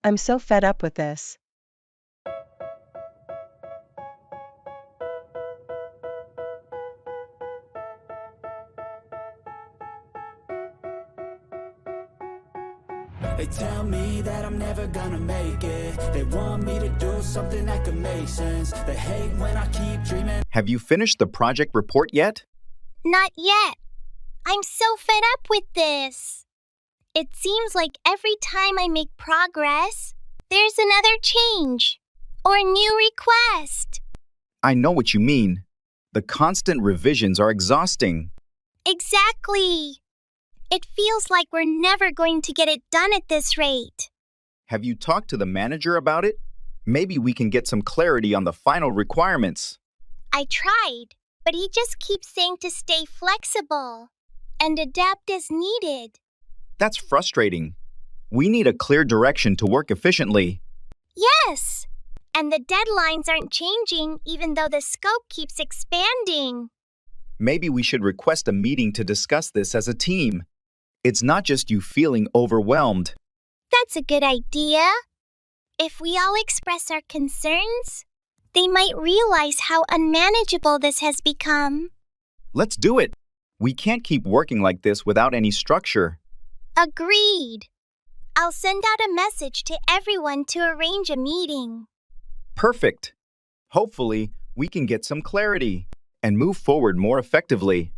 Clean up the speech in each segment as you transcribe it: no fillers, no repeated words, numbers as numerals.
I'm so fed up with this. They tell me that I'm never gonna make it. They want me to do something that could make sense. They hate when I keep dreaming. Have you finished the project report yet? Not yet. I'm so fed up with this. It seems like every time I make progress, there's another change or new request. I know what you mean. The constant revisions are exhausting. Exactly. It feels like we're never going to get it done at this rate. Have you talked to the manager about it? Maybe we can get some clarity on the final requirements. I tried, but he just keeps saying to stay flexible and adapt as needed. That's frustrating. We need a clear direction to work efficiently. Yes, and the deadlines aren't changing even though the scope keeps expanding. Maybe we should request a meeting to discuss this as a team. It's not just you feeling overwhelmed. That's a good idea. If we all express our concerns, they might realize how unmanageable this has become. Let's do it. We can't keep working like this without any structure. Agreed. I'll send out a message to everyone to arrange a meeting. Perfect. Hopefully, we can get some clarity and move forward more effectively.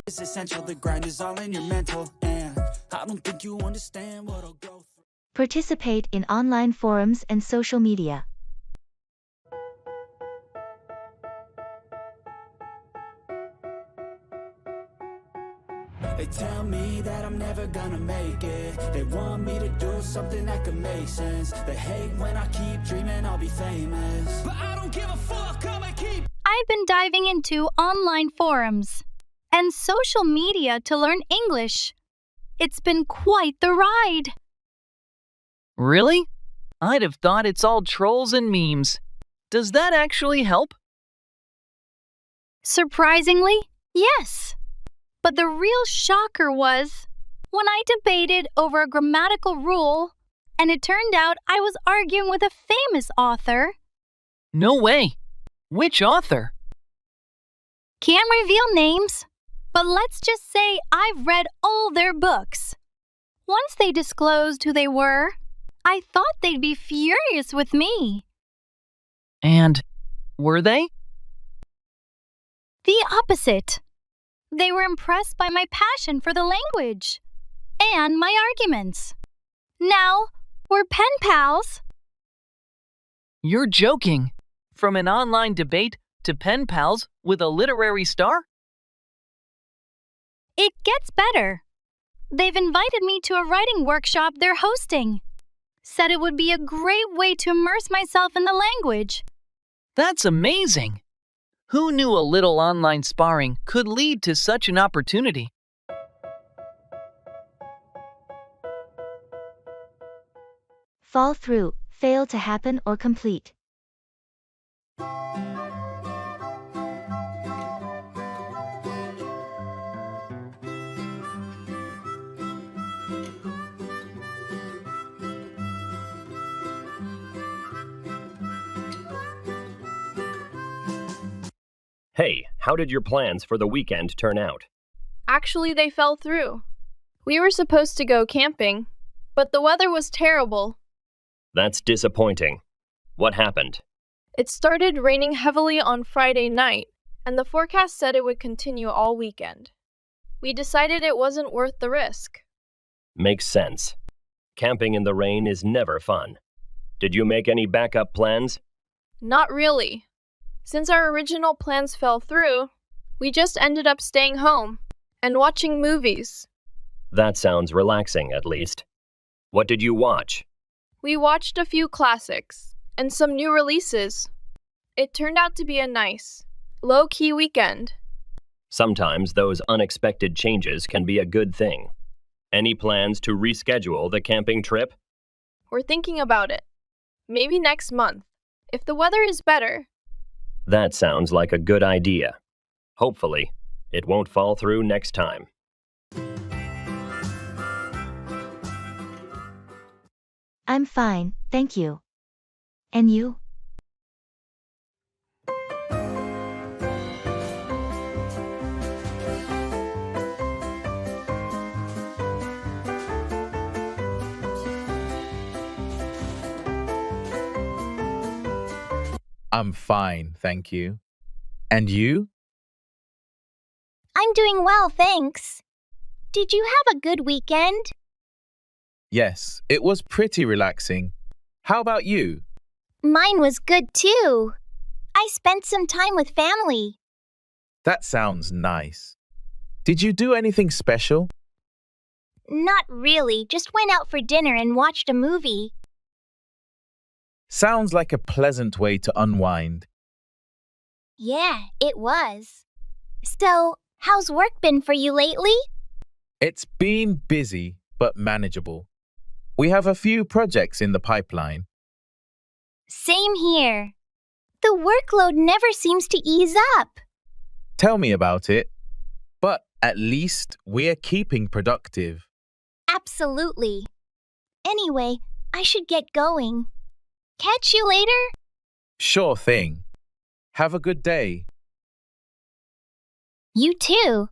It's essential, the grind is all in your mental. And I don't think you understand what I'll go through. Participate in online forums and social media. They tell me that I'm never gonna make it. They want me to do something that could make sense. They hate when I keep dreaming I'll be famous. But I don't give a fuck, I'ma keep. I've been diving into online forums and social media to learn English. It's been quite the ride. Really? I'd have thought it's all trolls and memes. Does that actually help? Surprisingly, yes. But the real shocker was when I debated over a grammatical rule, and it turned out I was arguing with a famous author. No way. Which author? Can't reveal names, but let's just say I've read all their books. Once they disclosed who they were, I thought they'd be furious with me. And were they? The opposite. They were impressed by my passion for the language and my arguments. Now, we're pen pals. You're joking. From an online debate to pen pals with a literary star? It gets better. They've invited me to a writing workshop they're hosting. Said it would be a great way to immerse myself in the language. That's amazing. Who knew a little online sparring could lead to such an opportunity? Fall through, fail to happen or complete. Hey, how did your plans for the weekend turn out? Actually, they fell through. We were supposed to go camping, but the weather was terrible. That's disappointing. What happened? It started raining heavily on Friday night, and the forecast said it would continue all weekend. We decided it wasn't worth the risk. Makes sense. Camping in the rain is never fun. Did you make any backup plans? Not really. Since our original plans fell through, we just ended up staying home and watching movies. That sounds relaxing, at least. What did you watch? We watched a few classics and some new releases. It turned out to be a nice, low-key weekend. Sometimes those unexpected changes can be a good thing. Any plans to reschedule the camping trip? We're thinking about it. Maybe next month, if the weather is better. That sounds like a good idea. Hopefully, it won't fall through next time. I'm fine, thank you. And you? I'm fine, thank you. And you? I'm doing well, thanks. Did you have a good weekend? Yes, it was pretty relaxing. How about you? Mine was good too. I spent some time with family. That sounds nice. Did you do anything special? Not really, just went out for dinner and watched a movie. Sounds like a pleasant way to unwind. Yeah, it was. So, how's work been for you lately? It's been busy, but manageable. We have a few projects in the pipeline. Same here. The workload never seems to ease up. Tell me about it. But at least we're keeping productive. Absolutely. Anyway, I should get going. Catch you later? Sure thing. Have a good day. You too.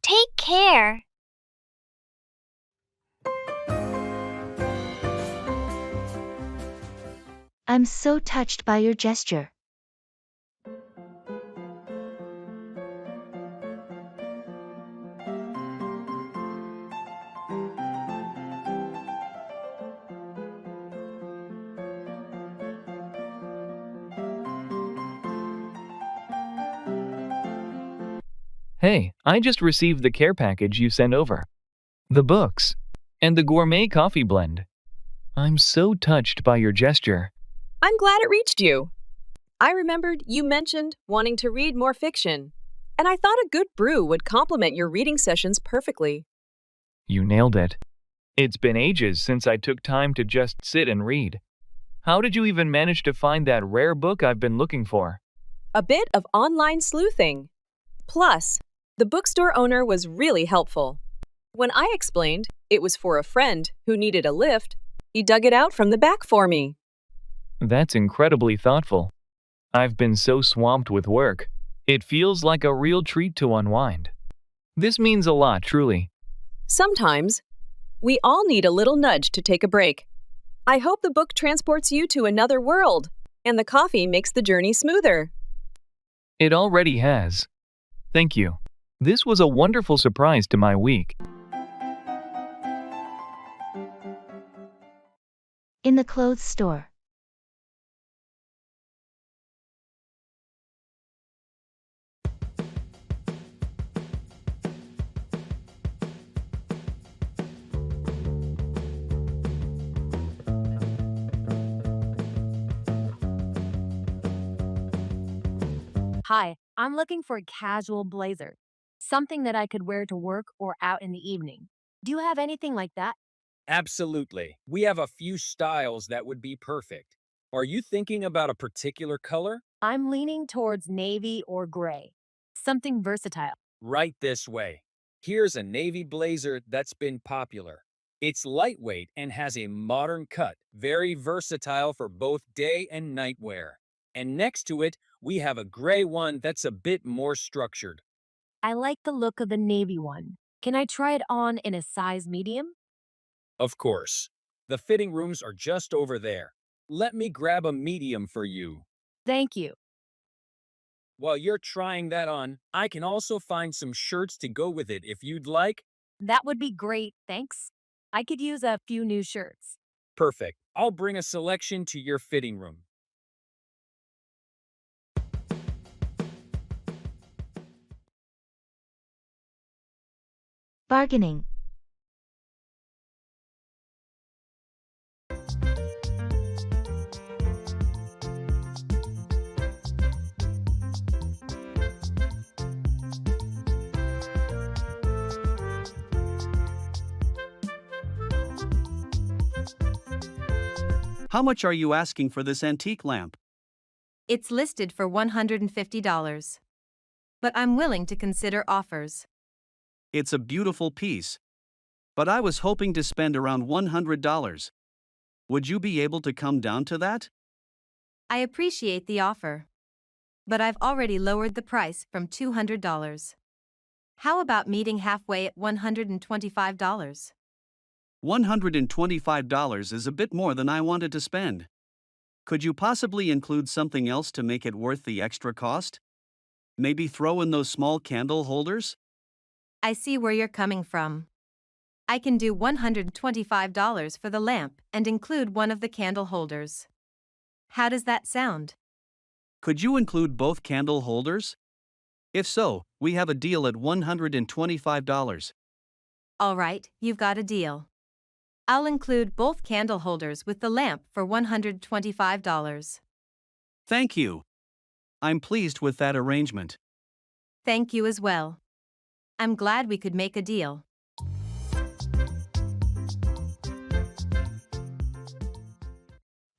Take care. I'm so touched by your gesture. Hey, I just received the care package you sent over. The books. And the gourmet coffee blend. I'm so touched by your gesture. I'm glad it reached you. I remembered you mentioned wanting to read more fiction, and I thought a good brew would complement your reading sessions perfectly. You nailed it. It's been ages since I took time to just sit and read. How did you even manage to find that rare book I've been looking for? A bit of online sleuthing. Plus, the bookstore owner was really helpful. When I explained it was for a friend who needed a lift, he dug it out from the back for me. That's incredibly thoughtful. I've been so swamped with work. It feels like a real treat to unwind. This means a lot, truly. Sometimes, we all need a little nudge to take a break. I hope the book transports you to another world, and the coffee makes the journey smoother. It already has. Thank you. This was a wonderful surprise to my week. In the clothes store. Hi, I'm looking for a casual blazer, something that I could wear to work or out in the evening. Do you have anything like that? Absolutely. We have a few styles that would be perfect. Are you thinking about a particular color? I'm leaning towards navy or gray, something versatile. Right this way. Here's a navy blazer that's been popular. It's lightweight and has a modern cut, very versatile for both day and night wear. And next to it, we have a gray one that's a bit more structured. I like the look of the navy one. Can I try it on in a size medium? Of course. The fitting rooms are just over there. Let me grab a medium for you. Thank you. While you're trying that on, I can also find some shirts to go with it if you'd like. That would be great, thanks. I could use a few new shirts. Perfect. I'll bring a selection to your fitting room. Bargaining. How much are you asking for this antique lamp? It's listed for $150, but I'm willing to consider offers. It's a beautiful piece, but I was hoping to spend around $100. Would you be able to come down to that? I appreciate the offer. But I've already lowered the price from $200. How about meeting halfway at $125? $125 is a bit more than I wanted to spend. Could you possibly include something else to make it worth the extra cost? Maybe throw in those small candle holders? I see where you're coming from. I can do $125 for the lamp and include one of the candle holders. How does that sound? Could you include both candle holders? If so, we have a deal at $125. All right, you've got a deal. I'll include both candle holders with the lamp for $125. Thank you. I'm pleased with that arrangement. Thank you as well. I'm glad we could make a deal.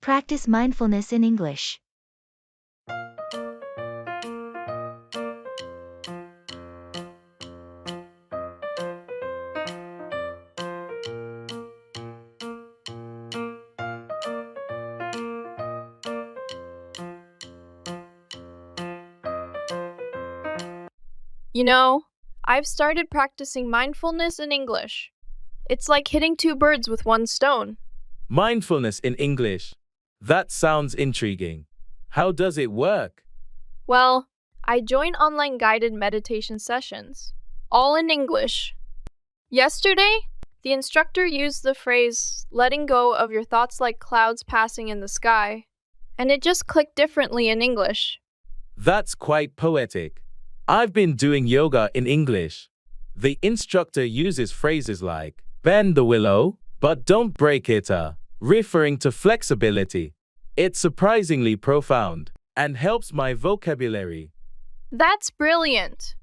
Practice mindfulness in English. You know, I've started practicing mindfulness in English. It's like hitting two birds with one stone. Mindfulness in English. That sounds intriguing. How does it work? Well, I join online guided meditation sessions, all in English. Yesterday, the instructor used the phrase, letting go of your thoughts like clouds passing in the sky, and it just clicked differently in English. That's quite poetic. I've been doing yoga in English. The instructor uses phrases like, bend the willow, but don't break it, referring to flexibility. It's surprisingly profound and helps my vocabulary. That's brilliant.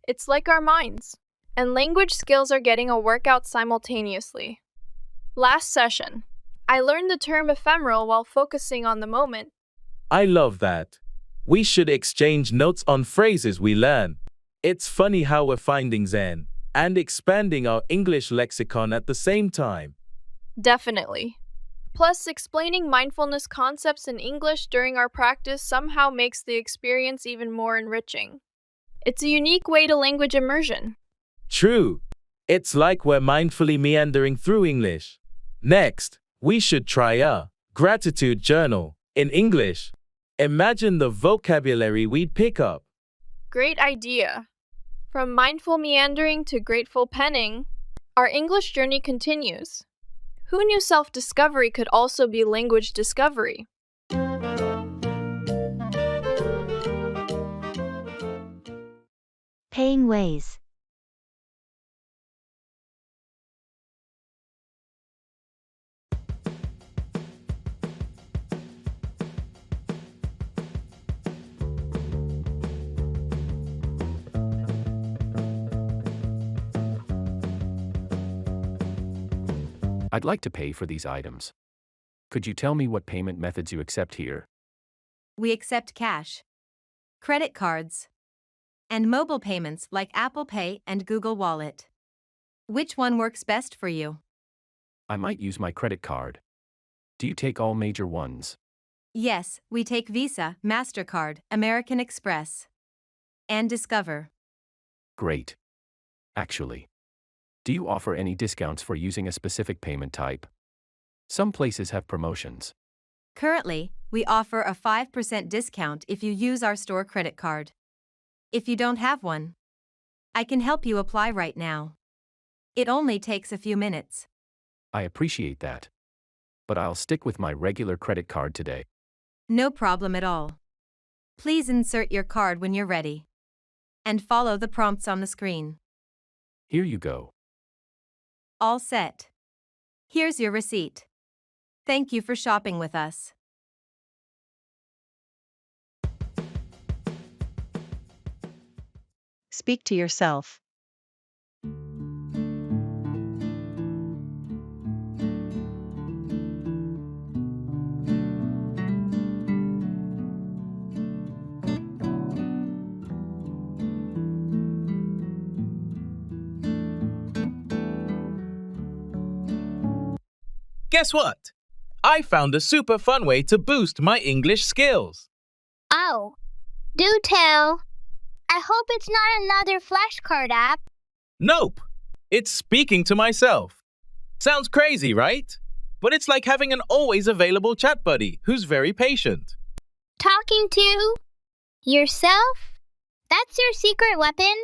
It's like our minds, and language skills are getting a workout simultaneously. Last session, I learned the term ephemeral while focusing on the moment. I love that. We should exchange notes on phrases we learn. It's funny how we're finding Zen and expanding our English lexicon at the same time. Definitely. Plus, explaining mindfulness concepts in English during our practice somehow makes the experience even more enriching. It's a unique way to language immersion. True. It's like we're mindfully meandering through English. Next, we should try a gratitude journal in English. Imagine the vocabulary we'd pick up. Great idea. From mindful meandering to grateful penning, our English journey continues. Who knew self-discovery could also be language discovery? Paying ways. I'd like to pay for these items. Could you tell me what payment methods you accept here? We accept cash, credit cards, and mobile payments like Apple Pay and Google Wallet. Which one works best for you? I might use my credit card. Do you take all major ones? Yes, we take Visa, MasterCard, American Express, and Discover. Great. Actually, do you offer any discounts for using a specific payment type? Some places have promotions. Currently, we offer a 5% discount if you use our store credit card. If you don't have one, I can help you apply right now. It only takes a few minutes. I appreciate that. But I'll stick with my regular credit card today. No problem at all. Please insert your card when you're ready. And follow the prompts on the screen. Here you go. All set. Here's your receipt. Thank you for shopping with us. Speak to yourself. Guess what? I found a super fun way to boost my English skills. Oh, do tell. I hope it's not another flashcard app. Nope. It's speaking to myself. Sounds crazy, right? But it's like having an always available chat buddy who's very patient. Talking to yourself? That's your secret weapon?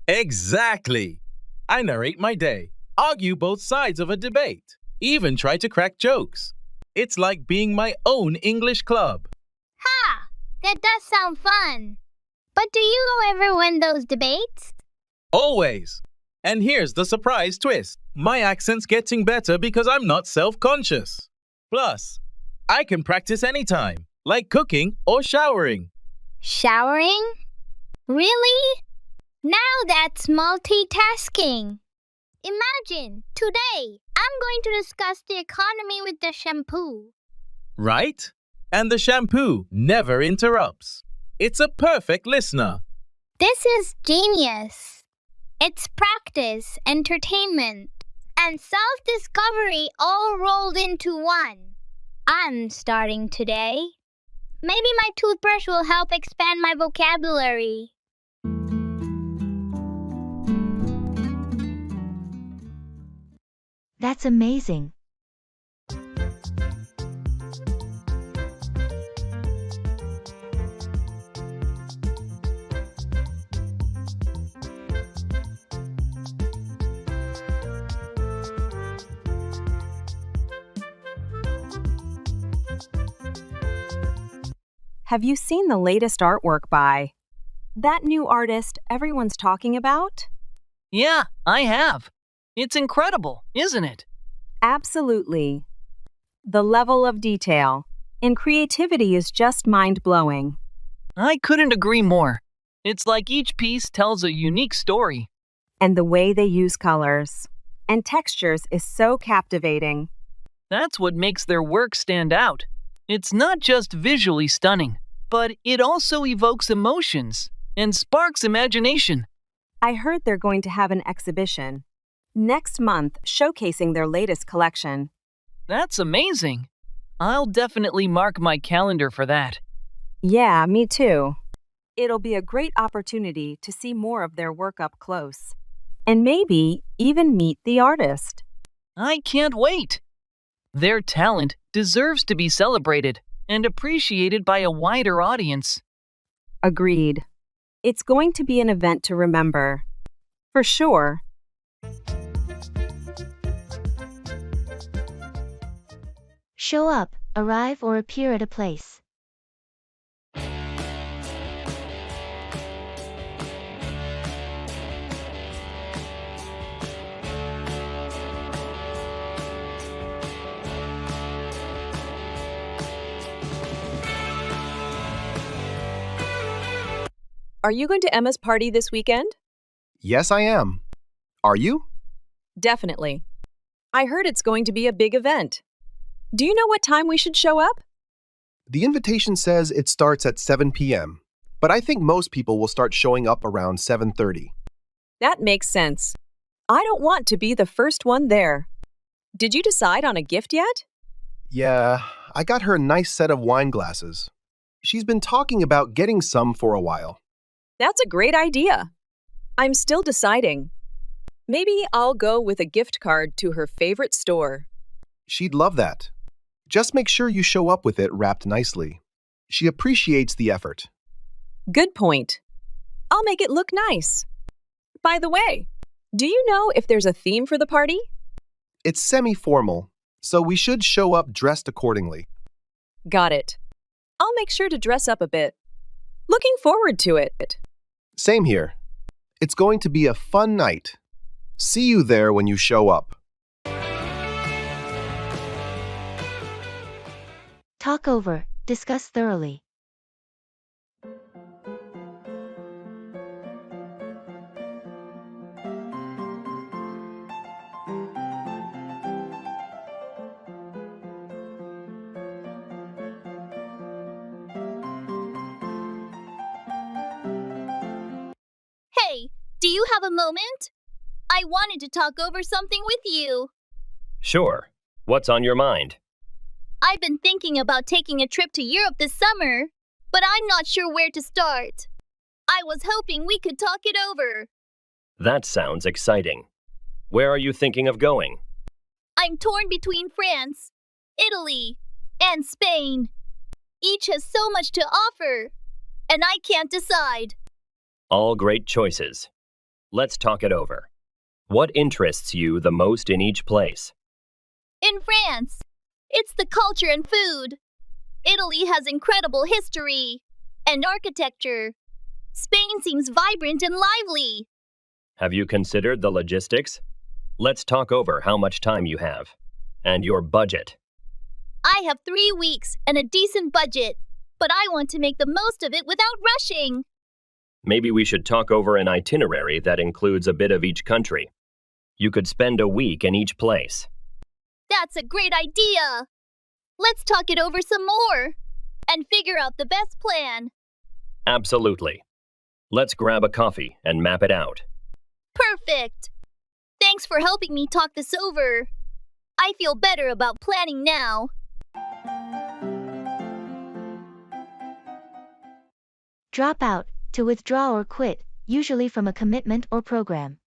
Exactly. I narrate my day, argue both sides of a debate, even try to crack jokes. It's like being my own English club. Ha! That does sound fun. But do you ever win those debates? Always. And here's the surprise twist. My accent's getting better because I'm not self-conscious. Plus, I can practice anytime, like cooking or showering. Showering? Really? Now that's multitasking. Imagine, today, I'm going to discuss the economy with the shampoo. Right? And the shampoo never interrupts. It's a perfect listener. This is genius. It's practice, entertainment, and self-discovery all rolled into one. I'm starting today. Maybe my toothbrush will help expand my vocabulary. That's amazing. Have you seen the latest artwork by that new artist everyone's talking about? Yeah, I have. It's incredible, isn't it? Absolutely. The level of detail and creativity is just mind-blowing. I couldn't agree more. It's like each piece tells a unique story. And the way they use colors and textures is so captivating. That's what makes their work stand out. It's not just visually stunning, but it also evokes emotions and sparks imagination. I heard they're going to have an exhibition next month showcasing their latest collection. That's amazing. I'll definitely mark my calendar for that. Yeah, me too. It'll be a great opportunity to see more of their work up close, and maybe even meet the artist. I can't wait. Their talent deserves to be celebrated and appreciated by a wider audience. Agreed. It's going to be an event to remember. For sure. Show up, arrive, or appear at a place. Are you going to Emma's party this weekend? Yes, I am. Are you? Definitely. I heard it's going to be a big event. Do you know what time we should show up? The invitation says it starts at 7 p.m., but I think most people will start showing up around 7:30. That makes sense. I don't want to be the first one there. Did you decide on a gift yet? Yeah, I got her a nice set of wine glasses. She's been talking about getting some for a while. That's a great idea. I'm still deciding. Maybe I'll go with a gift card to her favorite store. She'd love that. Just make sure you show up with it wrapped nicely. She appreciates the effort. Good point. I'll make it look nice. By the way, do you know if there's a theme for the party? It's semi-formal, so we should show up dressed accordingly. Got it. I'll make sure to dress up a bit. Looking forward to it. Same here. It's going to be a fun night. See you there when you show up. Talk over, discuss thoroughly. Hey, do you have a moment? I wanted to talk over something with you. Sure. What's on your mind? I've been thinking about taking a trip to Europe this summer, but I'm not sure where to start. I was hoping we could talk it over. That sounds exciting. Where are you thinking of going? I'm torn between France, Italy, and Spain. Each has so much to offer, and I can't decide. All great choices. Let's talk it over. What interests you the most in each place? In France, it's the culture and food. Italy has incredible history and architecture. Spain seems vibrant and lively. Have you considered the logistics? Let's talk over how much time you have and your budget. I have 3 weeks and a decent budget, but I want to make the most of it without rushing. Maybe we should talk over an itinerary that includes a bit of each country. You could spend a week in each place. That's a great idea. Let's talk it over some more and figure out the best plan. Absolutely. Let's grab a coffee and map it out. Perfect. Thanks for helping me talk this over. I feel better about planning now. Drop out, to withdraw or quit, usually from a commitment or program.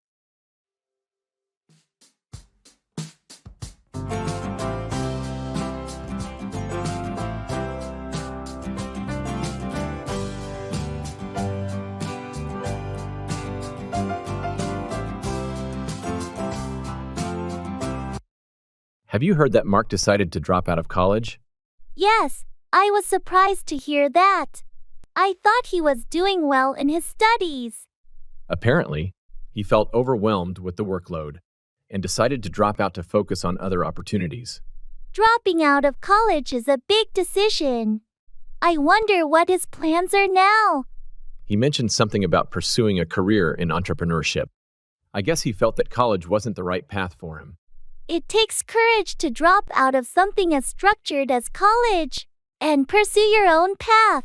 Have you heard that Mark decided to drop out of college? Yes, I was surprised to hear that. I thought he was doing well in his studies. Apparently, he felt overwhelmed with the workload and decided to drop out to focus on other opportunities. Dropping out of college is a big decision. I wonder what his plans are now. He mentioned something about pursuing a career in entrepreneurship. I guess he felt that college wasn't the right path for him. It takes courage to drop out of something as structured as college and pursue your own path.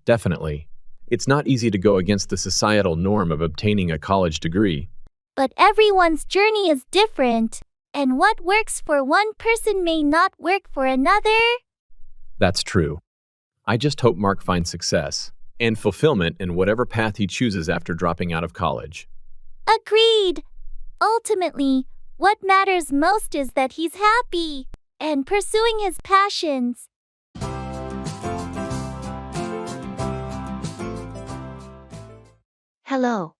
Definitely. It's not easy to go against the societal norm of obtaining a college degree. But everyone's journey is different, and what works for one person may not work for another. That's true. I just hope Mark finds success and fulfillment in whatever path he chooses after dropping out of college. Agreed. Ultimately, what matters most is that he's happy and pursuing his passions. Hello.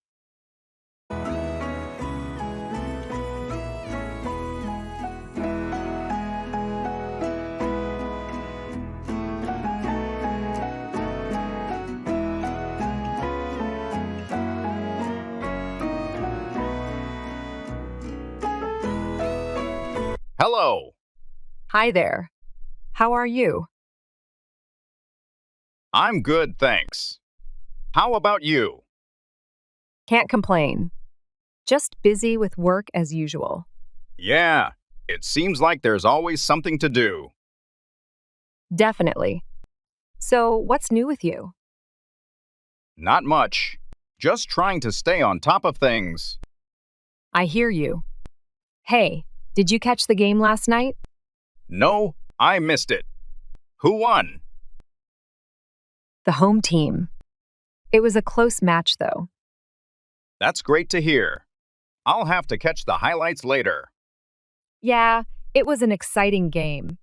Hello. Hi there. How are you? I'm good, thanks. How about you? Can't complain. Just busy with work as usual. Yeah, it seems like there's always something to do. Definitely. So, what's new with you? Not much. Just trying to stay on top of things. I hear you. Hey, did you catch the game last night? No, I missed it. Who won? The home team. It was a close match, though. That's great to hear. I'll have to catch the highlights later. Yeah, it was an exciting game.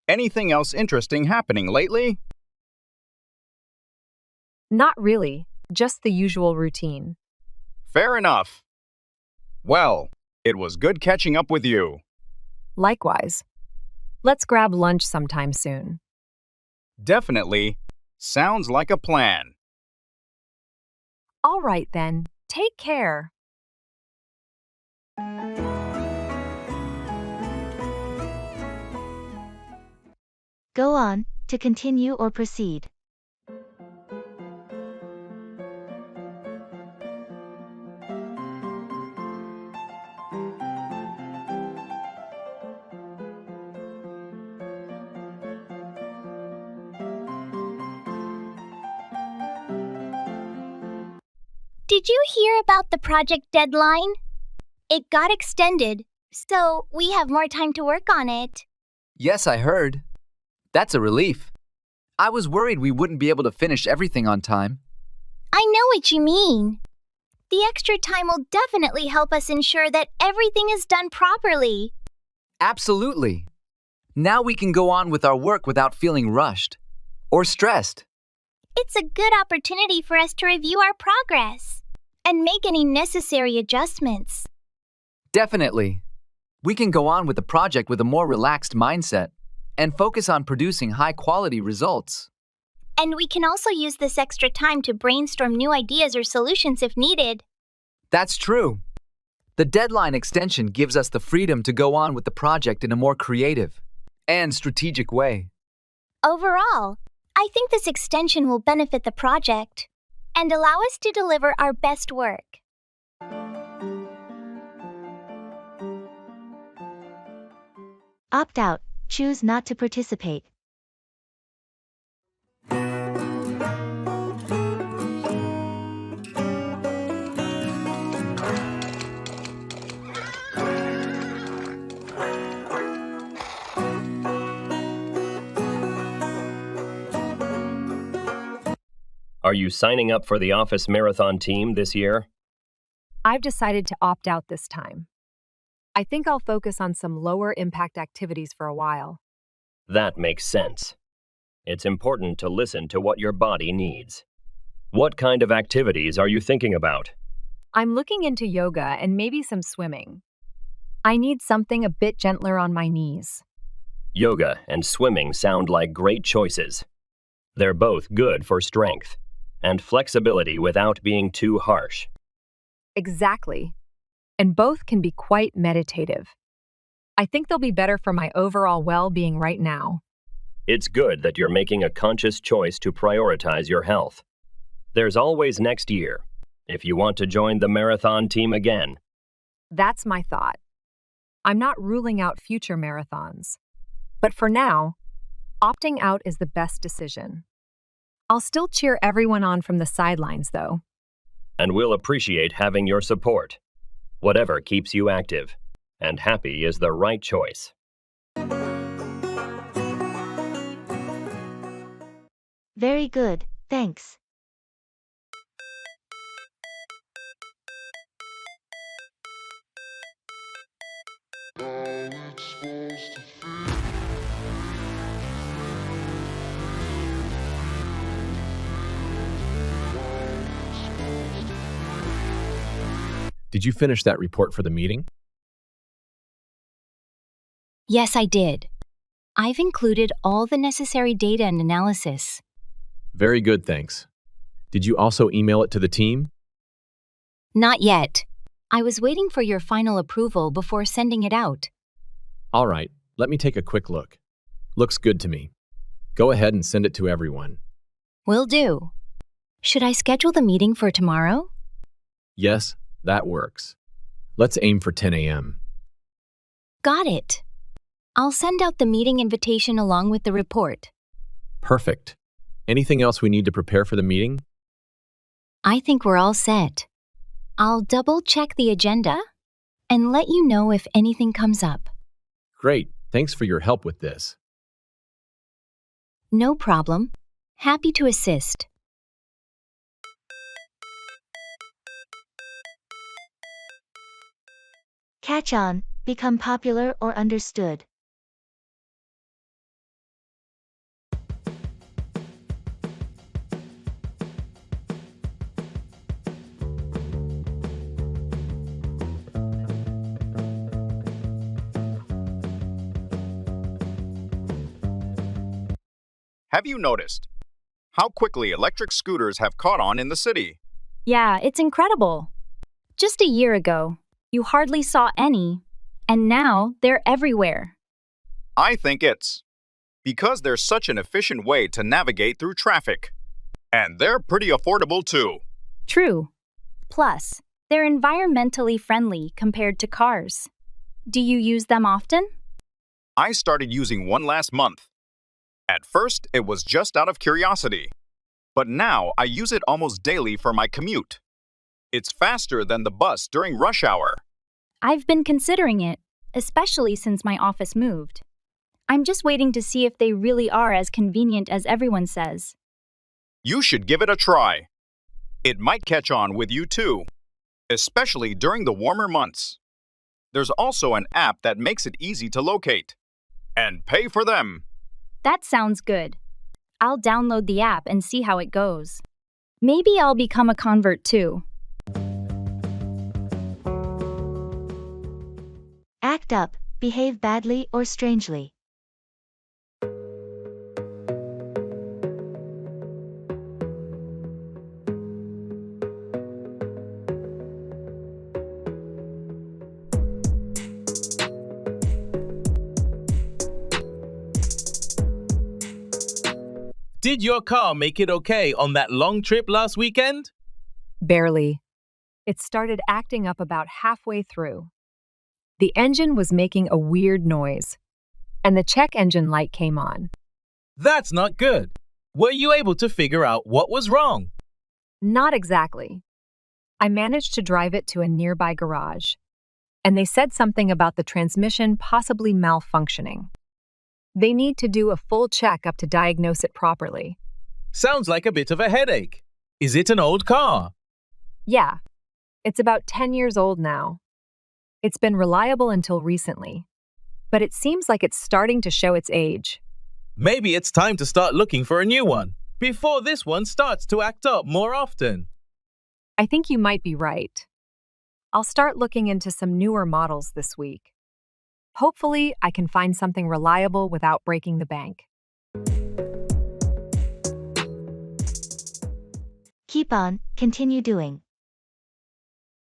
Anything else interesting happening lately? Not really, just the usual routine. Fair enough. Well, it was good catching up with you. Likewise. Let's grab lunch sometime soon. Definitely. Sounds like a plan. All right then, take care. Go on, to continue or proceed. Did you hear about the project deadline? It got extended, so we have more time to work on it. Yes, I heard. That's a relief. I was worried we wouldn't be able to finish everything on time. I know what you mean. The extra time will definitely help us ensure that everything is done properly. Absolutely. Now we can go on with our work without feeling rushed or stressed. It's a good opportunity for us to review our progress and make any necessary adjustments. Definitely. We can go on with the project with a more relaxed mindset and focus on producing high-quality results. And we can also use this extra time to brainstorm new ideas or solutions if needed. That's true. The deadline extension gives us the freedom to go on with the project in a more creative and strategic way. Overall, I think this extension will benefit the project and allow us to deliver our best work. Opt out. Choose not to participate. Are you signing up for the office marathon team this year? I've decided to opt out this time. I think I'll focus on some lower impact activities for a while. That makes sense. It's important to listen to what your body needs. What kind of activities are you thinking about? I'm looking into yoga and maybe some swimming. I need something a bit gentler on my knees. Yoga and swimming sound like great choices. They're both good for strength and flexibility without being too harsh. Exactly. And both can be quite meditative. I think they'll be better for my overall well-being right now. It's good that you're making a conscious choice to prioritize your health. There's always next year, if you want to join the marathon team again. That's my thought. I'm not ruling out future marathons. But for now, opting out is the best decision. I'll still cheer everyone on from the sidelines, though. And we'll appreciate having your support. Whatever keeps you active and happy is the right choice. Very good, thanks. Did you finish that report for the meeting? Yes, I did. I've included all the necessary data and analysis. Very good, thanks. Did you also email it to the team? Not yet. I was waiting for your final approval before sending it out. All right, let me take a quick look. Looks good to me. Go ahead and send it to everyone. Will do. Should I schedule the meeting for tomorrow? Yes, that works. Let's aim for 10 a.m. Got it. I'll send out the meeting invitation along with the report. Perfect. Anything else we need to prepare for the meeting? I think we're all set. I'll double-check the agenda and let you know if anything comes up. Great. Thanks for your help with this. No problem. Happy to assist. Catch on, become popular or understood. Have you noticed how quickly electric scooters have caught on in the city? Yeah, it's incredible. Just a year ago, you hardly saw any, and now they're everywhere. I think it's because they're such an efficient way to navigate through traffic. And they're pretty affordable too. True. Plus, they're environmentally friendly compared to cars. Do you use them often? I started using one last month. At first, it was just out of curiosity. But now I use it almost daily for my commute. It's faster than the bus during rush hour. I've been considering it, especially since my office moved. I'm just waiting to see if they really are as convenient as everyone says. You should give it a try. It might catch on with you too, especially during the warmer months. There's also an app that makes it easy to locate. And pay for them. That sounds good. I'll download the app and see how it goes. Maybe I'll become a convert too. Act up, behave badly or strangely. Did your car make it okay on that long trip last weekend? Barely. It started acting up about halfway through. The engine was making a weird noise, and the check engine light came on. That's not good. Were you able to figure out what was wrong? Not exactly. I managed to drive it to a nearby garage, and they said something about the transmission possibly malfunctioning. They need to do a full checkup to diagnose it properly. Sounds like a bit of a headache. Is it an old car? Yeah, it's about 10 years old now. It's been reliable until recently, but it seems like it's starting to show its age. Maybe it's time to start looking for a new one before this one starts to act up more often. I think you might be right. I'll start looking into some newer models this week. Hopefully, I can find something reliable without breaking the bank. Keep on, continue doing.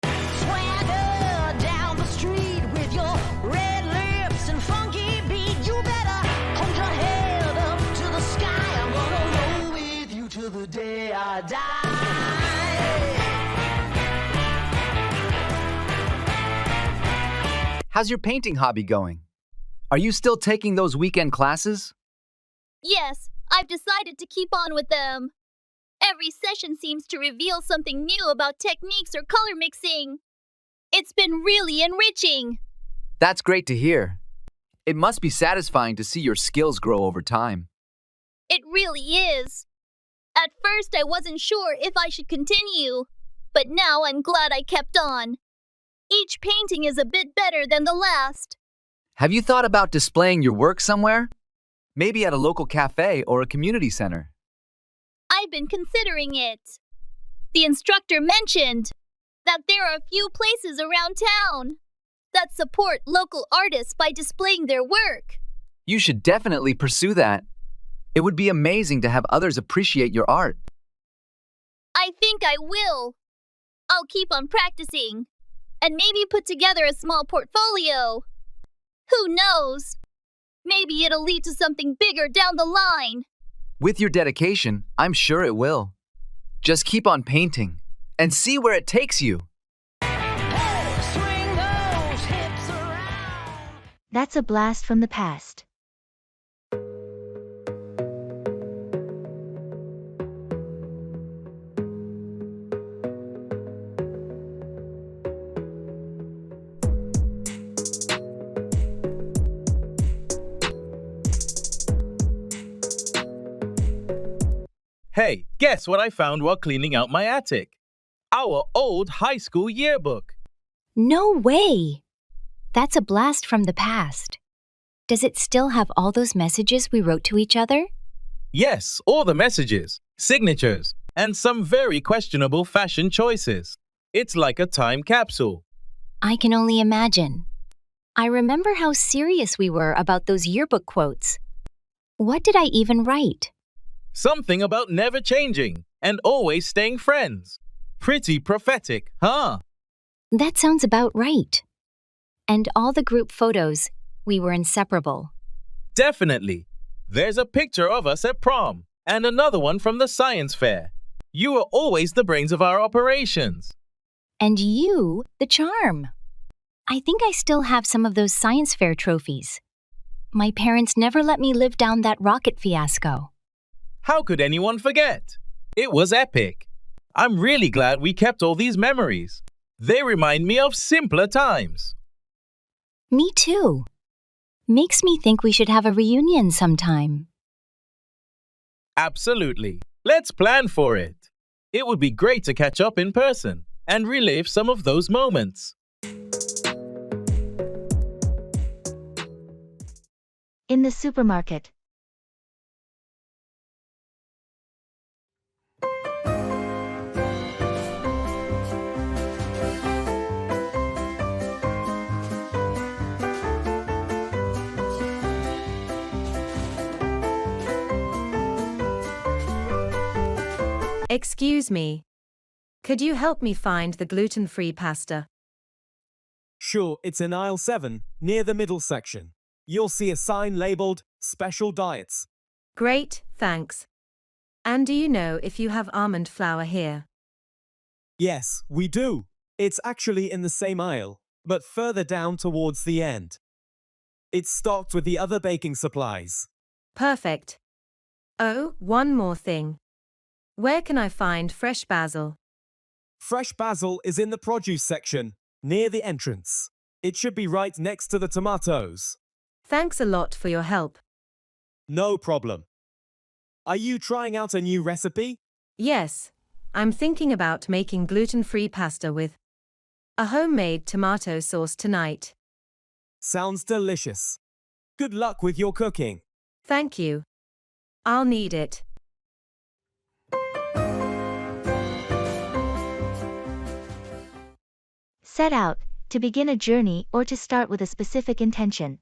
Swagger down the street with your red lips and funky beat. You better hold your head up to the sky. I'm gonna roll with you till the day I die. How's your painting hobby going? Are you still taking those weekend classes? Yes, I've decided to keep on with them. Every session seems to reveal something new about techniques or color mixing. It's been really enriching. That's great to hear. It must be satisfying to see your skills grow over time. It really is. At first, I wasn't sure if I should continue, but now I'm glad I kept on. Each painting is a bit better than the last. Have you thought about displaying your work somewhere? Maybe at a local cafe or a community center. I've been considering it. The instructor mentioned that there are a few places around town that support local artists by displaying their work. You should definitely pursue that. It would be amazing to have others appreciate your art. I think I will. I'll keep on practicing and maybe put together a small portfolio. Who knows? Maybe it'll lead to something bigger down the line. With your dedication, I'm sure it will. Just keep on painting and see where it takes you. Swing those hips around. That's a blast from the past. Hey, guess what I found while cleaning out my attic? Our old high school yearbook. No way! That's a blast from the past. Does it still have all those messages we wrote to each other? Yes, all the messages, signatures, and some very questionable fashion choices. It's like a time capsule. I can only imagine. I remember how serious we were about those yearbook quotes. What did I even write? Something about never changing and always staying friends. Pretty prophetic, huh? That sounds about right. And all the group photos, we were inseparable. Definitely. There's a picture of us at prom and another one from the science fair. You were always the brains of our operations. And you, the charm. I think I still have some of those science fair trophies. My parents never let me live down that rocket fiasco. How could anyone forget? It was epic. I'm really glad we kept all these memories. They remind me of simpler times. Me too. Makes me think we should have a reunion sometime. Absolutely. Let's plan for it. It would be great to catch up in person and relive some of those moments. In the supermarket. Excuse me. Could you help me find the gluten-free pasta? Sure, it's in aisle 7, near the middle section. You'll see a sign labeled Special Diets. Great, thanks. And do you know if you have almond flour here? Yes, we do. It's actually in the same aisle, but further down towards the end. It's stocked with the other baking supplies. Perfect. Oh, one more thing. Where can I find fresh basil? Fresh basil is in the produce section, near the entrance. It should be right next to the tomatoes. Thanks a lot for your help. No problem. Are you trying out a new recipe? Yes, I'm thinking about making gluten-free pasta with a homemade tomato sauce tonight. Sounds delicious. Good luck with your cooking. Thank you. I'll need it. Set out, to begin a journey or to start with a specific intention.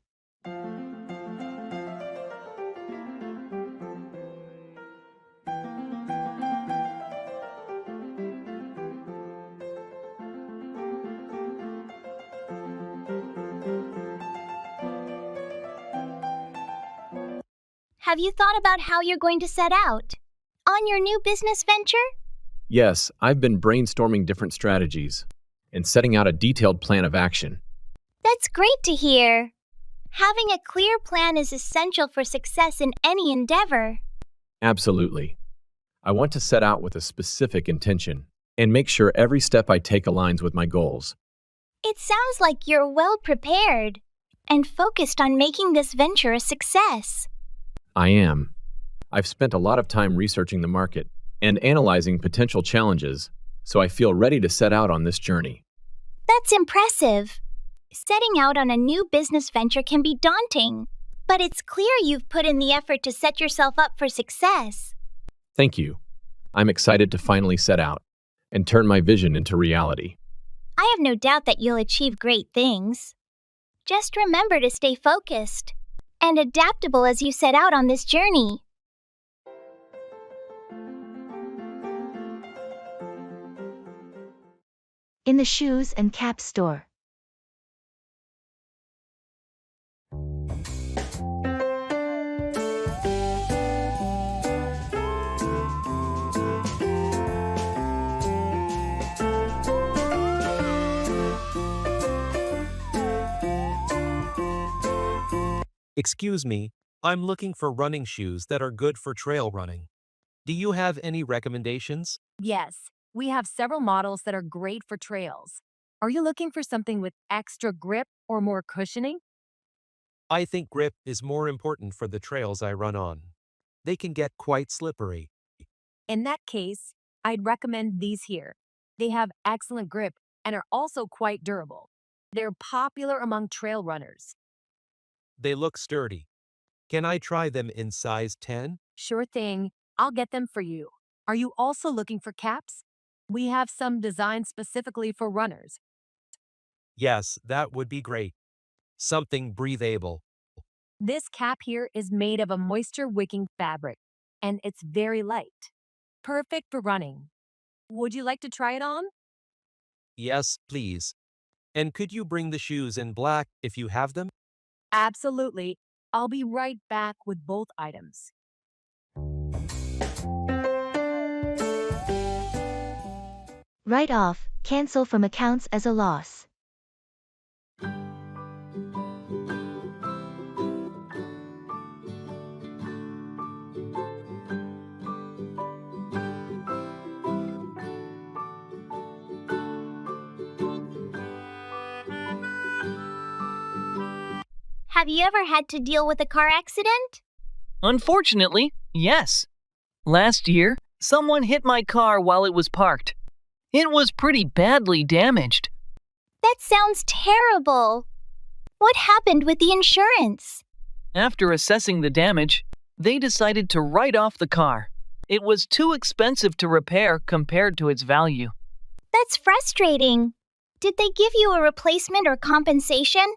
Have you thought about how you're going to set out on your new business venture? Yes, I've been brainstorming different strategies and setting out a detailed plan of action. That's great to hear. Having a clear plan is essential for success in any endeavor. Absolutely. I want to set out with a specific intention and make sure every step I take aligns with my goals. It sounds like you're well prepared and focused on making this venture a success. I am. I've spent a lot of time researching the market and analyzing potential challenges, so I feel ready to set out on this journey. That's impressive. Setting out on a new business venture can be daunting, but it's clear you've put in the effort to set yourself up for success. Thank you. I'm excited to finally set out and turn my vision into reality. I have no doubt that you'll achieve great things. Just remember to stay focused and adaptable as you set out on this journey. In the shoes and caps store. Excuse me, I'm looking for running shoes that are good for trail running. Do you have any recommendations? Yes, we have several models that are great for trails. Are you looking for something with extra grip or more cushioning? I think grip is more important for the trails I run on. They can get quite slippery. In that case, I'd recommend these here. They have excellent grip and are also quite durable. They're popular among trail runners. They look sturdy. Can I try them in size 10? Sure thing. I'll get them for you. Are you also looking for caps? We have some designed specifically for runners. Yes, that would be great. Something breathable. This cap here is made of a moisture-wicking fabric, and it's very light. Perfect for running. Would you like to try it on? Yes, please. And could you bring the shoes in black if you have them? Absolutely. I'll be right back with both items. Write off, cancel from accounts as a loss. Have you ever had to deal with a car accident? Unfortunately, yes. Last year, someone hit my car while it was parked. It was pretty badly damaged. That sounds terrible. What happened with the insurance? After assessing the damage, they decided to write off the car. It was too expensive to repair compared to its value. That's frustrating. Did they give you a replacement or compensation?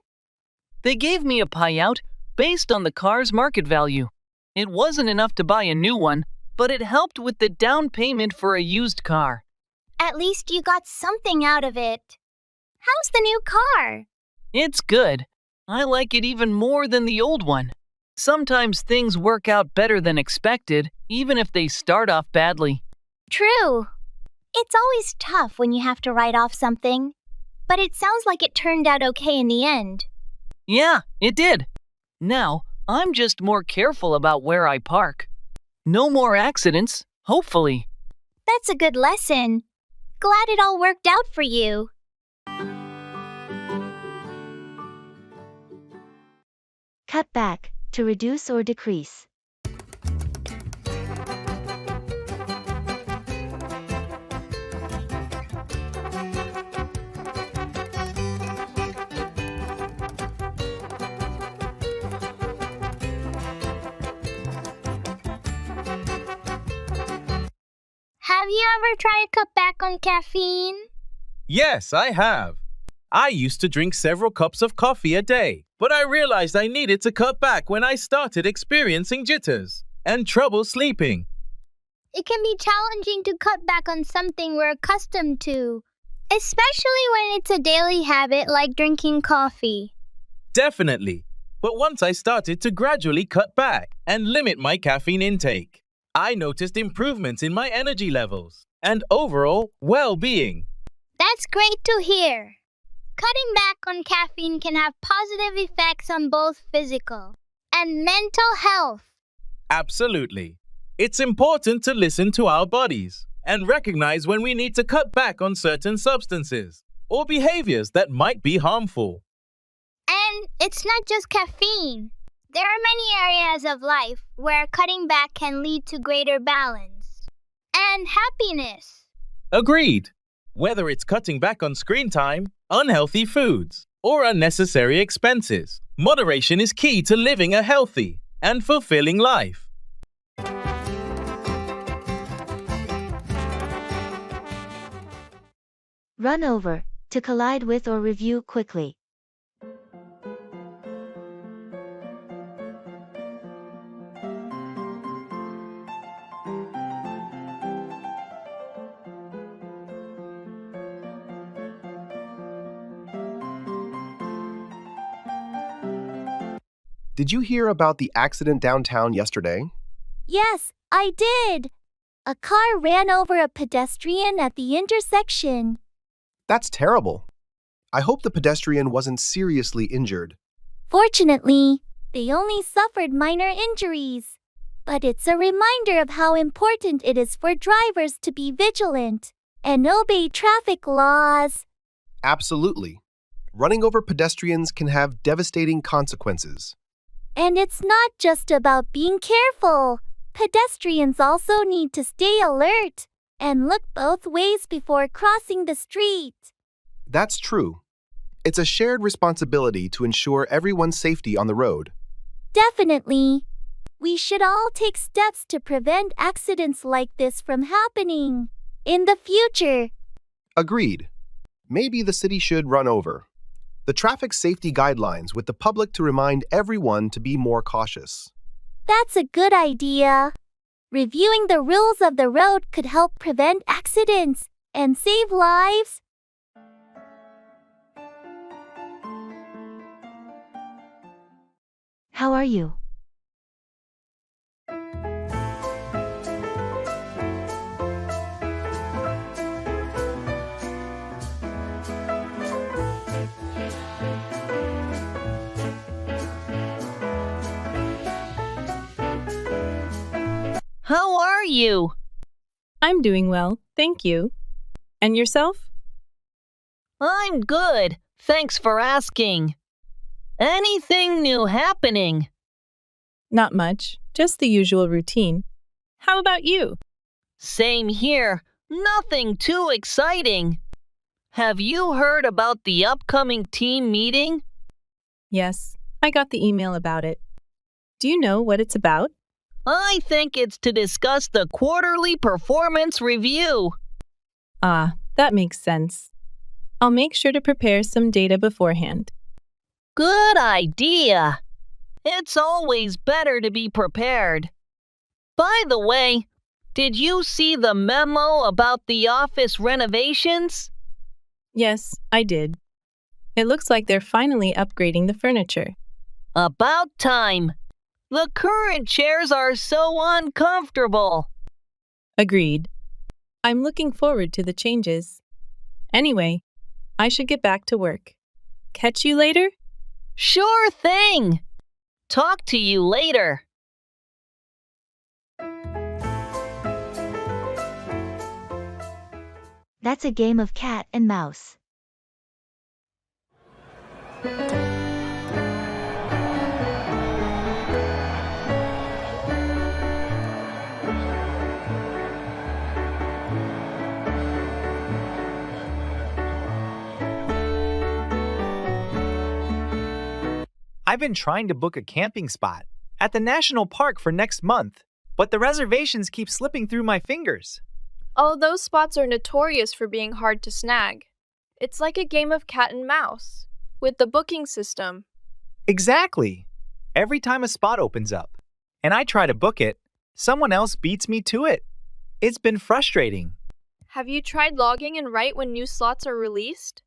They gave me a payout based on the car's market value. It wasn't enough to buy a new one, but it helped with the down payment for a used car. At least you got something out of it. How's the new car? It's good. I like it even more than the old one. Sometimes things work out better than expected, even if they start off badly. True. It's always tough when you have to write off something, but it sounds like it turned out okay in the end. Yeah, it did. Now, I'm just more careful about where I park. No more accidents, hopefully. That's a good lesson. Glad it all worked out for you. Cut back, to reduce or decrease. Have you ever tried to cut back on caffeine? Yes, I have. I used to drink several cups of coffee a day, but I realized I needed to cut back when I started experiencing jitters and trouble sleeping. It can be challenging to cut back on something we're accustomed to, especially when it's a daily habit like drinking coffee. Definitely. But once I started to gradually cut back and limit my caffeine intake, I noticed improvements in my energy levels and overall well-being. That's great to hear. Cutting back on caffeine can have positive effects on both physical and mental health. Absolutely. It's important to listen to our bodies and recognize when we need to cut back on certain substances or behaviors that might be harmful. And it's not just caffeine. There are many areas of life where cutting back can lead to greater balance and happiness. Agreed. Whether it's cutting back on screen time, unhealthy foods, or unnecessary expenses, moderation is key to living a healthy and fulfilling life. Run over, to collide with or review quickly. Did you hear about the accident downtown yesterday? Yes, I did. A car ran over a pedestrian at the intersection. That's terrible. I hope the pedestrian wasn't seriously injured. Fortunately, they only suffered minor injuries. But it's a reminder of how important it is for drivers to be vigilant and obey traffic laws. Absolutely. Running over pedestrians can have devastating consequences. And it's not just about being careful. Pedestrians also need to stay alert and look both ways before crossing the street. That's true. It's a shared responsibility to ensure everyone's safety on the road. Definitely. We should all take steps to prevent accidents like this from happening in the future. Agreed. Maybe the city should run over the traffic safety guidelines with the public to remind everyone to be more cautious. That's a good idea. Reviewing the rules of the road could help prevent accidents and save lives. How are you? How are you? I'm doing well, thank you. And yourself? I'm good. Thanks for asking. Anything new happening? Not much, just the usual routine. How about you? Same here. Nothing too exciting. Have you heard about the upcoming team meeting? Yes, I got the email about it. Do you know what it's about? I think it's to discuss the quarterly performance review. Ah, that makes sense. I'll make sure to prepare some data beforehand. Good idea. It's always better to be prepared. By the way, did you see the memo about the office renovations? Yes, I did. It looks like they're finally upgrading the furniture. About time. The current chairs are so uncomfortable. Agreed. I'm looking forward to the changes. Anyway, I should get back to work. Catch you later? Sure thing. Talk to you later. That's a game of cat and mouse. I've been trying to book a camping spot at the national park for next month, but the reservations keep slipping through my fingers. Oh, those spots are notorious for being hard to snag. It's like a game of cat and mouse with the booking system. Exactly. Every time a spot opens up and I try to book it, someone else beats me to it. It's been frustrating. Have you tried logging in right when new slots are released?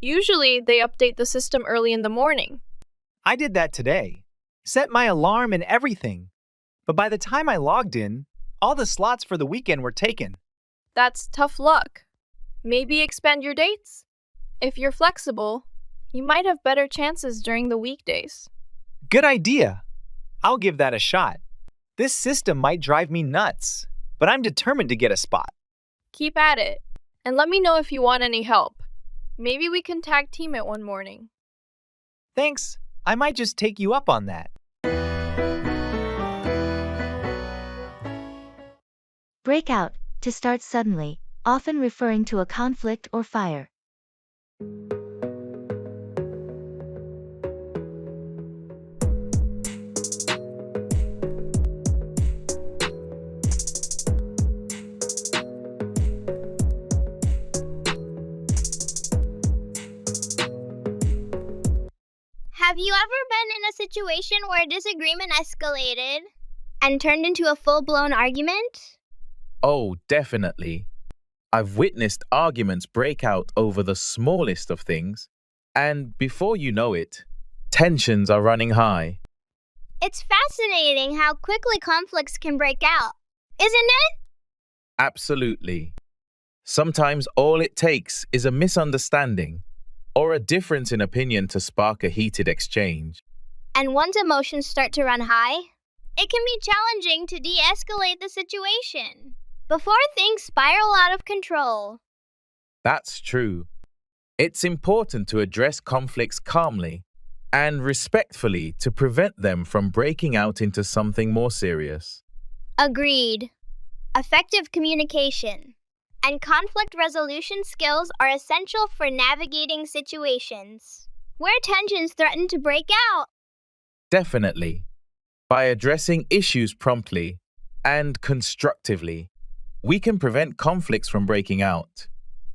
Usually, they update the system early in the morning. I did that today. Set my alarm and everything. But by the time I logged in, all the slots for the weekend were taken. That's tough luck. Maybe expand your dates? If you're flexible, you might have better chances during the weekdays. Good idea. I'll give that a shot. This system might drive me nuts, but I'm determined to get a spot. Keep at it, and let me know if you want any help. Maybe we can tag team it one morning. Thanks. I might just take you up on that. Breakout, to start suddenly, often referring to a conflict or fire. Have you ever been in a situation where a disagreement escalated and turned into a full-blown argument? Oh, definitely. I've witnessed arguments break out over the smallest of things, and before you know it, tensions are running high. It's fascinating how quickly conflicts can break out, isn't it? Absolutely. Sometimes all it takes is a misunderstanding or a difference in opinion to spark a heated exchange. And once emotions start to run high, it can be challenging to de-escalate the situation before things spiral out of control. That's true. It's important to address conflicts calmly and respectfully to prevent them from breaking out into something more serious. Agreed. Effective communication and conflict resolution skills are essential for navigating situations where tensions threaten to break out. Definitely. By addressing issues promptly and constructively, we can prevent conflicts from breaking out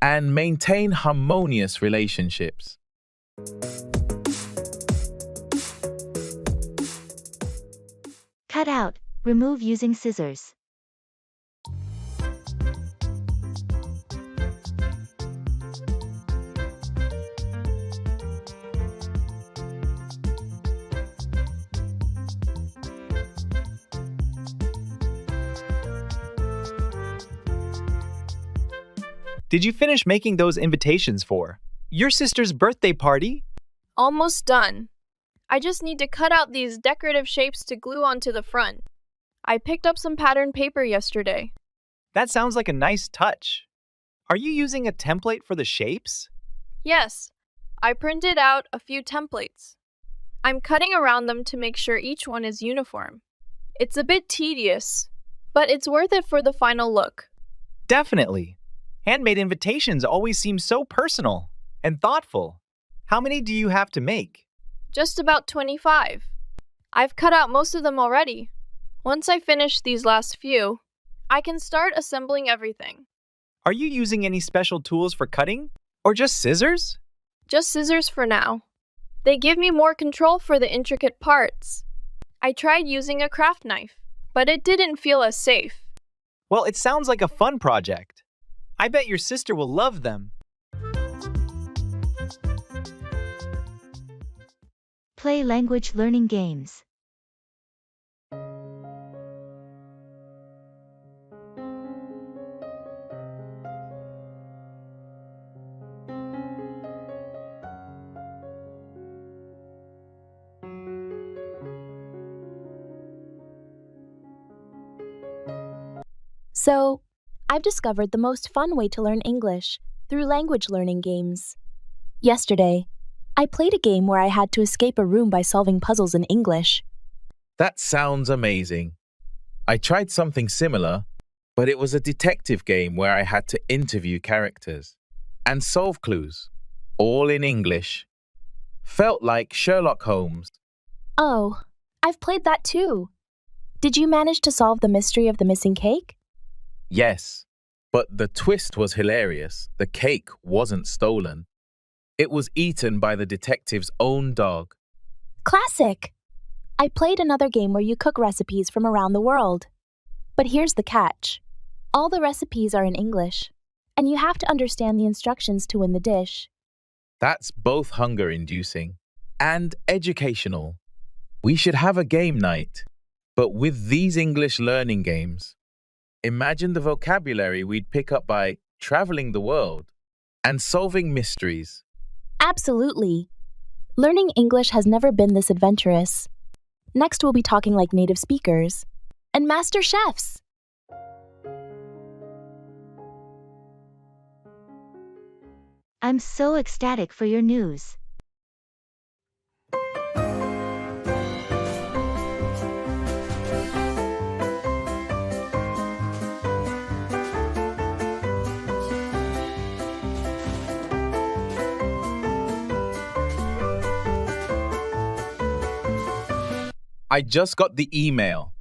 and maintain harmonious relationships. Cut out, remove using scissors. Did you finish making those invitations for your sister's birthday party? Almost done. I just need to cut out these decorative shapes to glue onto the front. I picked up some patterned paper yesterday. That sounds like a nice touch. Are you using a template for the shapes? Yes, I printed out a few templates. I'm cutting around them to make sure each one is uniform. It's a bit tedious, but it's worth it for the final look. Definitely. Handmade invitations always seem so personal and thoughtful. How many do you have to make? Just about 25. I've cut out most of them already. Once I finish these last few, I can start assembling everything. Are you using any special tools for cutting? Or just scissors? Just scissors for now. They give me more control for the intricate parts. I tried using a craft knife, but it didn't feel as safe. Well, it sounds like a fun project. I bet your sister will love them. Play language learning games. So, I've discovered the most fun way to learn English through language learning games. Yesterday, I played a game where I had to escape a room by solving puzzles in English. That sounds amazing. I tried something similar, but it was a detective game where I had to interview characters and solve clues, all in English. Felt like Sherlock Holmes. Oh, I've played that too. Did you manage to solve the mystery of the missing cake? Yes, but the twist was hilarious. The cake wasn't stolen. It was eaten by the detective's own dog. Classic! I played another game where you cook recipes from around the world. But here's the catch. All the recipes are in English, and you have to understand the instructions to win the dish. That's both hunger-inducing and educational. We should have a game night, but with these English learning games. Imagine the vocabulary we'd pick up by traveling the world and solving mysteries. Absolutely. Learning English has never been this adventurous. Next, we'll be talking like native speakers and master chefs. I'm so ecstatic for your news. I just got the email.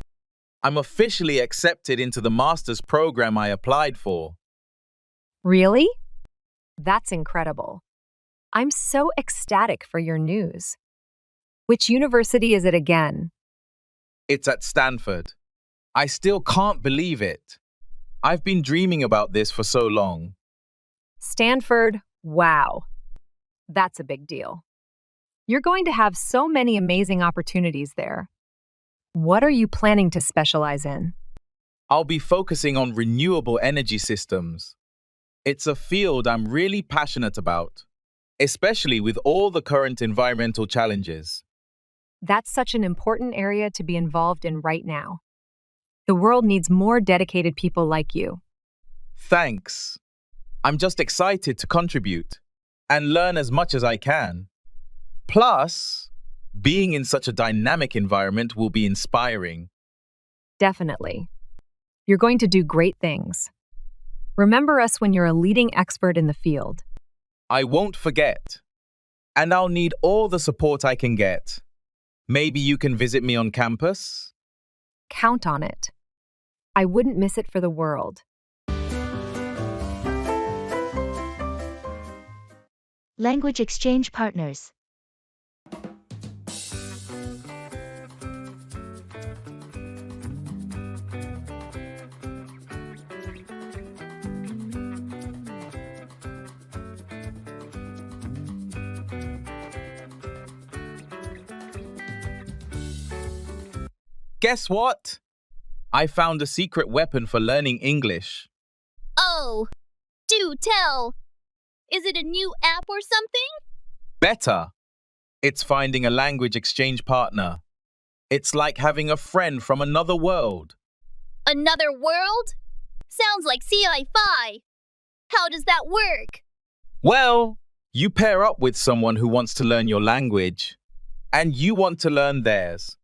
I'm officially accepted into the master's program I applied for. Really? That's incredible. I'm so ecstatic for your news. Which university is it again? It's at Stanford. I still can't believe it. I've been dreaming about this for so long. Stanford, wow. That's a big deal. You're going to have so many amazing opportunities there. What are you planning to specialize in? I'll be focusing on renewable energy systems. It's a field I'm really passionate about, especially with all the current environmental challenges. That's such an important area to be involved in right now. The world needs more dedicated people like you. Thanks. I'm just excited to contribute and learn as much as I can. Plus, being in such a dynamic environment will be inspiring. Definitely. You're going to do great things. Remember us when you're a leading expert in the field. I won't forget. And I'll need all the support I can get. Maybe you can visit me on campus? Count on it. I wouldn't miss it for the world. Language exchange partners. Guess what? I found a secret weapon for learning English. Oh, do tell. Is it a new app or something? Better. It's finding a language exchange partner. It's like having a friend from another world. Another world? Sounds like sci-fi. How does that work? Well, you pair up with someone who wants to learn your language. and you want to learn theirs.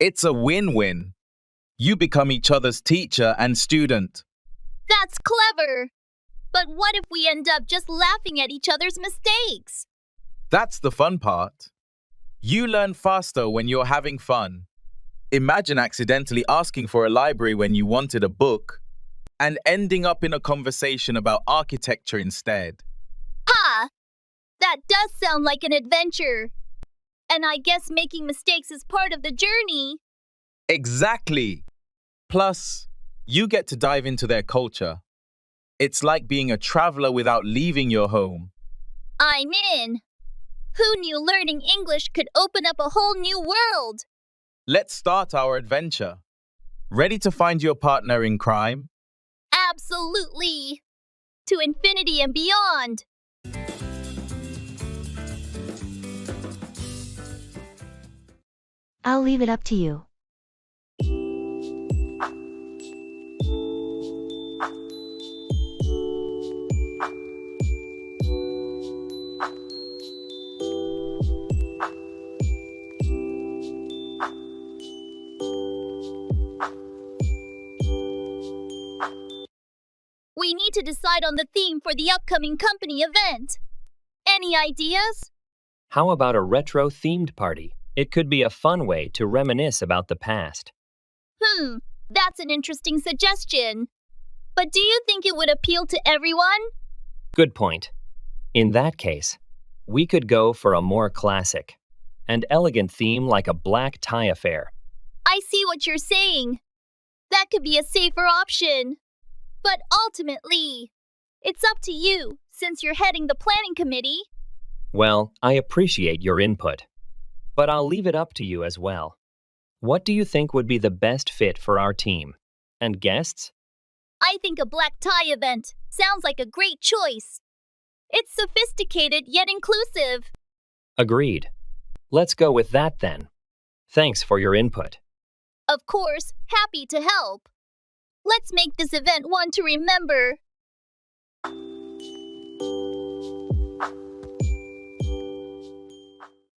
It's a win-win. You become each other's teacher and student. That's clever. But what if we end up just laughing at each other's mistakes? That's the fun part. You learn faster when you're having fun. Imagine accidentally asking for a library when you wanted a book and ending up in a conversation about architecture instead. Ha! That does sound like an adventure. And I guess making mistakes is part of the journey. Exactly. Plus, you get to dive into their culture. It's like being a traveler without leaving your home. I'm in. Who knew learning English could open up a whole new world? Let's start our adventure. Ready to find your partner in crime? Absolutely. To infinity and beyond. I'll leave it up to you. We need to decide on the theme for the upcoming company event. Any ideas? How about a retro-themed party? It could be a fun way to reminisce about the past. That's an interesting suggestion. But do you think it would appeal to everyone? Good point. In that case, we could go for a more classic and elegant theme like a black tie affair. I see what you're saying. That could be a safer option. But ultimately, it's up to you, since you're heading the planning committee. Well, I appreciate your input, but I'll leave it up to you as well. What do you think would be the best fit for our team? And guests? I think a black tie event sounds like a great choice. It's sophisticated yet inclusive. Agreed. Let's go with that then. Thanks for your input. Of course, happy to help. Let's make this event one to remember.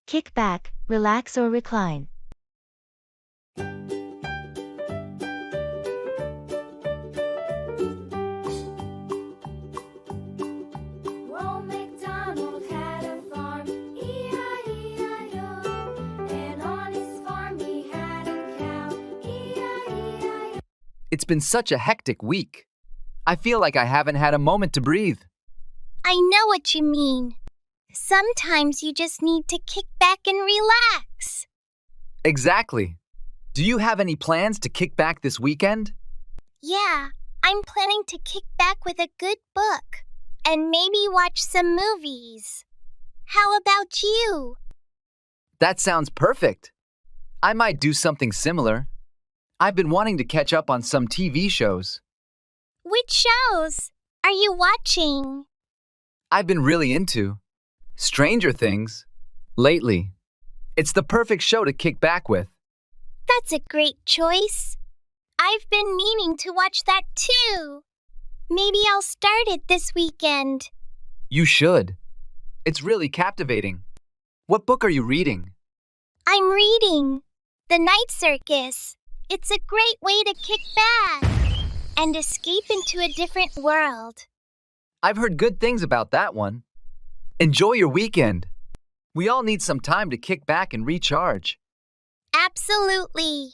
Kick back, relax or recline. It's been such a hectic week. I feel like I haven't had a moment to breathe. I know what you mean. Sometimes you just need to kick back and relax. Exactly. Do you have any plans to kick back this weekend? Yeah, I'm planning to kick back with a good book and maybe watch some movies. How about you? That sounds perfect. I might do something similar. I've been wanting to catch up on some TV shows. Which shows are you watching? I've been really into Stranger Things lately. It's the perfect show to kick back with. That's a great choice. I've been meaning to watch that too. Maybe I'll start it this weekend. You should. It's really captivating. What book are you reading? I'm reading The Night Circus. It's a great way to kick back and escape into a different world. I've heard good things about that one. Enjoy your weekend. We all need some time to kick back and recharge. Absolutely.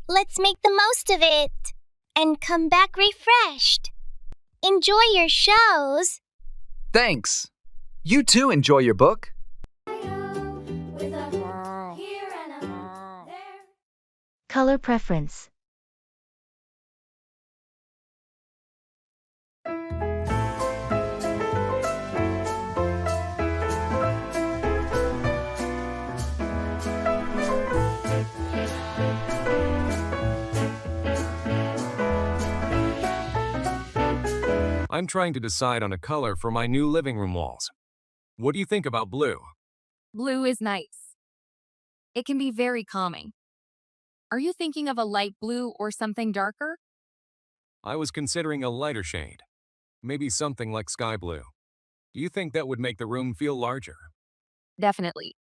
Let's make the most of it and come back refreshed. Enjoy your shows. Thanks. You too enjoy your book. Color preference. I'm trying to decide on a color for my new living room walls. What do you think about blue? Blue is nice. It can be very calming. Are you thinking of a light blue or something darker? I was considering a lighter shade. Maybe something like sky blue. Do you think that would make the room feel larger? Definitely.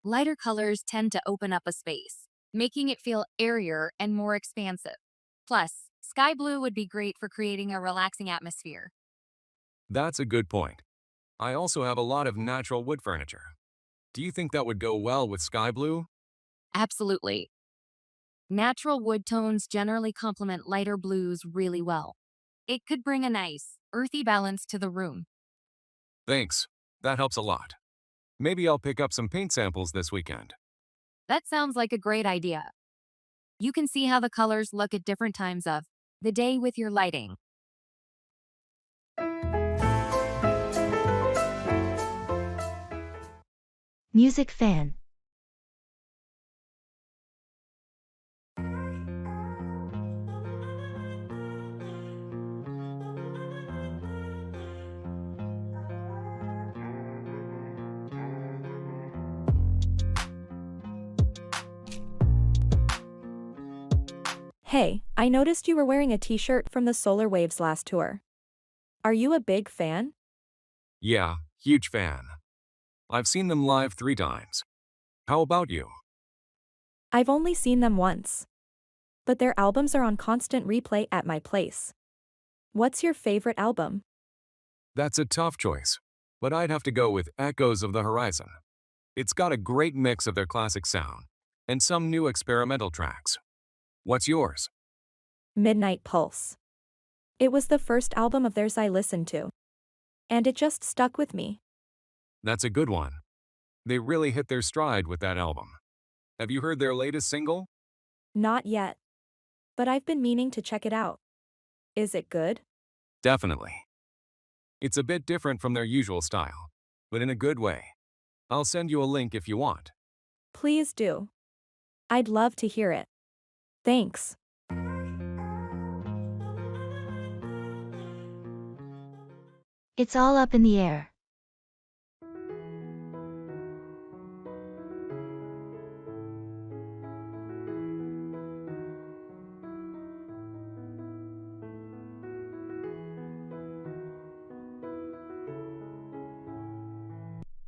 Lighter colors tend to open up a space, making it feel airier and more expansive. Plus, sky blue would be great for creating a relaxing atmosphere. That's a good point. I also have a lot of natural wood furniture. Do you think that would go well with sky blue? Absolutely. Natural wood tones generally complement lighter blues really well. It could bring a nice, earthy balance to the room. Thanks. That helps a lot. Maybe I'll pick up some paint samples this weekend. That sounds like a great idea. You can see how the colors look at different times of the day with your lighting. Music fan. Hey, I noticed you were wearing a t-shirt from the Solar Waves last tour. Are you a big fan? Yeah, huge fan. I've seen them live 3 times. How about you? I've only seen them once. But their albums are on constant replay at my place. What's your favorite album? That's a tough choice, but I'd have to go with Echoes of the Horizon. It's got a great mix of their classic sound and some new experimental tracks. What's yours? Midnight Pulse. It was the first album of theirs I listened to. And it just stuck with me. That's a good one. They really hit their stride with that album. Have you heard their latest single? Not yet. But I've been meaning to check it out. Is it good? Definitely. It's a bit different from their usual style, but in a good way. I'll send you a link if you want. Please do. I'd love to hear it. Thanks. It's all up in the air.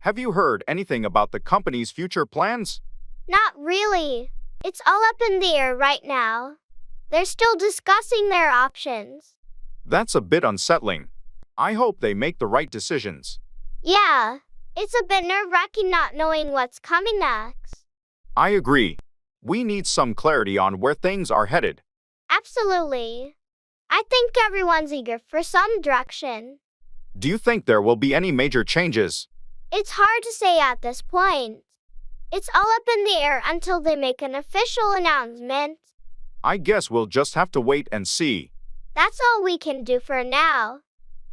Have you heard anything about the company's future plans? Not really. It's all up in the air right now. They're still discussing their options. That's a bit unsettling. I hope they make the right decisions. Yeah, it's a bit nerve-wracking not knowing what's coming next. I agree. We need some clarity on where things are headed. Absolutely. I think everyone's eager for some direction. Do you think there will be any major changes? It's hard to say at this point. It's all up in the air until they make an official announcement. I guess we'll just have to wait and see. That's all we can do for now.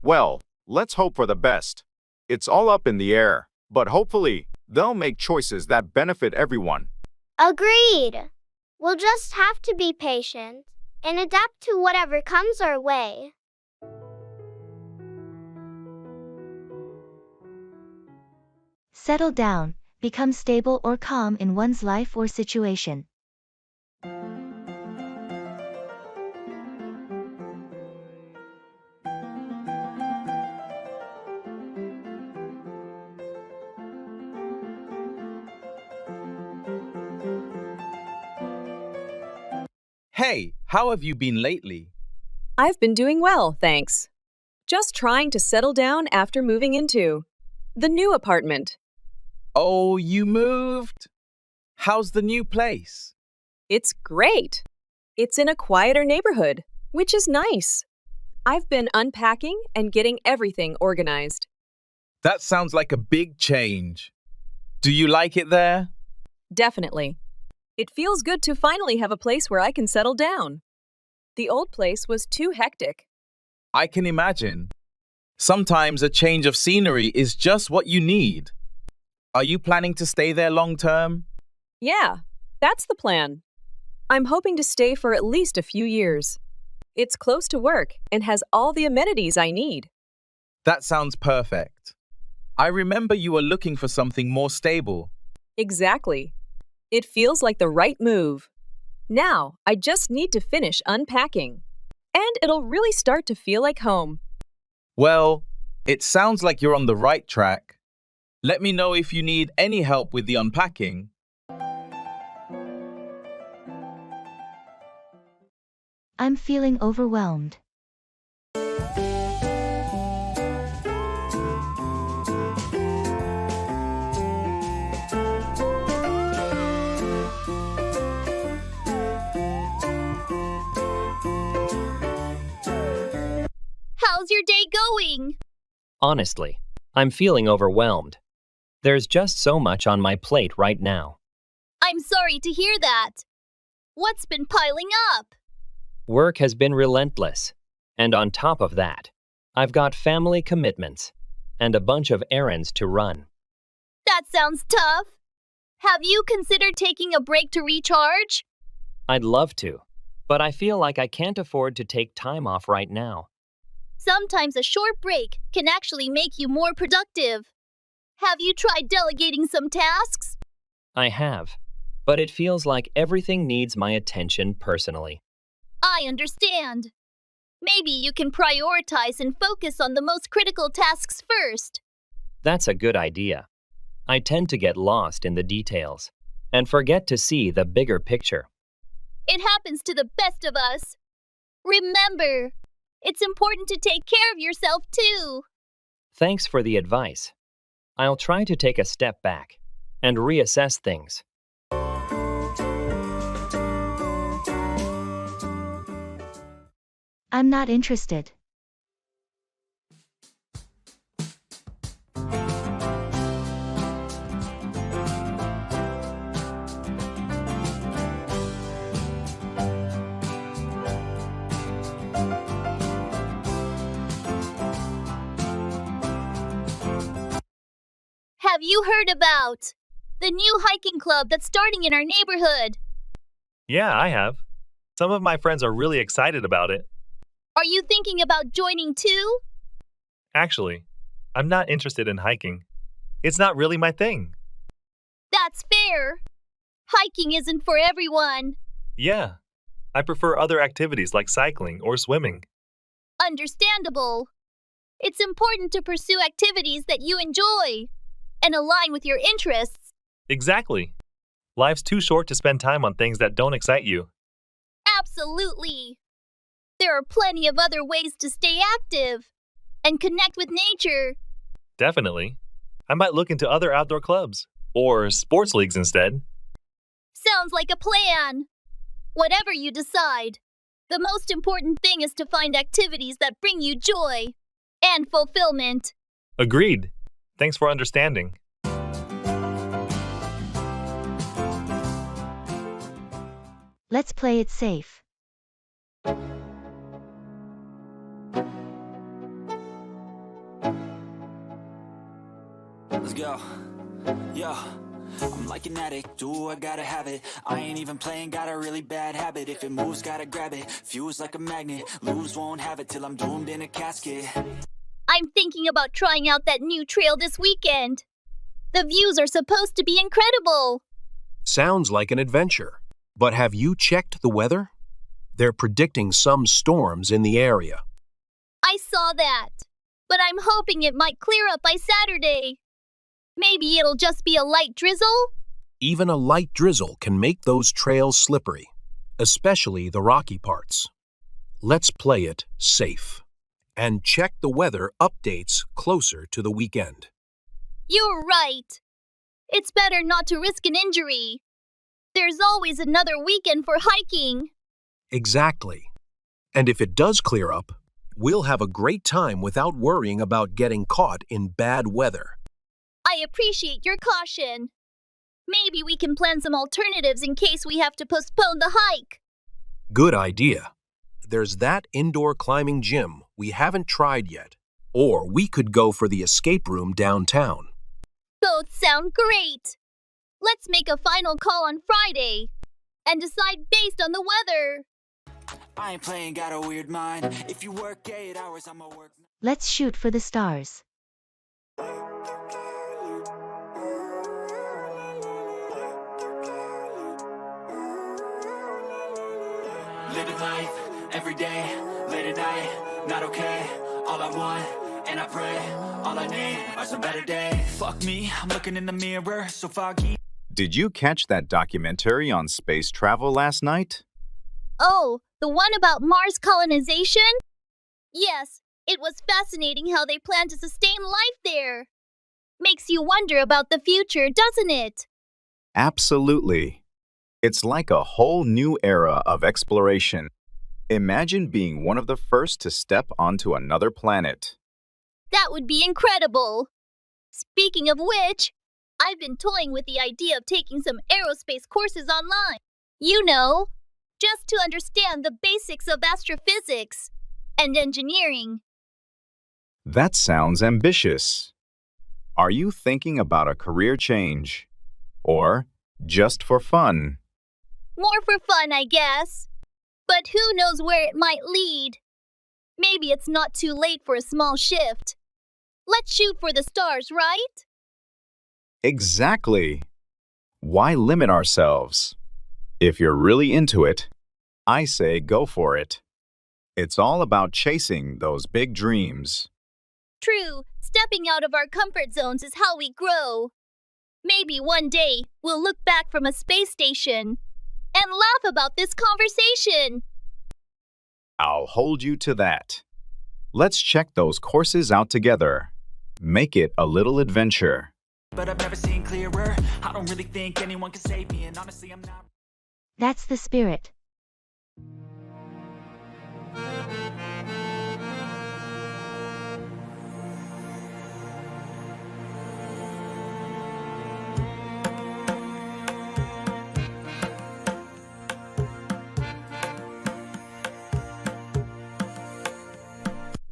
Well, let's hope for the best. It's all up in the air, but hopefully, they'll make choices that benefit everyone. Agreed. We'll just have to be patient and adapt to whatever comes our way. Settle down, become stable or calm in one's life or situation. Hey, how have you been lately? I've been doing well, thanks. Just trying to settle down after moving into the new apartment. Oh, you moved? How's the new place? It's great. It's in a quieter neighborhood, which is nice. I've been unpacking and getting everything organized. That sounds like a big change. Do you like it there? Definitely. It feels good to finally have a place where I can settle down. The old place was too hectic. I can imagine. Sometimes a change of scenery is just what you need. Are you planning to stay there long term? Yeah, that's the plan. I'm hoping to stay for at least a few years. It's close to work and has all the amenities I need. That sounds perfect. I remember you were looking for something more stable. Exactly. It feels like the right move. Now, I just need to finish unpacking. And it'll really start to feel like home. Well, it sounds like you're on the right track. Let me know if you need any help with the unpacking. I'm feeling overwhelmed. How's your day going? Honestly, I'm feeling overwhelmed. There's just so much on my plate right now. I'm sorry to hear that. What's been piling up? Work has been relentless. And on top of that, I've got family commitments and a bunch of errands to run. That sounds tough. Have you considered taking a break to recharge? I'd love to, but I feel like I can't afford to take time off right now. Sometimes a short break can actually make you more productive. Have you tried delegating some tasks? I have, but it feels like everything needs my attention personally. I understand. Maybe you can prioritize and focus on the most critical tasks first. That's a good idea. I tend to get lost in the details and forget to see the bigger picture. It happens to the best of us. Remember, it's important to take care of yourself too. Thanks for the advice. I'll try to take a step back and reassess things. I'm not interested. Have you heard about the new hiking club that's starting in our neighborhood? Yeah, I have. Some of my friends are really excited about it. Are you thinking about joining too? Actually, I'm not interested in hiking. It's not really my thing. That's fair. Hiking isn't for everyone. Yeah, I prefer other activities like cycling or swimming. Understandable. It's important to pursue activities that you enjoy and align with your interests. Exactly. Life's too short to spend time on things that don't excite you. Absolutely. There are plenty of other ways to stay active and connect with nature. Definitely. I might look into other outdoor clubs or sports leagues instead. Sounds like a plan. Whatever you decide, the most important thing is to find activities that bring you joy and fulfillment. Agreed. Thanks for understanding. Let's play it safe. Let's go. Yo, I'm like an addict, do I gotta have it. I ain't even playing, got a really bad habit. If it moves, gotta grab it. Fuse like a magnet, lose, won't have it till I'm doomed in a casket. I'm thinking about trying out that new trail this weekend. The views are supposed to be incredible. Sounds like an adventure. But have you checked the weather? They're predicting some storms in the area. I saw that, but I'm hoping it might clear up by Saturday. Maybe it'll just be a light drizzle? Even a light drizzle can make those trails slippery, especially the rocky parts. Let's play it safe and check the weather updates closer to the weekend. You're right. It's better not to risk an injury. There's always another weekend for hiking. Exactly. And if it does clear up, we'll have a great time without worrying about getting caught in bad weather. I appreciate your caution. Maybe we can plan some alternatives in case we have to postpone the hike. Good idea. There's that indoor climbing gym we haven't tried yet. Or we could go for the escape room downtown. Both sound great. Let's make a final call on Friday and decide based on the weather. I ain't playing, got a weird mind. If you work 8 hours, I'ma work. Let's shoot for the stars. Living life, every day, late at night, not okay. All I want and I pray. All I need are some better days. Fuck me, I'm looking in the mirror, so foggy. Did you catch that documentary on space travel last night? Oh, the one about Mars colonization? Yes, it was fascinating how they plan to sustain life there. Makes you wonder about the future, doesn't it? Absolutely. It's like a whole new era of exploration. Imagine being one of the first to step onto another planet. That would be incredible. Speaking of which, I've been toying with the idea of taking some aerospace courses online. You know, just to understand the basics of astrophysics and engineering. That sounds ambitious. Are you thinking about a career change? Or just for fun? More for fun, I guess. But who knows where it might lead? Maybe it's not too late for a small shift. Let's shoot for the stars, right? Exactly. Why limit ourselves? If you're really into it, I say go for it. It's all about chasing those big dreams. True, stepping out of our comfort zones is how we grow. Maybe one day we'll look back from a space station and laugh about this conversation. I'll hold you to that. Let's check those courses out together. Make it a little adventure. But I've never seen clearer. I don't really think anyone can save me, and honestly, I'm not. That's the spirit.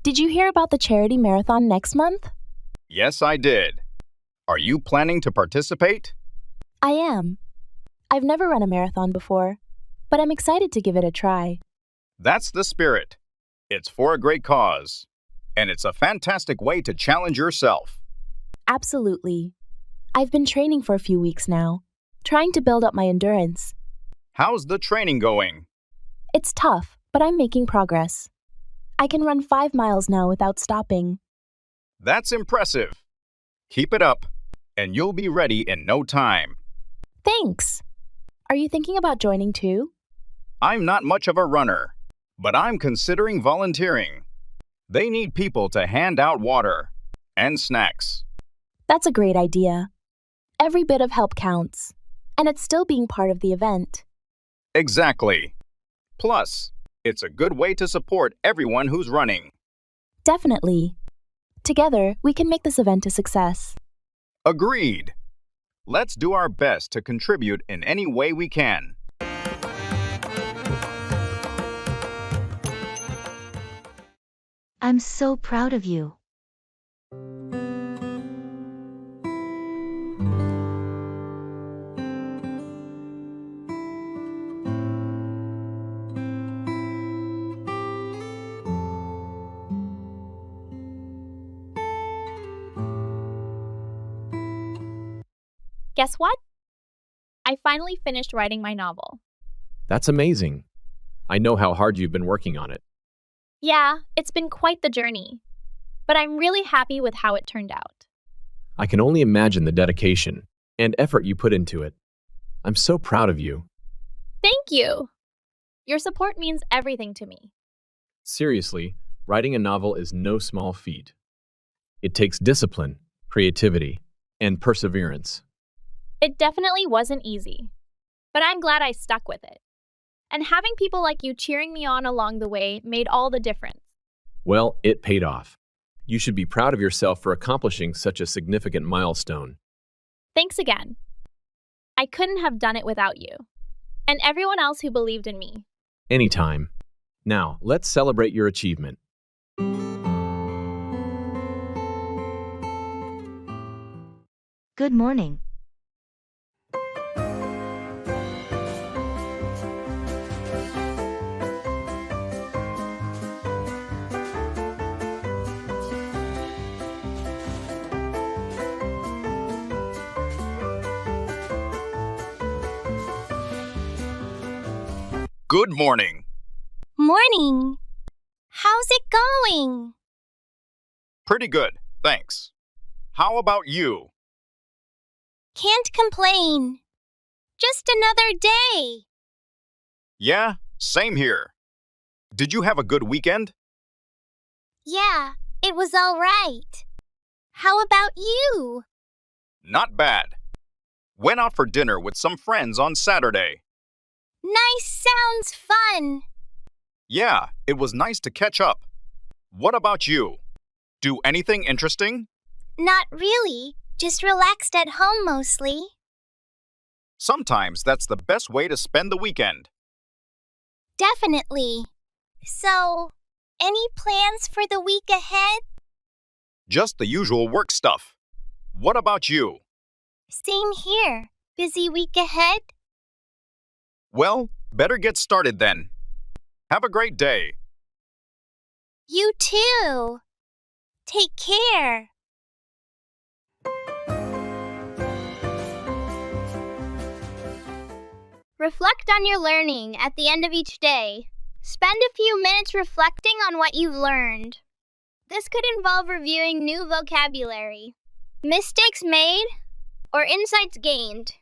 Did you hear about the charity marathon next month? Yes, I did. Are you planning to participate? I am. I've never run a marathon before, but I'm excited to give it a try. That's the spirit. It's for a great cause. And it's a fantastic way to challenge yourself. Absolutely. I've been training for a few weeks now, trying to build up my endurance. How's the training going? It's tough, but I'm making progress. I can run 5 miles now without stopping. That's impressive. Keep it up, and you'll be ready in no time. Thanks. Are you thinking about joining too? I'm not much of a runner, but I'm considering volunteering. They need people to hand out water and snacks. That's a great idea. Every bit of help counts, and it's still being part of the event. Exactly. Plus, it's a good way to support everyone who's running. Definitely. Together, we can make this event a success. Agreed. Let's do our best to contribute in any way we can. I'm so proud of you. Guess what? I finally finished writing my novel. That's amazing. I know how hard you've been working on it. Yeah, it's been quite the journey, but I'm really happy with how it turned out. I can only imagine the dedication and effort you put into it. I'm so proud of you. Thank you. Your support means everything to me. Seriously, writing a novel is no small feat. It takes discipline, creativity, and perseverance. It definitely wasn't easy, but I'm glad I stuck with it. And having people like you cheering me on along the way made all the difference. Well, it paid off. You should be proud of yourself for accomplishing such a significant milestone. Thanks again. I couldn't have done it without you, and everyone else who believed in me. Anytime. Now, let's celebrate your achievement. Good morning. Good morning. Morning. How's it going? Pretty good, thanks. How about you? Can't complain. Just another day. Yeah, same here. Did you have a good weekend? Yeah, it was all right. How about you? Not bad. Went out for dinner with some friends on Saturday. Nice sounds fun. Yeah, it was nice to catch up. What about you? Do anything interesting? Not really. Just relaxed at home mostly. Sometimes that's the best way to spend the weekend. Definitely. So, any plans for the week ahead? Just the usual work stuff. What about you? Same here. Busy week ahead? Well, better get started then. Have a great day. You too. Take care. Reflect on your learning at the end of each day. Spend a few minutes reflecting on what you've learned. This could involve reviewing new vocabulary, mistakes made, or insights gained.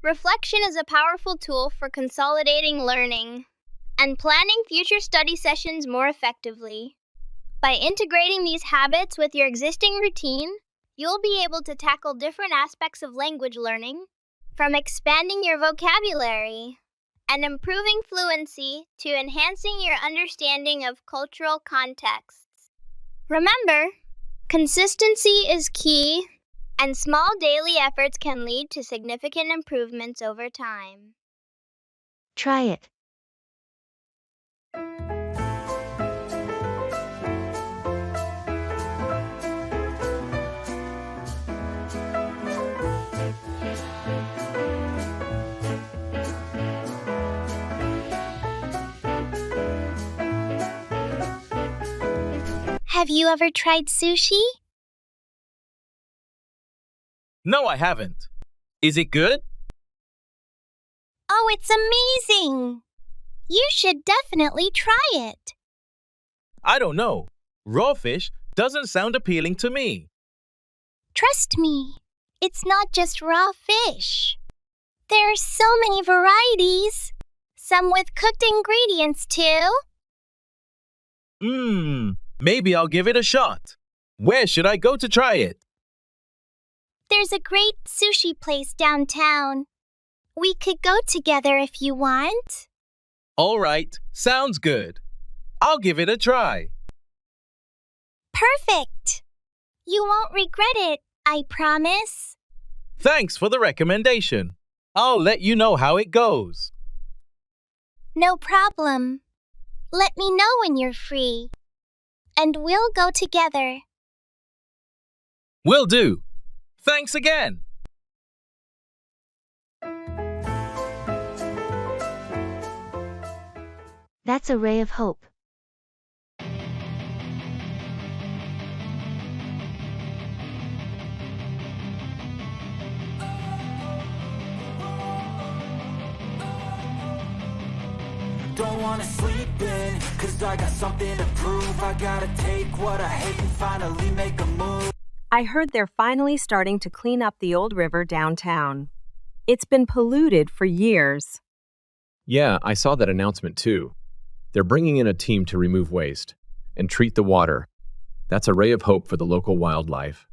Reflection is a powerful tool for consolidating learning and planning future study sessions more effectively. By integrating these habits with your existing routine, you'll be able to tackle different aspects of language learning, from expanding your vocabulary and improving fluency to enhancing your understanding of cultural contexts. Remember, consistency is key, and small daily efforts can lead to significant improvements over time. Try it. Have you ever tried sushi? No, I haven't. Is it good? Oh, it's amazing! You should definitely try it. I don't know. Raw fish doesn't sound appealing to me. Trust me, it's not just raw fish. There are so many varieties, some with cooked ingredients too. Maybe I'll give it a shot. Where should I go to try it? There's a great sushi place downtown. We could go together if you want. All right, sounds good. I'll give it a try. Perfect. You won't regret it, I promise. Thanks for the recommendation. I'll let you know how it goes. No problem. Let me know when you're free. And we'll go together. Will do. Thanks again. That's a ray of hope. Don't wanna sleep in, cause I got something to prove. I gotta take what I hate and finally make a move. I heard they're finally starting to clean up the old river downtown. It's been polluted for years. Yeah, I saw that announcement too. They're bringing in a team to remove waste and treat the water. That's a ray of hope for the local wildlife.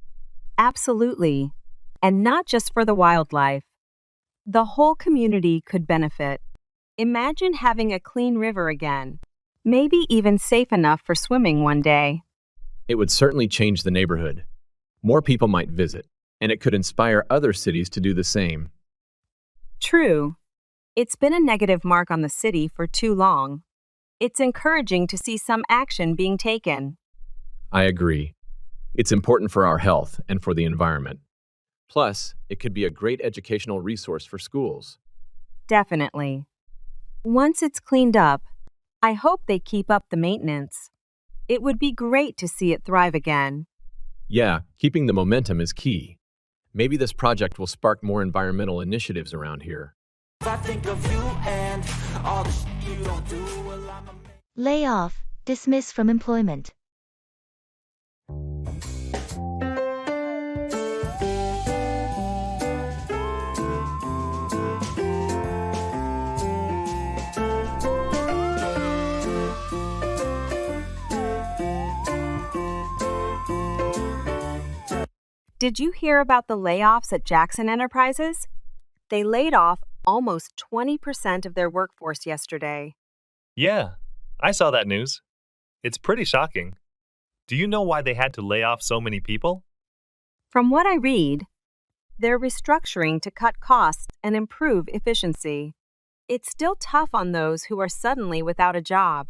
Absolutely. And not just for the wildlife. The whole community could benefit. Imagine having a clean river again, maybe even safe enough for swimming one day. It would certainly change the neighborhood. More people might visit, and it could inspire other cities to do the same. True. It's been a negative mark on the city for too long. It's encouraging to see some action being taken. I agree. It's important for our health and for the environment. Plus, it could be a great educational resource for schools. Definitely. Once it's cleaned up, I hope they keep up the maintenance. It would be great to see it thrive again. Yeah, keeping the momentum is key. Maybe this project will spark more environmental initiatives around here. If I think of you and all the shit you don't do, well, Lay off, dismiss from employment. Did you hear about the layoffs at Jackson Enterprises? They laid off almost 20% of their workforce yesterday. Yeah, I saw that news. It's pretty shocking. Do you know why they had to lay off so many people? From what I read, they're restructuring to cut costs and improve efficiency. It's still tough on those who are suddenly without a job.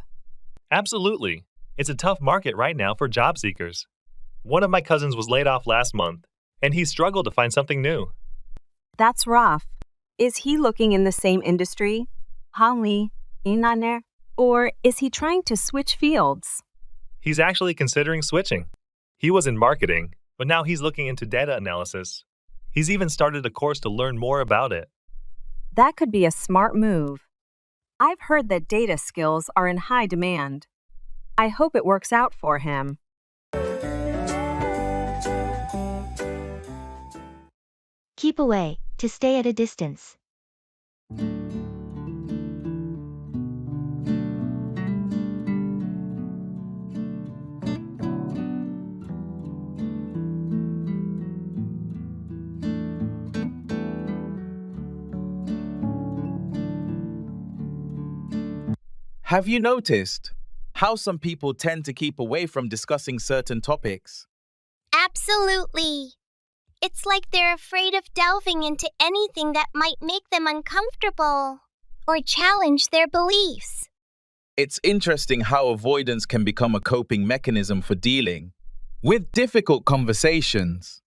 Absolutely. It's a tough market right now for job seekers. One of my cousins was laid off last month, and he struggled to find something new. That's rough. Is he looking in the same industry? Hanli, Inaner, or is he trying to switch fields? He's actually considering switching. He was in marketing, but now he's looking into data analysis. He's even started a course to learn more about it. That could be a smart move. I've heard that data skills are in high demand. I hope it works out for him. Keep away, to stay at a distance. Have you noticed how some people tend to keep away from discussing certain topics? Absolutely. It's like they're afraid of delving into anything that might make them uncomfortable or challenge their beliefs. It's interesting how avoidance can become a coping mechanism for dealing with difficult conversations.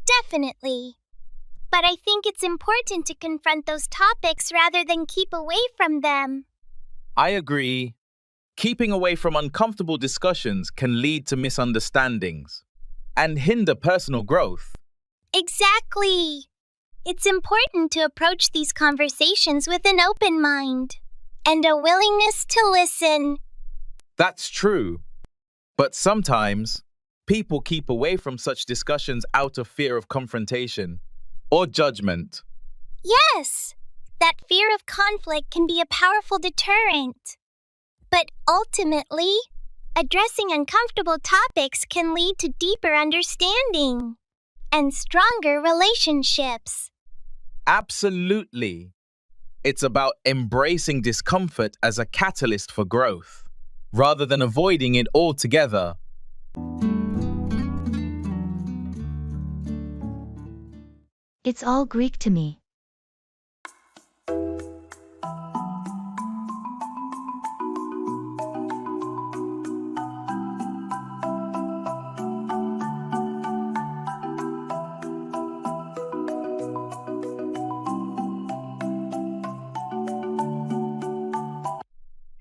Definitely. But I think it's important to confront those topics rather than keep away from them. I agree. Keeping away from uncomfortable discussions can lead to misunderstandings and hinder personal growth. Exactly. It's important to approach these conversations with an open mind and a willingness to listen. That's true. But sometimes, people keep away from such discussions out of fear of confrontation or judgment. Yes, that fear of conflict can be a powerful deterrent. But ultimately, addressing uncomfortable topics can lead to deeper understanding and stronger relationships. Absolutely. It's about embracing discomfort as a catalyst for growth, rather than avoiding it altogether. It's all Greek to me.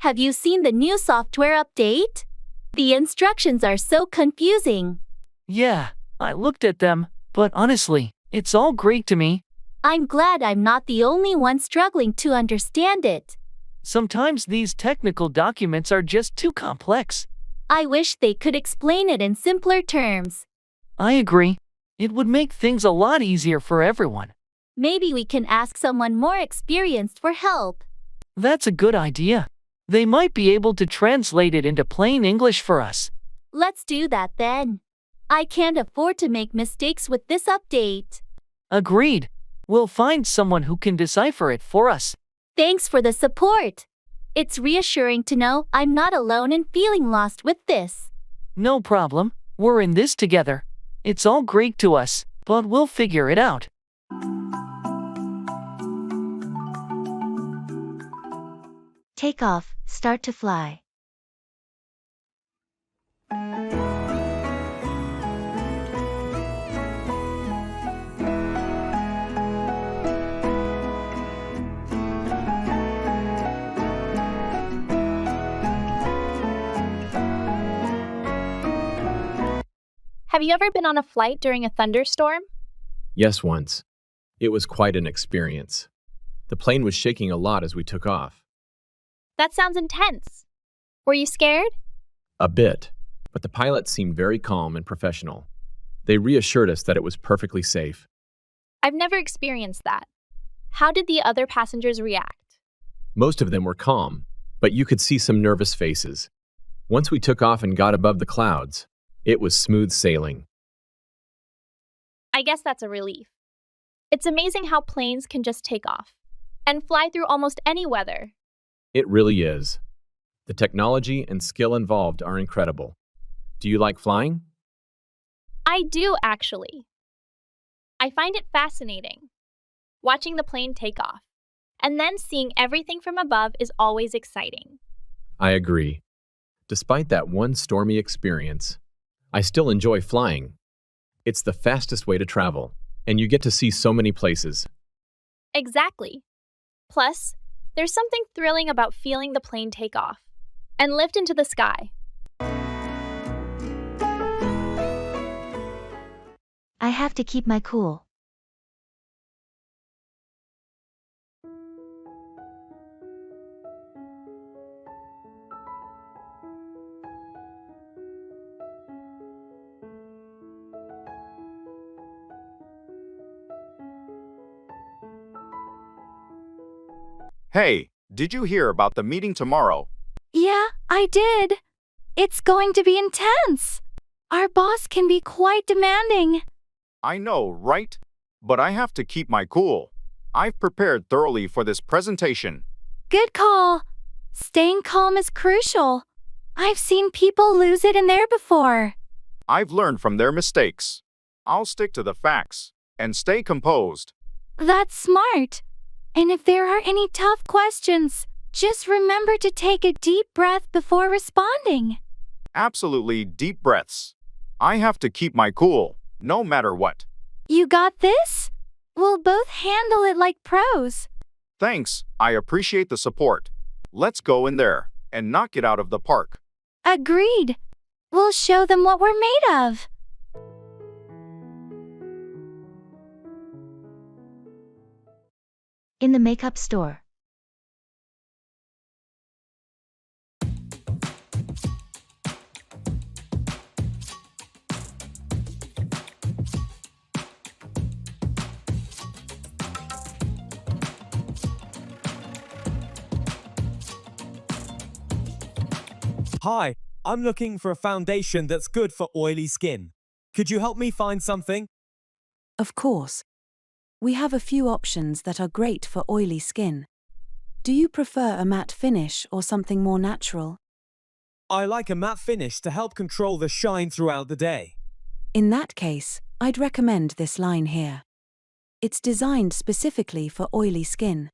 Have you seen the new software update? The instructions are so confusing. Yeah, I looked at them, but honestly, it's all Greek to me. I'm glad I'm not the only one struggling to understand it. Sometimes these technical documents are just too complex. I wish they could explain it in simpler terms. I agree. It would make things a lot easier for everyone. Maybe we can ask someone more experienced for help. That's a good idea. They might be able to translate it into plain English for us. Let's do that then. I can't afford to make mistakes with this update. Agreed. We'll find someone who can decipher it for us. Thanks for the support. It's reassuring to know I'm not alone in feeling lost with this. No problem. We're in this together. It's all Greek to us, but we'll figure it out. Take off, start to fly. Have you ever been on a flight during a thunderstorm? Yes, once. It was quite an experience. The plane was shaking a lot as we took off. That sounds intense. Were you scared? A bit, but the pilots seemed very calm and professional. They reassured us that it was perfectly safe. I've never experienced that. How did the other passengers react? Most of them were calm, but you could see some nervous faces. Once we took off and got above the clouds, it was smooth sailing. I guess that's a relief. It's amazing how planes can just take off and fly through almost any weather. It really is. The technology and skill involved are incredible. Do you like flying? I do, actually. I find it fascinating. Watching the plane take off and then seeing everything from above is always exciting. I agree. Despite that one stormy experience, I still enjoy flying. It's the fastest way to travel, and you get to see so many places. Exactly. Plus, there's something thrilling about feeling the plane take off and lift into the sky. I have to keep my cool. Hey, did you hear about the meeting tomorrow? Yeah, I did. It's going to be intense. Our boss can be quite demanding. I know, right? But I have to keep my cool. I've prepared thoroughly for this presentation. Good call. Staying calm is crucial. I've seen people lose it in there before. I've learned from their mistakes. I'll stick to the facts and stay composed. That's smart. And if there are any tough questions, just remember to take a deep breath before responding. Absolutely deep breaths. I have to keep my cool, no matter what. You got this? We'll both handle it like pros. Thanks, I appreciate the support. Let's go in there and knock it out of the park. Agreed. We'll show them what we're made of. In the makeup store. Hi, I'm looking for a foundation that's good for oily skin. Could you help me find something? Of course. We have a few options that are great for oily skin. Do you prefer a matte finish or something more natural? I like a matte finish to help control the shine throughout the day. In that case, I'd recommend this line here. It's designed specifically for oily skin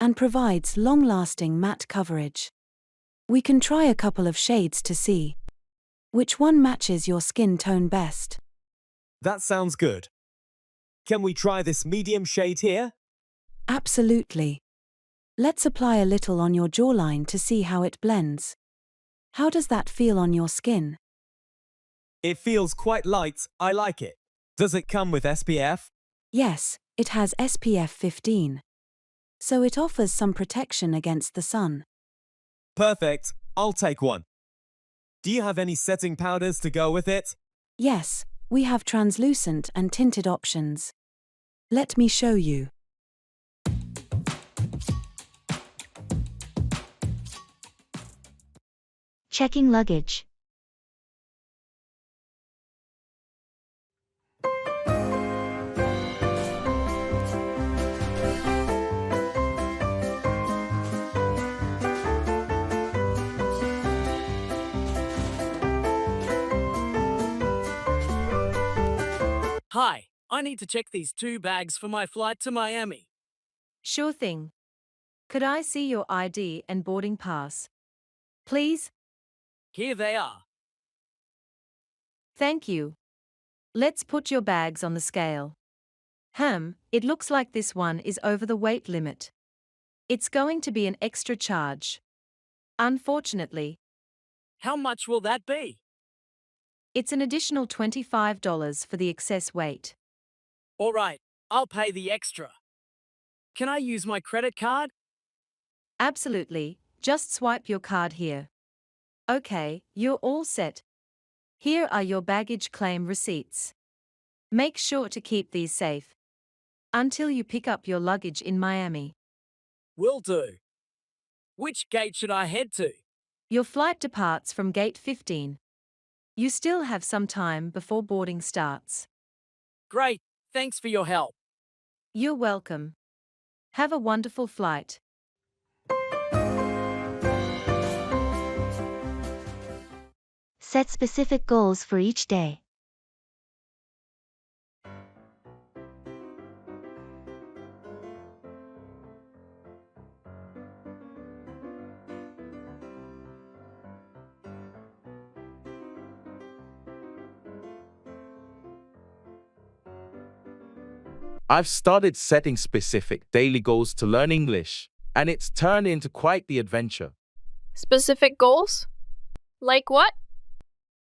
and provides long-lasting matte coverage. We can try a couple of shades to see which one matches your skin tone best. That sounds good. Can we try this medium shade here? Absolutely. Let's apply a little on your jawline to see how it blends. How does that feel on your skin? It feels quite light. I like it. Does it come with SPF? Yes, it has SPF 15. So it offers some protection against the sun. Perfect. I'll take one. Do you have any setting powders to go with it? Yes, we have translucent and tinted options. Let me show you. Checking luggage. Hi, I need to check these 2 bags for my flight to Miami. Sure thing. Could I see your ID and boarding pass? Please? Here they are. Thank you. Let's put your bags on the scale. It looks like this one is over the weight limit. It's going to be an extra charge. Unfortunately. How much will that be? It's an additional $25 for the excess weight. All right, I'll pay the extra. Can I use my credit card? Absolutely, just swipe your card here. Okay, you're all set. Here are your baggage claim receipts. Make sure to keep these safe until you pick up your luggage in Miami. Will do. Which gate should I head to? Your flight departs from gate 15. You still have some time before boarding starts. Great, thanks for your help. You're welcome. Have a wonderful flight. Set specific goals for each day. I've started setting specific daily goals to learn English, and it's turned into quite the adventure. Specific goals? Like what?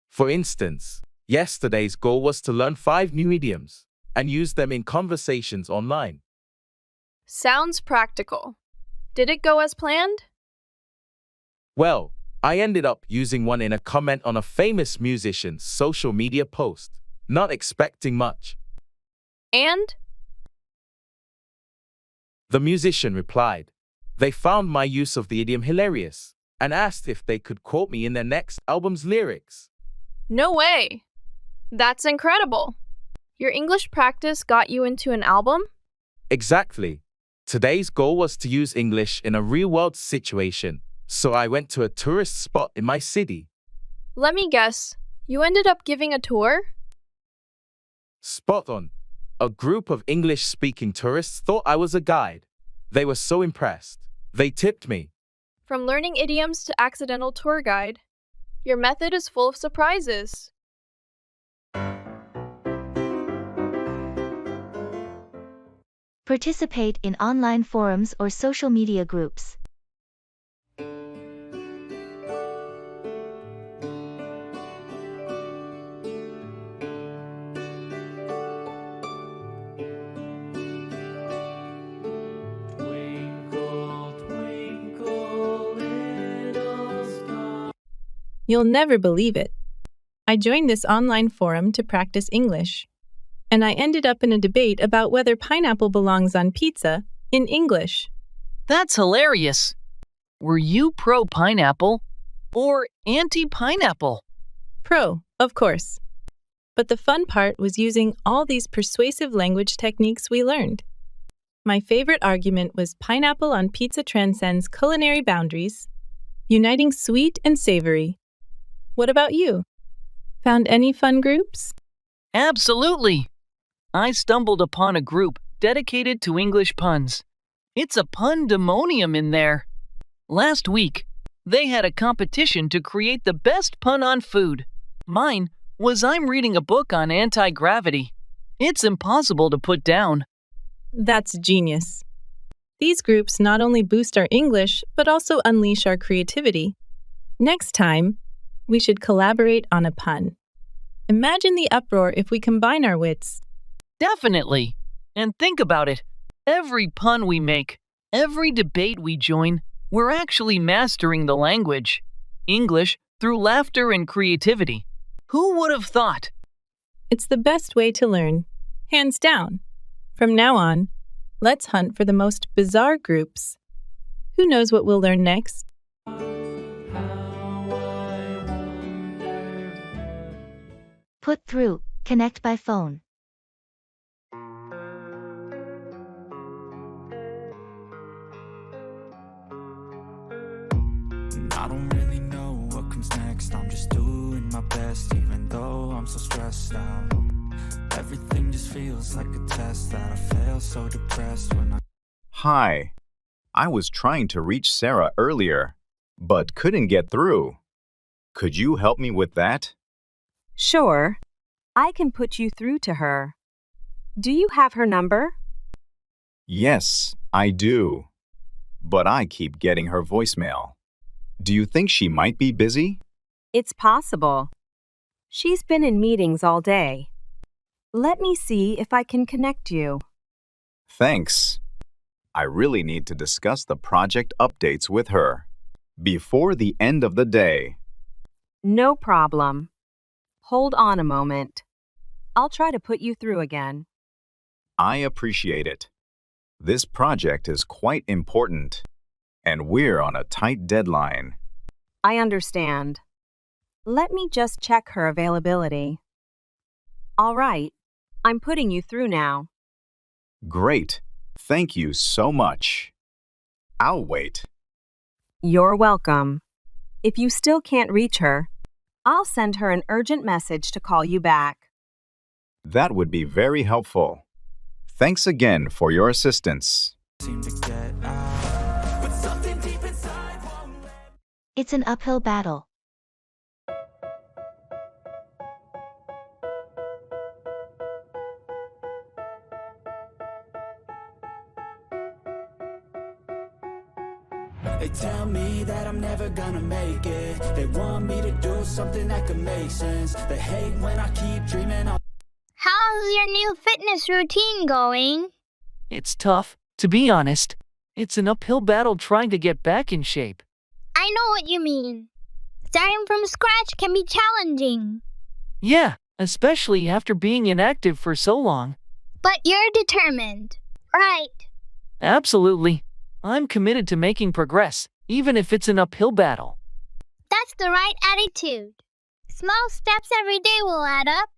For instance, yesterday's goal was to learn 5 new idioms and use them in conversations online. Sounds practical. Did it go as planned? Well, I ended up using one in a comment on a famous musician's social media post, not expecting much. And? The musician replied, they found my use of the idiom hilarious and asked if they could quote me in their next album's lyrics. No way! That's incredible! Your English practice got you into an album? Exactly. Today's goal was to use English in a real-world situation, so I went to a tourist spot in my city. Let me guess, you ended up giving a tour? Spot on. A group of English-speaking tourists thought I was a guide. They were so impressed. They tipped me. From learning idioms to accidental tour guide, your method is full of surprises. Participate in online forums or social media groups. You'll never believe it. I joined this online forum to practice English, and I ended up in a debate about whether pineapple belongs on pizza in English. That's hilarious. Were you pro-pineapple or anti-pineapple? Pro, of course. But the fun part was using all these persuasive language techniques we learned. My favorite argument was pineapple on pizza transcends culinary boundaries, uniting sweet and savory. What about you? Found any fun groups? Absolutely. I stumbled upon a group dedicated to English puns. It's a pundemonium in there. Last week, they had a competition to create the best pun on food. Mine was I'm reading a book on anti-gravity. It's impossible to put down. That's genius. These groups not only boost our English, but also unleash our creativity. Next time, we should collaborate on a pun. Imagine the uproar if we combine our wits. Definitely. And think about it. Every pun we make, every debate we join, we're actually mastering the language. English through laughter and creativity. Who would have thought? It's the best way to learn. Hands down. From now on, let's hunt for the most bizarre groups. Who knows what we'll learn next? Put through, connect by phone. I don't really know what comes next. I'm just doing my best, even though I'm so stressed out. Everything just feels like a test that I fail, so depressed when I... Hi. I was trying to reach Sarah earlier, but couldn't get through. Could you help me with that? Sure. I can put you through to her. Do you have her number? Yes, I do. But I keep getting her voicemail. Do you think she might be busy? It's possible. She's been in meetings all day. Let me see if I can connect you. Thanks. I really need to discuss the project updates with her before the end of the day. No problem. Hold on a moment. I'll try to put you through again. I appreciate it. This project is quite important, and we're on a tight deadline. I understand. Let me just check her availability. All right, I'm putting you through now. Great. Thank you so much. I'll wait. You're welcome. If you still can't reach her, I'll send her an urgent message to call you back. That would be very helpful. Thanks again for your assistance. It's an uphill battle. They tell me that I'm never gonna make it. They want me to do something that could make sense. They hate when I keep dreaming. How's your new fitness routine going? It's tough, to be honest. It's an uphill battle trying to get back in shape. I know what you mean. Starting from scratch can be challenging. Yeah, especially after being inactive for so long. But you're determined, right? Absolutely. I'm committed to making progress, even if it's an uphill battle. That's the right attitude. Small steps every day will add up.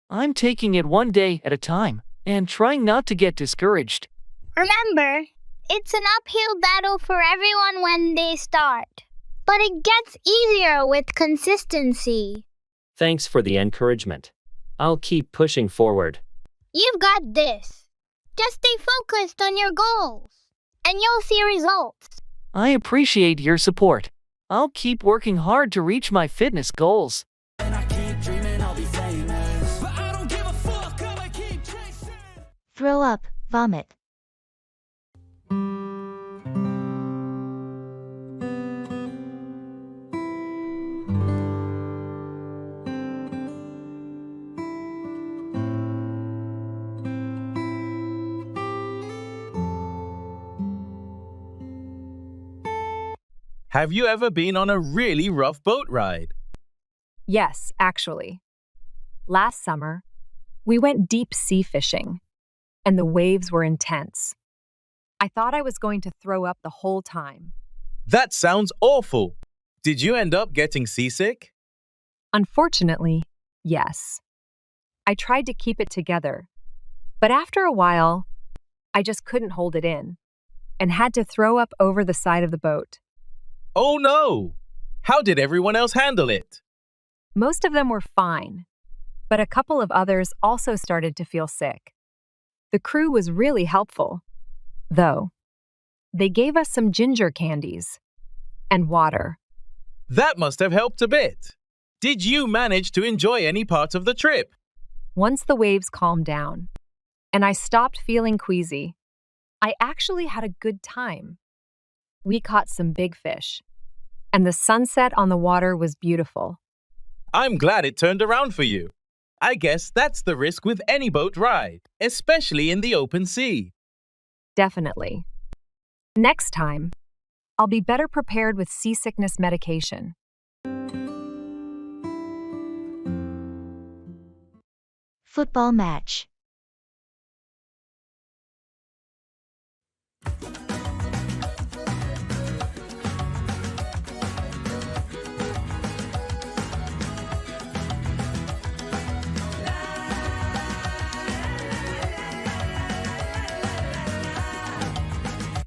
I'm taking it one day at a time and trying not to get discouraged. Remember, it's an uphill battle for everyone when they start. But it gets easier with consistency. Thanks for the encouragement. I'll keep pushing forward. You've got this. Just stay focused on your goals, and you'll see results. I appreciate your support. I'll keep working hard to reach my fitness goals. And I keep dreaming I'll be famous. But I don't give a fuck, I'ma keep chasing. Throw up, vomit. Have you ever been on a really rough boat ride? Yes, actually. Last summer, we went deep sea fishing, and the waves were intense. I thought I was going to throw up the whole time. That sounds awful. Did you end up getting seasick? Unfortunately, yes. I tried to keep it together, but after a while, I just couldn't hold it in and had to throw up over the side of the boat. Oh no! How did everyone else handle it? Most of them were fine, but a couple of others also started to feel sick. The crew was really helpful, though. They gave us some ginger candies and water. That must have helped a bit. Did you manage to enjoy any part of the trip? Once the waves calmed down, and I stopped feeling queasy, I actually had a good time. We caught some big fish, and the sunset on the water was beautiful. I'm glad it turned around for you. I guess that's the risk with any boat ride, especially in the open sea. Definitely. Next time, I'll be better prepared with seasickness medication. Football match.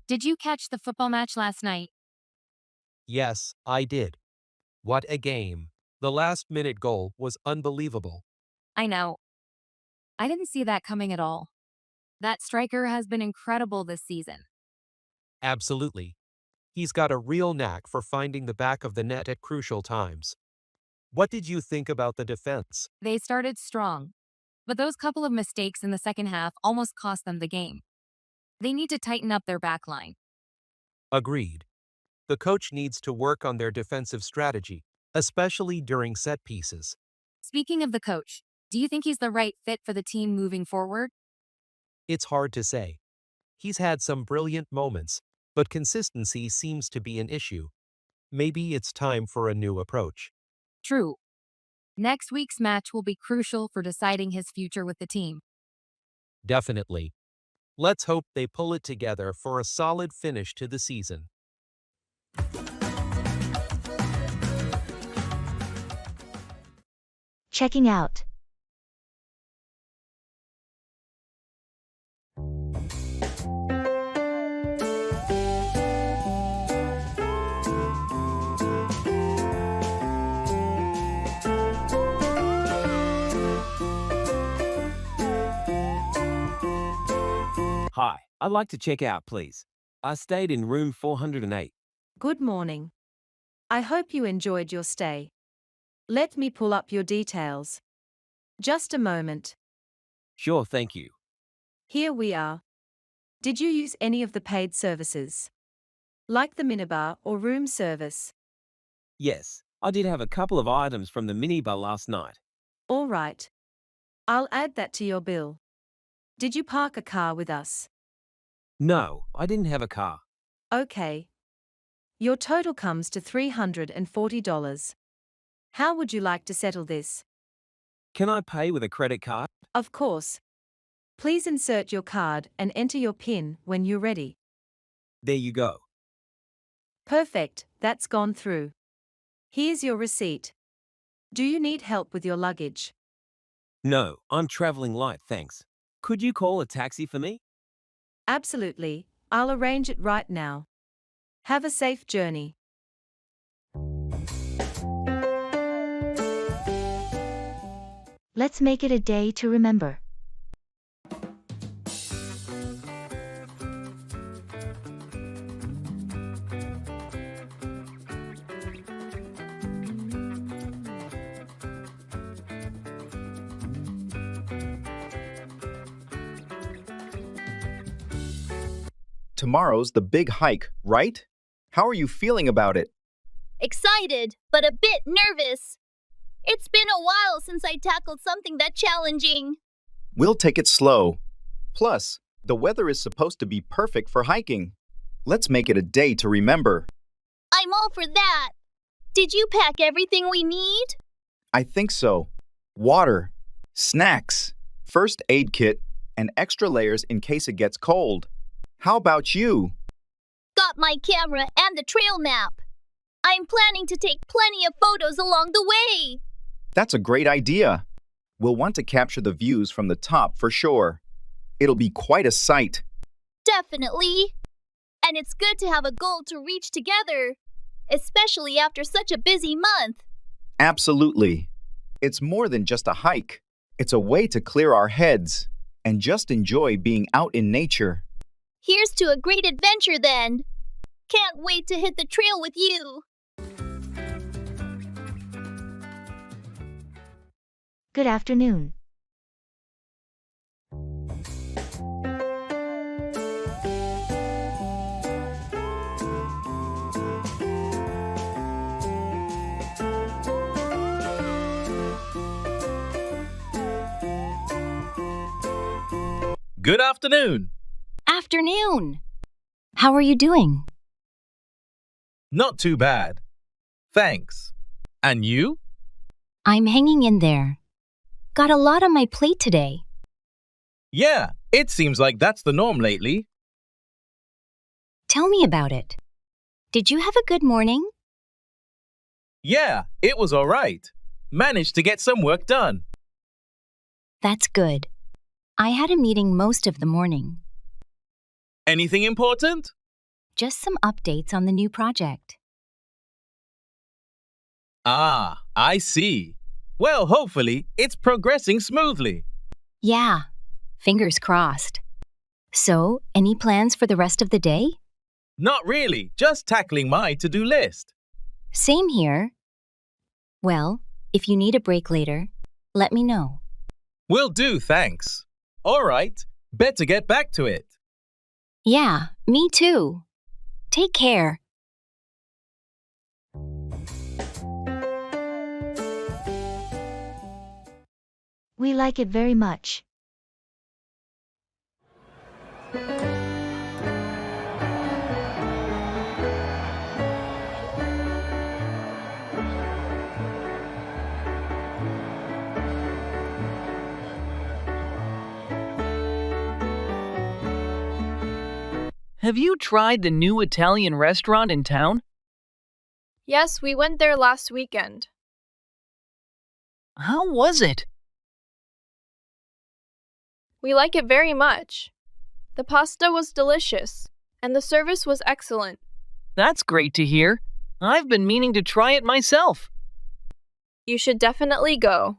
Did you catch the football match last night? Yes, I did. What a game. The last-minute goal was unbelievable. I know. I didn't see that coming at all. That striker has been incredible this season. Absolutely. He's got a real knack for finding the back of the net at crucial times. What did you think about the defense? They started strong, but those couple of mistakes in the second half almost cost them the game. They need to tighten up their back line. Agreed. The coach needs to work on their defensive strategy, especially during set pieces. Speaking of the coach, do you think he's the right fit for the team moving forward? It's hard to say. He's had some brilliant moments, but consistency seems to be an issue. Maybe it's time for a new approach. True. Next week's match will be crucial for deciding his future with the team. Definitely. Let's hope they pull it together for a solid finish to the season. Checking out. Hi, I'd like to check out, please. I stayed in room 408. Good morning. I hope you enjoyed your stay. Let me pull up your details. Just a moment. Sure, thank you. Here we are. Did you use any of the paid services? Like the minibar or room service? Yes, I did have a couple of items from the minibar last night. All right. I'll add that to your bill. Did you park a car with us? No, I didn't have a car. Okay. Your total comes to $340. How would you like to settle this? Can I pay with a credit card? Of course. Please insert your card and enter your PIN when you're ready. There you go. Perfect, that's gone through. Here's your receipt. Do you need help with your luggage? No, I'm traveling light, thanks. Could you call a taxi for me? Absolutely, I'll arrange it right now. Have a safe journey. Let's make it a day to remember. Tomorrow's the big hike, right? How are you feeling about it? Excited, but a bit nervous. It's been a while since I tackled something that challenging. We'll take it slow. Plus, the weather is supposed to be perfect for hiking. Let's make it a day to remember. I'm all for that. Did you pack everything we need? I think so. Water, snacks, first aid kit, and extra layers in case it gets cold. How about you? Got my camera and the trail map. I'm planning to take plenty of photos along the way. That's a great idea. We'll want to capture the views from the top for sure. It'll be quite a sight. Definitely. And it's good to have a goal to reach together, especially after such a busy month. Absolutely. It's more than just a hike. It's a way to clear our heads and just enjoy being out in nature. Here's to a great adventure then. Can't wait to hit the trail with you. Good afternoon. Good afternoon. Afternoon. How are you doing? Not too bad. Thanks. And you? I'm hanging in there. Got a lot on my plate today. Yeah, it seems like that's the norm lately. Tell me about it. Did you have a good morning? Yeah, it was all right. Managed to get some work done. That's good. I had a meeting most of the morning. Anything important? Just some updates on the new project. Ah, I see. Well, hopefully, it's progressing smoothly. Yeah, fingers crossed. So, any plans for the rest of the day? Not really, just tackling my to-do list. Same here. Well, if you need a break later, let me know. Will do, thanks. All right, better get back to it. Yeah, me too. Take care. We like it very much. Have you tried the new Italian restaurant in town? Yes, we went there last weekend. How was it? We like it very much. The pasta was delicious, and the service was excellent. That's great to hear. I've been meaning to try it myself. You should definitely go.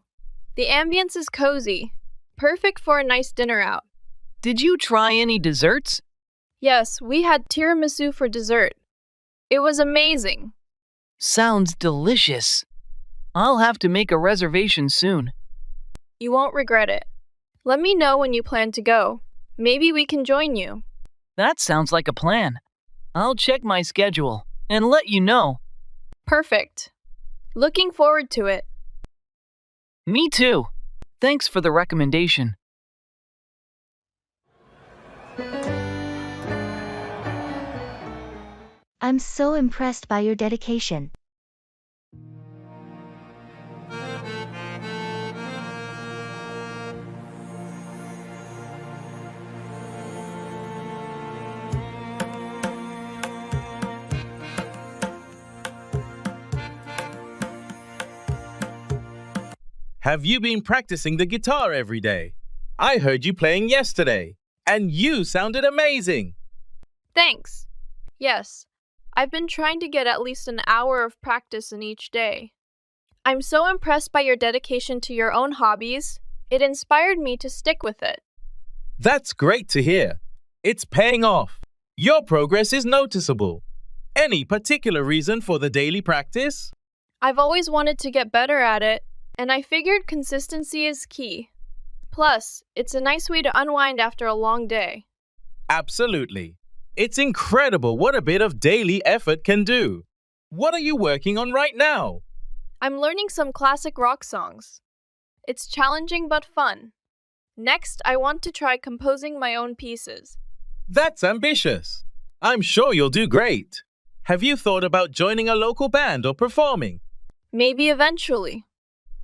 The ambience is cozy, perfect for a nice dinner out. Did you try any desserts? Yes, we had tiramisu for dessert. It was amazing. Sounds delicious. I'll have to make a reservation soon. You won't regret it. Let me know when you plan to go. Maybe we can join you. That sounds like a plan. I'll check my schedule and let you know. Perfect. Looking forward to it. Me too. Thanks for the recommendation. I'm so impressed by your dedication. Have you been practicing the guitar every day? I heard you playing yesterday, and you sounded amazing. Thanks. Yes, I've been trying to get at least an hour of practice in each day. I'm so impressed by your dedication to your own hobbies. It inspired me to stick with it. That's great to hear. It's paying off. Your progress is noticeable. Any particular reason for the daily practice? I've always wanted to get better at it, and I figured consistency is key. Plus, it's a nice way to unwind after a long day. Absolutely. It's incredible what a bit of daily effort can do. What are you working on right now? I'm learning some classic rock songs. It's challenging but fun. Next, I want to try composing my own pieces. That's ambitious. I'm sure you'll do great. Have you thought about joining a local band or performing? Maybe eventually.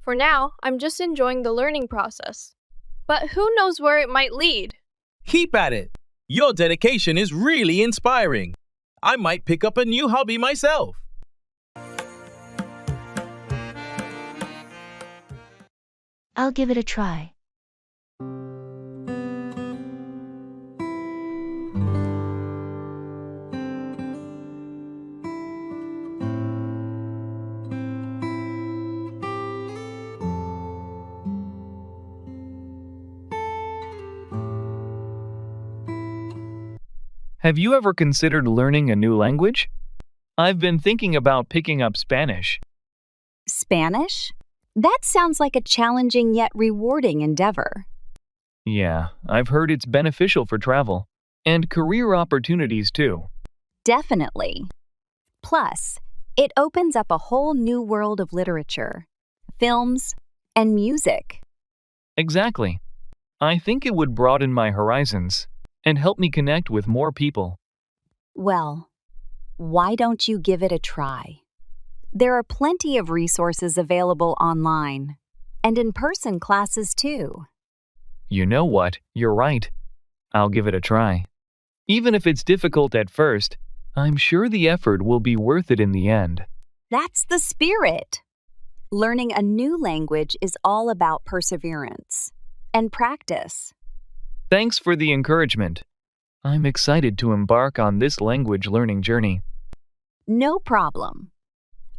For now, I'm just enjoying the learning process. But who knows where it might lead? Keep at it. Your dedication is really inspiring. I might pick up a new hobby myself. I'll give it a try. Have you ever considered learning a new language? I've been thinking about picking up Spanish. Spanish? That sounds like a challenging yet rewarding endeavor. Yeah, I've heard it's beneficial for travel and career opportunities too. Definitely. Plus, it opens up a whole new world of literature, films, and music. Exactly. I think it would broaden my horizons and help me connect with more people. Well, why don't you give it a try? There are plenty of resources available online, and in-person classes too. You know what? You're right. I'll give it a try. Even if it's difficult at first, I'm sure the effort will be worth it in the end. That's the spirit. Learning a new language is all about perseverance and practice. Thanks for the encouragement. I'm excited to embark on this language learning journey. No problem.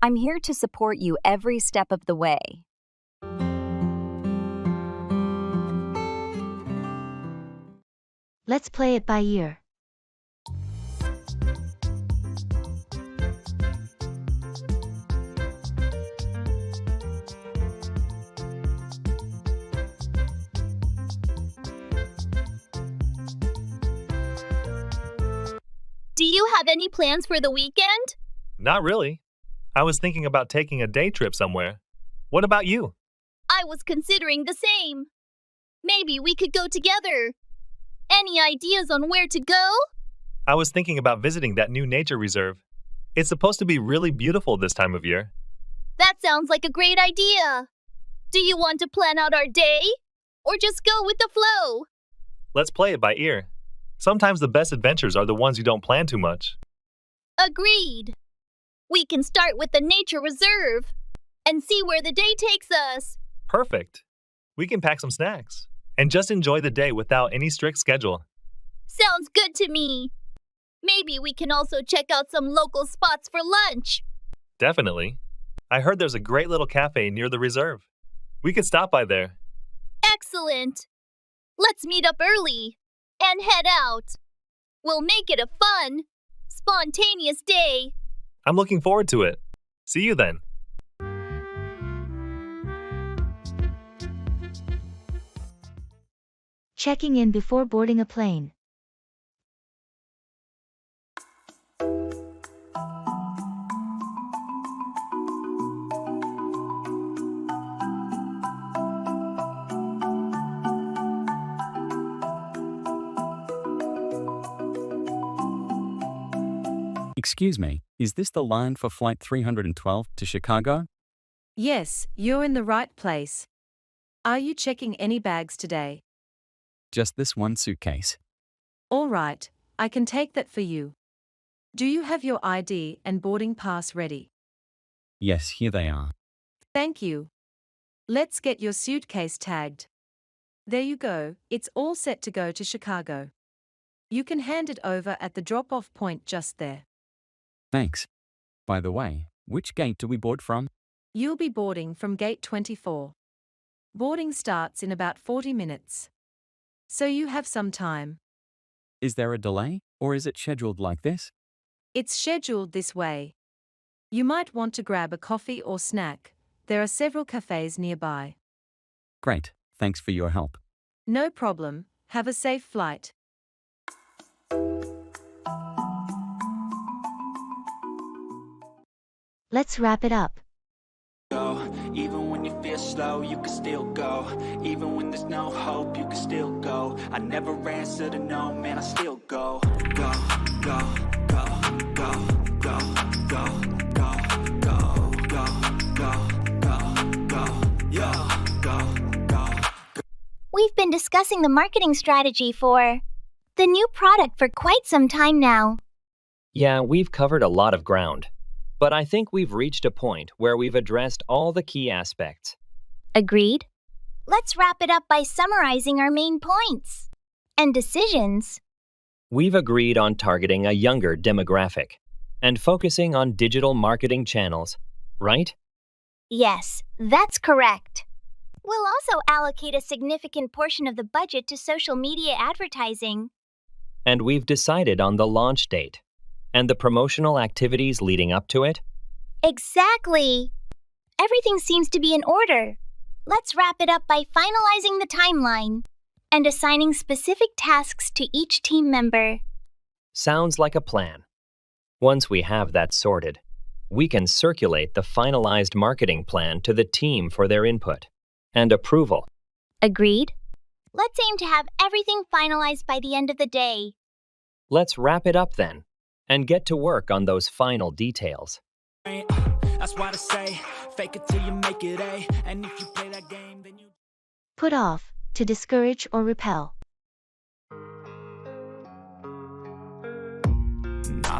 I'm here to support you every step of the way. Let's play it by ear. Do you have any plans for the weekend? Not really. I was thinking about taking a day trip somewhere. What about you? I was considering the same. Maybe we could go together. Any ideas on where to go? I was thinking about visiting that new nature reserve. It's supposed to be really beautiful this time of year. That sounds like a great idea. Do you want to plan out our day? Or just go with the flow? Let's play it by ear. Sometimes the best adventures are the ones you don't plan too much. Agreed. We can start with the nature reserve and see where the day takes us. Perfect. We can pack some snacks and just enjoy the day without any strict schedule. Sounds good to me. Maybe we can also check out some local spots for lunch. Definitely. I heard there's a great little cafe near the reserve. We could stop by there. Excellent. Let's meet up early. and head out. We'll make it a fun, spontaneous day. I'm looking forward to it. See you then. Checking in before boarding a plane. Excuse me, is this the line for Flight 312 to Chicago? Yes, you're in the right place. Are you checking any bags today? Just this one suitcase. All right, I can take that for you. Do you have your ID and boarding pass ready? Yes, here they are. Thank you. Let's get your suitcase tagged. There you go, it's all set to go to Chicago. You can hand it over at the drop-off point just there. Thanks. By the way, which gate do we board from? You'll be boarding from gate 24. Boarding starts in about 40 minutes. So you have some time. Is there a delay, or is it scheduled like this? It's scheduled this way. You might want to grab a coffee or snack. There are several cafes nearby. Great, thanks for your help. No problem. Have a safe flight. Let's wrap it up. Go. Even when you feel slow, you can still go. Even when there's no hope, you can still go. I never answer to no, man, I still go. Go, go, go, go, go, go, go, go, go, go, go, go, yeah, go. We've been discussing the marketing strategy for the new product for quite some time now. Yeah, we've covered a lot of ground. But I think we've reached a point where we've addressed all the key aspects. Agreed? Let's wrap it up by summarizing our main points and decisions. We've agreed on targeting a younger demographic and focusing on digital marketing channels, right? Yes, that's correct. We'll also allocate a significant portion of the budget to social media advertising. And we've decided on the launch date and the promotional activities leading up to it. Exactly. Everything seems to be in order. Let's wrap it up by finalizing the timeline and assigning specific tasks to each team member. Sounds like a plan. Once we have that sorted, we can circulate the finalized marketing plan to the team for their input and approval. Agreed? Let's aim to have everything finalized by the end of the day. Let's wrap it up then and get to work on those final details. That's why I say, fake it till you make it A. And if you play that game, then you Put off, to discourage or repel. I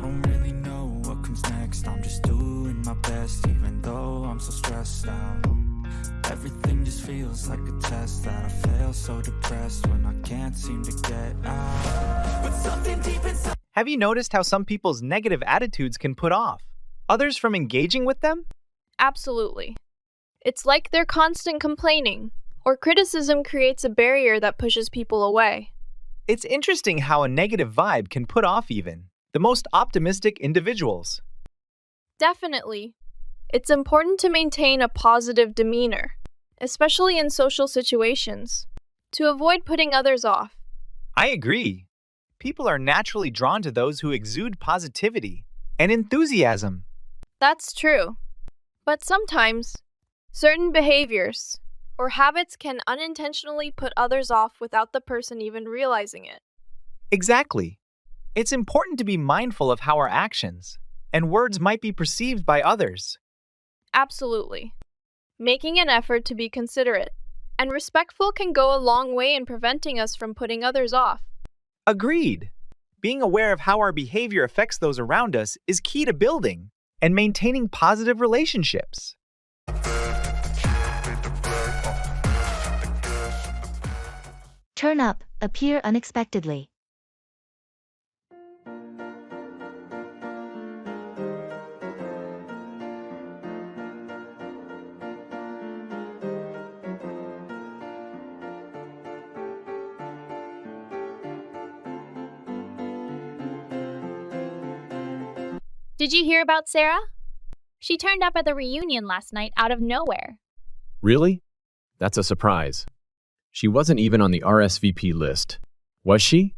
don't really know what comes next. I'm just doing my best, even though I'm so stressed out. Everything just feels like a test that I fail, so depressed when I can't seem to get out. But something deep inside. Have you noticed how some people's negative attitudes can put off others from engaging with them? Absolutely. It's like their constant complaining or criticism creates a barrier that pushes people away. It's interesting how a negative vibe can put off even the most optimistic individuals. Definitely. It's important to maintain a positive demeanor, especially in social situations, to avoid putting others off. I agree. People are naturally drawn to those who exude positivity and enthusiasm. That's true. But sometimes, certain behaviors or habits can unintentionally put others off without the person even realizing it. Exactly. It's important to be mindful of how our actions and words might be perceived by others. Absolutely. Making an effort to be considerate and respectful can go a long way in preventing us from putting others off. Agreed. Being aware of how our behavior affects those around us is key to building and maintaining positive relationships. Turn up, appear unexpectedly. Did you hear about Sarah? She turned up at the reunion last night out of nowhere. Really? That's a surprise. She wasn't even on the RSVP list. Was she?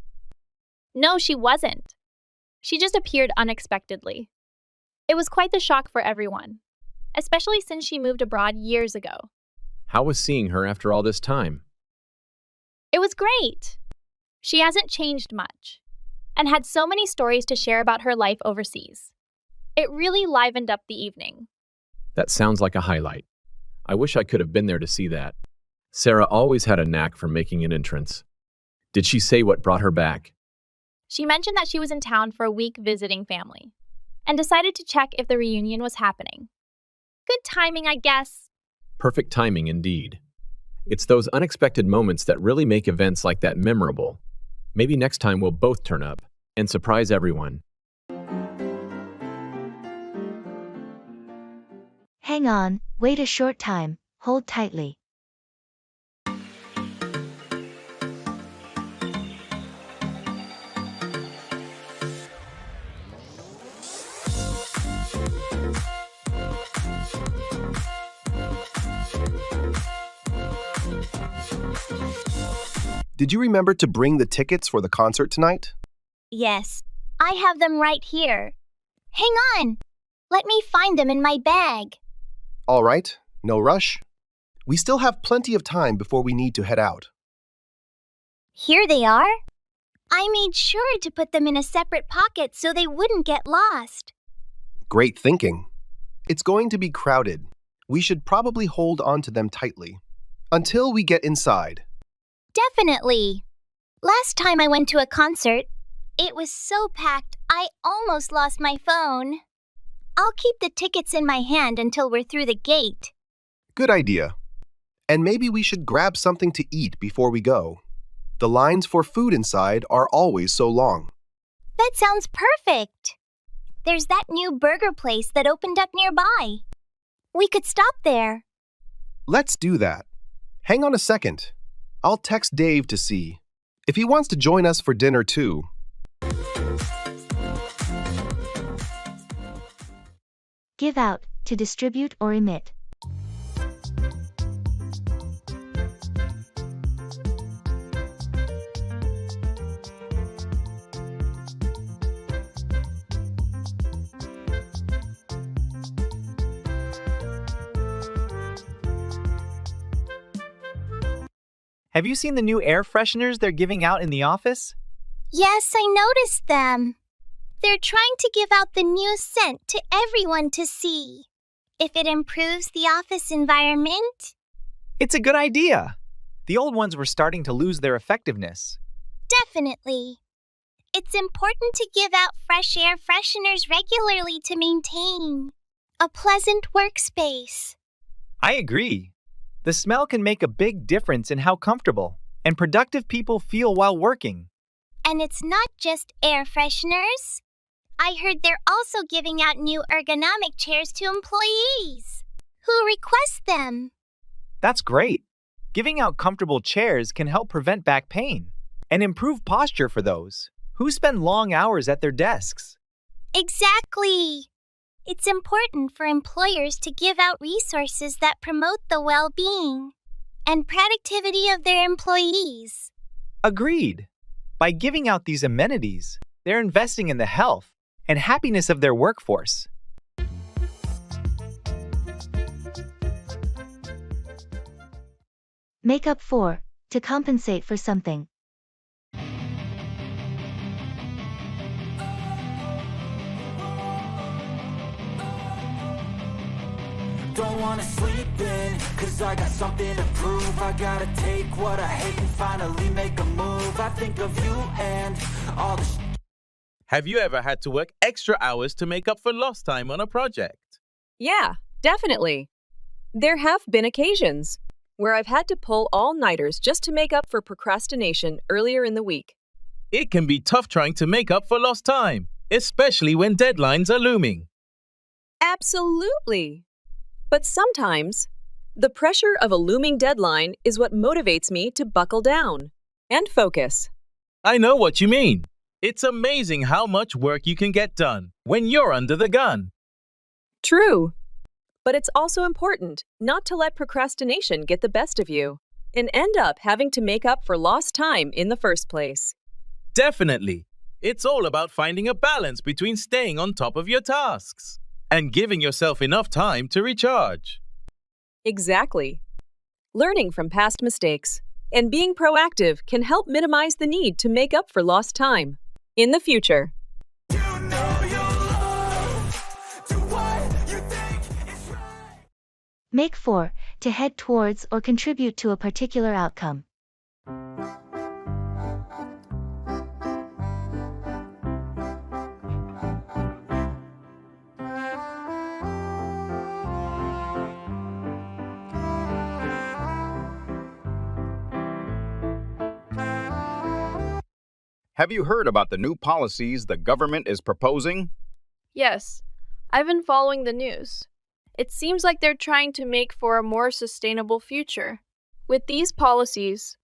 No, she wasn't. She just appeared unexpectedly. It was quite the shock for everyone, especially since she moved abroad years ago. How was seeing her after all this time? It was great. She hasn't changed much and had so many stories to share about her life overseas. It really livened up the evening. That sounds like a highlight. I wish I could have been there to see that. Sarah always had a knack for making an entrance. Did she say what brought her back? She mentioned that she was in town for a week visiting family and decided to check if the reunion was happening. Good timing, I guess. Perfect timing indeed. It's those unexpected moments that really make events like that memorable. Maybe next time we'll both turn up and surprise everyone. Hang on, wait a short time, hold tightly. Did you remember to bring the tickets for the concert tonight? Yes, I have them right here. Hang on. Let me find them in my bag. All right, no rush. We still have plenty of time before we need to head out. Here they are. I made sure to put them in a separate pocket so they wouldn't get lost. Great thinking. It's going to be crowded. We should probably hold on to them tightly until we get inside. Definitely. Last time I went to a concert, it was so packed I almost lost my phone. I'll keep the tickets in my hand until we're through the gate. Good idea. And maybe we should grab something to eat before we go. The lines for food inside are always so long. That sounds perfect. There's that new burger place that opened up nearby. We could stop there. Let's do that. Hang on a second. I'll text Dave to see if he wants to join us for dinner too. Give out, to distribute or emit. Have you seen the new air fresheners they're giving out in the office? Yes, I noticed them. They're trying to give out the new scent to everyone to see. If it improves the office environment? It's a good idea. The old ones were starting to lose their effectiveness. Definitely. It's important to give out fresh air fresheners regularly to maintain a pleasant workspace. I agree. The smell can make a big difference in how comfortable and productive people feel while working. And it's not just air fresheners. I heard they're also giving out new ergonomic chairs to employees who request them. That's great. Giving out comfortable chairs can help prevent back pain and improve posture for those who spend long hours at their desks. Exactly. It's important for employers to give out resources that promote the well-being and productivity of their employees. Agreed. By giving out these amenities, they're investing in the health and happiness of their workforce. Make up for, to compensate for something. Don't wanna sleep in, cause I got something to prove. I gotta take what I hate and finally make a move. I think of you and all the Have you ever had to work extra hours to make up for lost time on a project? Yeah, definitely. There have been occasions where I've had to pull all-nighters just to make up for procrastination earlier in the week. It can be tough trying to make up for lost time, especially when deadlines are looming. Absolutely. But sometimes, the pressure of a looming deadline is what motivates me to buckle down and focus. I know what you mean. It's amazing how much work you can get done when you're under the gun. True. But it's also important not to let procrastination get the best of you and end up having to make up for lost time in the first place. Definitely. It's all about finding a balance between staying on top of your tasks and giving yourself enough time to recharge. Exactly. Learning from past mistakes and being proactive can help minimize the need to make up for lost time in the future. Make 4, to head towards or contribute to a particular outcome. Have you heard about the new policies the government is proposing? Yes, I've been following the news. It seems like they're trying to make for a more sustainable future. With these policies,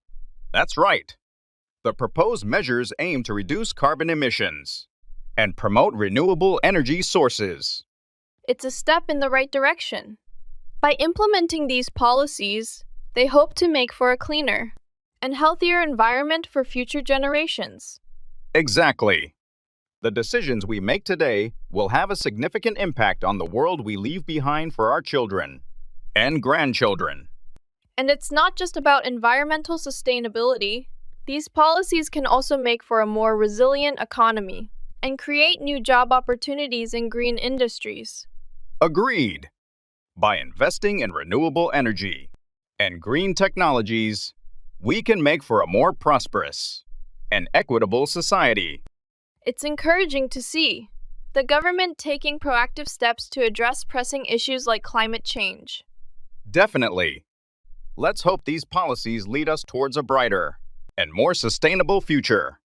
That's right. The proposed measures aim to reduce carbon emissions and promote renewable energy sources. it's a step in the right direction. By implementing these policies, they hope to make for a cleaner and healthier environment for future generations. Exactly. The decisions we make today will have a significant impact on the world we leave behind for our children and grandchildren. And it's not just about environmental sustainability. These policies can also make for a more resilient economy and create new job opportunities in green industries. Agreed. By investing in renewable energy and green technologies, we can make for a more prosperous and equitable society. It's encouraging to see the government taking proactive steps to address pressing issues like climate change. Definitely. Let's hope these policies lead us towards a brighter and more sustainable future.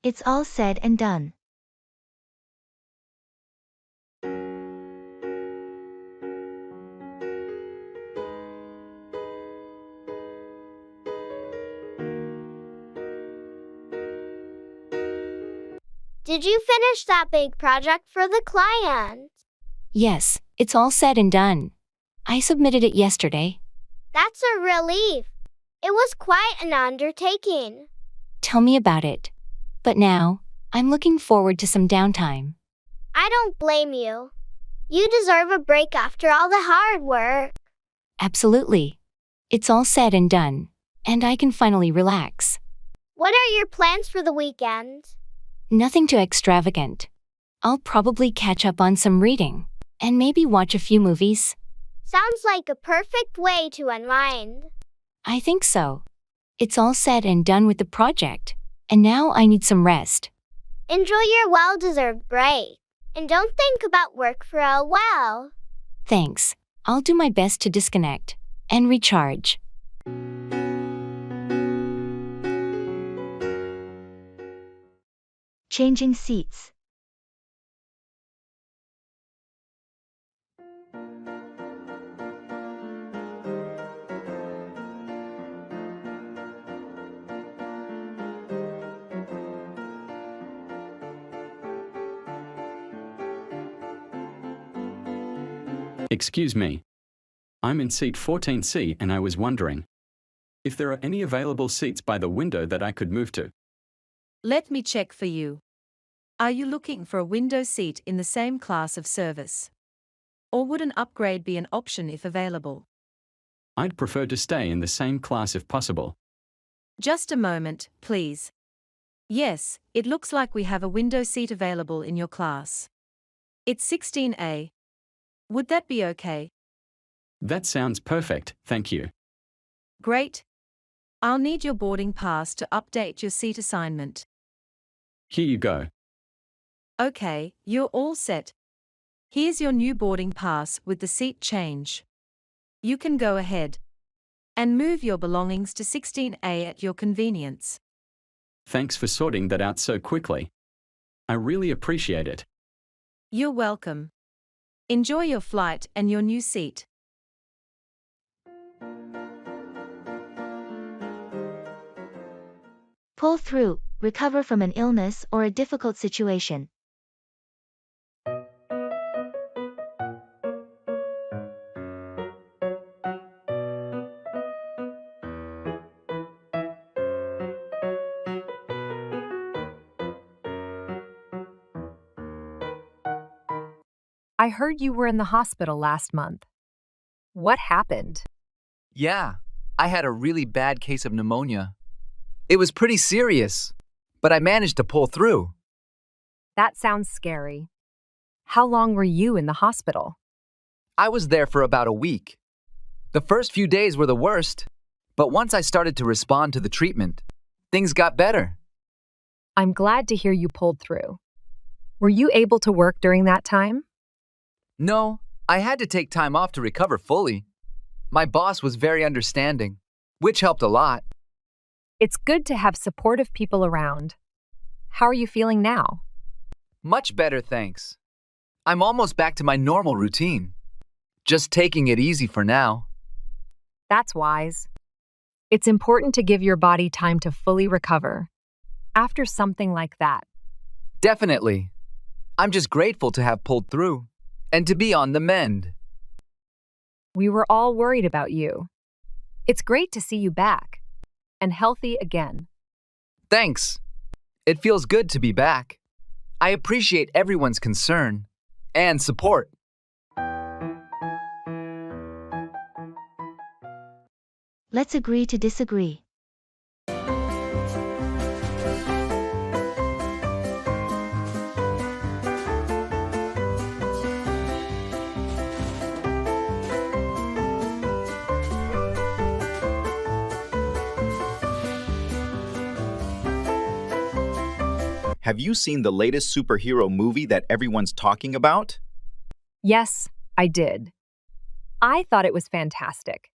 It's all said and done. Did you finish that big project for the client? Yes, it's all said and done. I submitted it yesterday. That's a relief. It was quite an undertaking. Tell me about it. But now, I'm looking forward to some downtime. I don't blame you. You deserve a break after all the hard work. Absolutely. It's all said and done, and I can finally relax. What are your plans for the weekend? Nothing too extravagant. I'll probably catch up on some reading, and maybe watch a few movies. Sounds like a perfect way to unwind. I think so. It's all said and done with the project, and now I need some rest. Enjoy your well-deserved break, and don't think about work for a while. Thanks. I'll do my best to disconnect and recharge. Changing seats. Excuse me. I'm in seat 14C and I was wondering if there are any available seats by the window that I could move to. Let me check for you. Are you looking for a window seat in the same class of service? Or would an upgrade be an option if available? I'd prefer to stay in the same class if possible. Just a moment, please. Yes, it looks like we have a window seat available in your class. It's 16A. Would that be okay? That sounds perfect, thank you. Great. I'll need your boarding pass to update your seat assignment. Here you go. Okay, you're all set. Here's your new boarding pass with the seat change. You can go ahead and move your belongings to 16A at your convenience. Thanks for sorting that out so quickly. I really appreciate it. You're welcome. Enjoy your flight and your new seat. Pull through, recover from an illness or a difficult situation. I heard you were in the hospital last month. What happened? Yeah, I had a really bad case of pneumonia. It was pretty serious, but I managed to pull through. That sounds scary. How long were you in the hospital? I was there for about a week. The first few days were the worst, but once I started to respond to the treatment, things got better. I'm glad to hear you pulled through. Were you able to work during that time? No, I had to take time off to recover fully. My boss was very understanding, which helped a lot. It's good to have supportive people around. How are you feeling now? Much better, thanks. I'm almost back to my normal routine. Just taking it easy for now. That's wise. It's important to give your body time to fully recover after something like that. Definitely. I'm just grateful to have pulled through and to be on the mend. We were all worried about you. It's great to see you back and healthy again. Thanks. It feels good to be back. I appreciate everyone's concern and support. Let's agree to disagree. Have you seen the latest superhero movie that everyone's talking about? Yes, I did. I thought it was fantastic.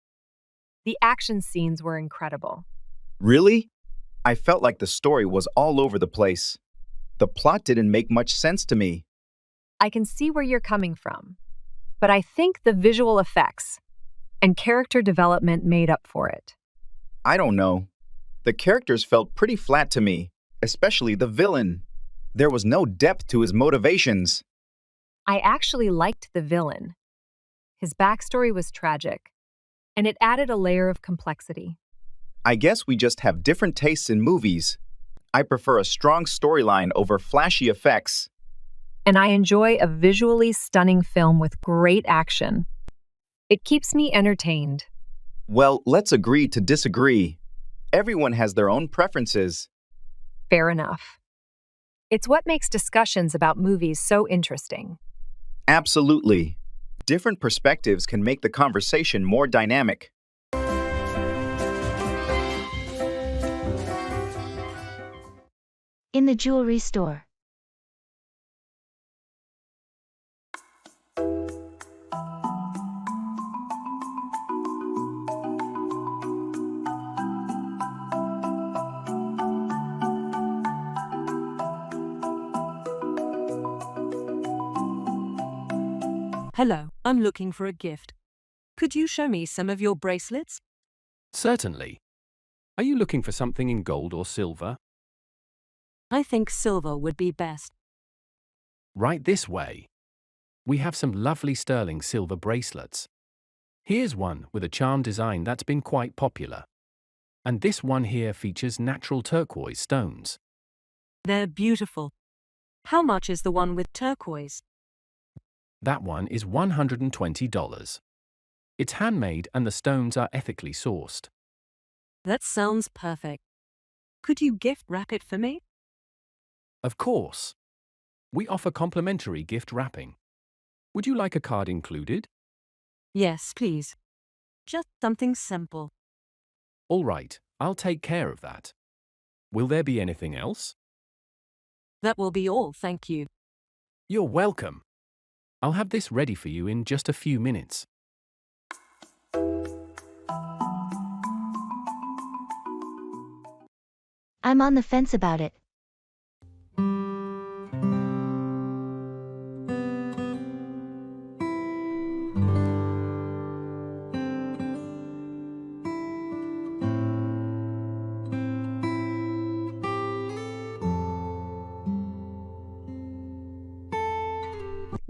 The action scenes were incredible. Really? I felt like the story was all over the place. The plot didn't make much sense to me. I can see where you're coming from, but I think the visual effects and character development made up for it. I don't know. The characters felt pretty flat to me, especially the villain. There was no depth to his motivations. I actually liked the villain. His backstory was tragic, and it added a layer of complexity. I guess we just have different tastes in movies. I prefer a strong storyline over flashy effects. And I enjoy a visually stunning film with great action. It keeps me entertained. Well, let's agree to disagree. Everyone has their own preferences. Fair enough. It's what makes discussions about movies so interesting. Absolutely. Different perspectives can make the conversation more dynamic. In the jewelry store. Hello, I'm looking for a gift. Could you show me some of your bracelets? Certainly. Are you looking for something in gold or silver? I think silver would be best. Right this way. We have some lovely sterling silver bracelets. Here's one with a charm design that's been quite popular. And this one here features natural turquoise stones. They're beautiful. How much is the one with turquoise? That one is $120. It's handmade and the stones are ethically sourced. That sounds perfect. Could you gift wrap it for me? Of course. We offer complimentary gift wrapping. Would you like a card included? Yes, please. Just something simple. All right, I'll take care of that. Will there be anything else? That will be all, thank you. You're welcome. I'll have this ready for you in just a few minutes. I'm on the fence about it.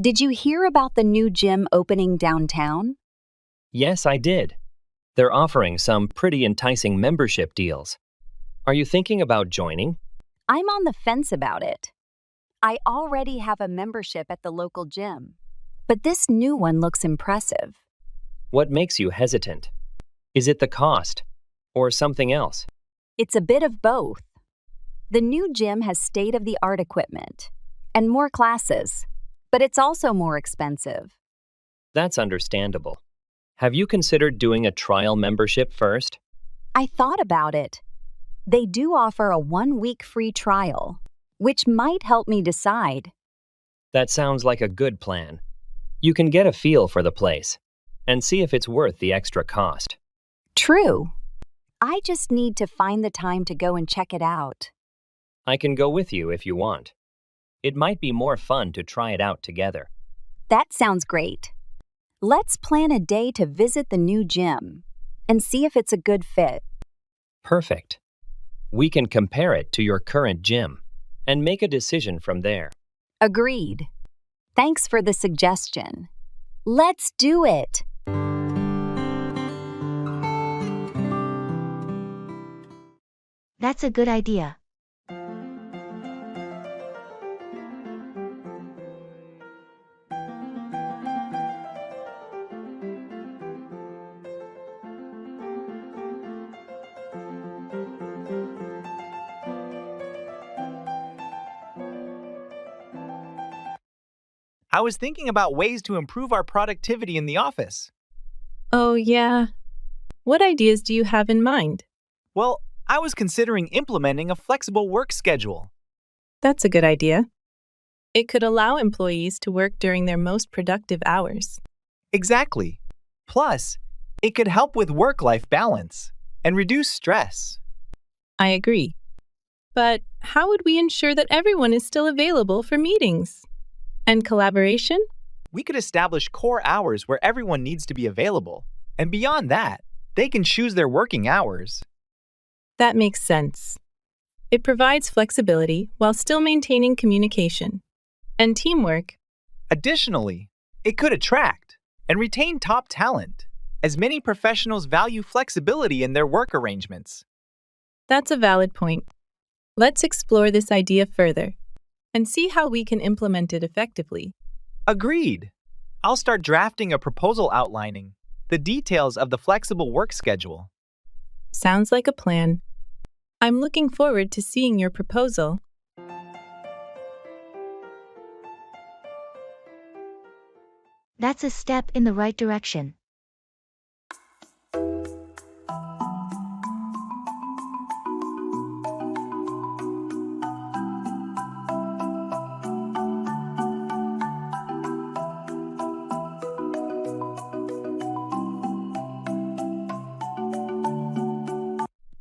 Did you hear about the new gym opening downtown? Yes, I did. They're offering some pretty enticing membership deals. Are you thinking about joining? I'm on the fence about it. I already have a membership at the local gym, but this new one looks impressive. What makes you hesitant? Is it the cost or something else? It's a bit of both. The new gym has state-of-the-art equipment and more classes, but it's also more expensive. That's understandable. Have you considered doing a trial membership first? I thought about it. They do offer a 1-week free trial, which might help me decide. That sounds like a good plan. You can get a feel for the place and see if it's worth the extra cost. True. I just need to find the time to go and check it out. I can go with you if you want. It might be more fun to try it out together. That sounds great. Let's plan a day to visit the new gym and see if it's a good fit. Perfect. We can compare it to your current gym and make a decision from there. Agreed. Thanks for the suggestion. Let's do it. That's a good idea. I was thinking about ways to improve our productivity in the office. Oh, yeah. What ideas do you have in mind? Well, I was considering implementing a flexible work schedule. That's a good idea. It could allow employees to work during their most productive hours. Exactly. Plus, it could help with work-life balance and reduce stress. I agree. But how would we ensure that everyone is still available for meetings? And collaboration? We could establish core hours where everyone needs to be available. And beyond that, they can choose their working hours. That makes sense. It provides flexibility while still maintaining communication and teamwork. Additionally, it could attract and retain top talent, as many professionals value flexibility in their work arrangements. That's a valid point. Let's explore this idea further and see how we can implement it effectively. Agreed. I'll start drafting a proposal outlining the details of the flexible work schedule. Sounds like a plan. I'm looking forward to seeing your proposal. That's a step in the right direction.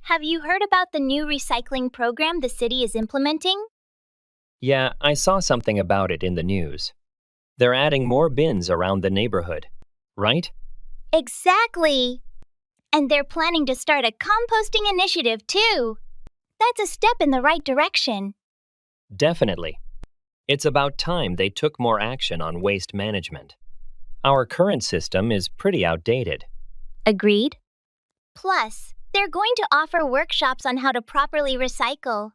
Have you heard about the new recycling program the city is implementing? Yeah, I saw something about it in the news. They're adding more bins around the neighborhood, right? Exactly. And they're planning to start a composting initiative, too. That's a step in the right direction. Definitely. It's about time they took more action on waste management. Our current system is pretty outdated. Agreed. Plus, they're going to offer workshops on how to properly recycle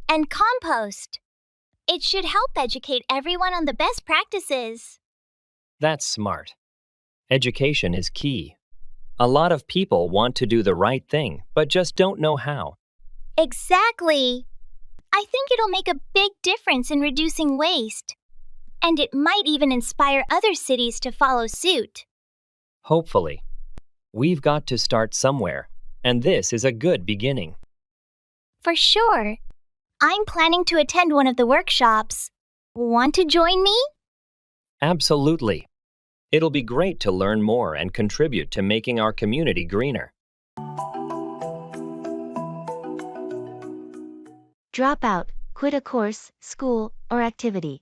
and compost. It should help educate everyone on the best practices. That's smart. Education is key. A lot of people want to do the right thing, but just don't know how. Exactly. I think it'll make a big difference in reducing waste. And it might even inspire other cities to follow suit. Hopefully. We've got to start somewhere, and this is a good beginning. For sure. I'm planning to attend one of the workshops. Want to join me? Absolutely. It'll be great to learn more and contribute to making our community greener. Drop out, quit a course, school, or activity.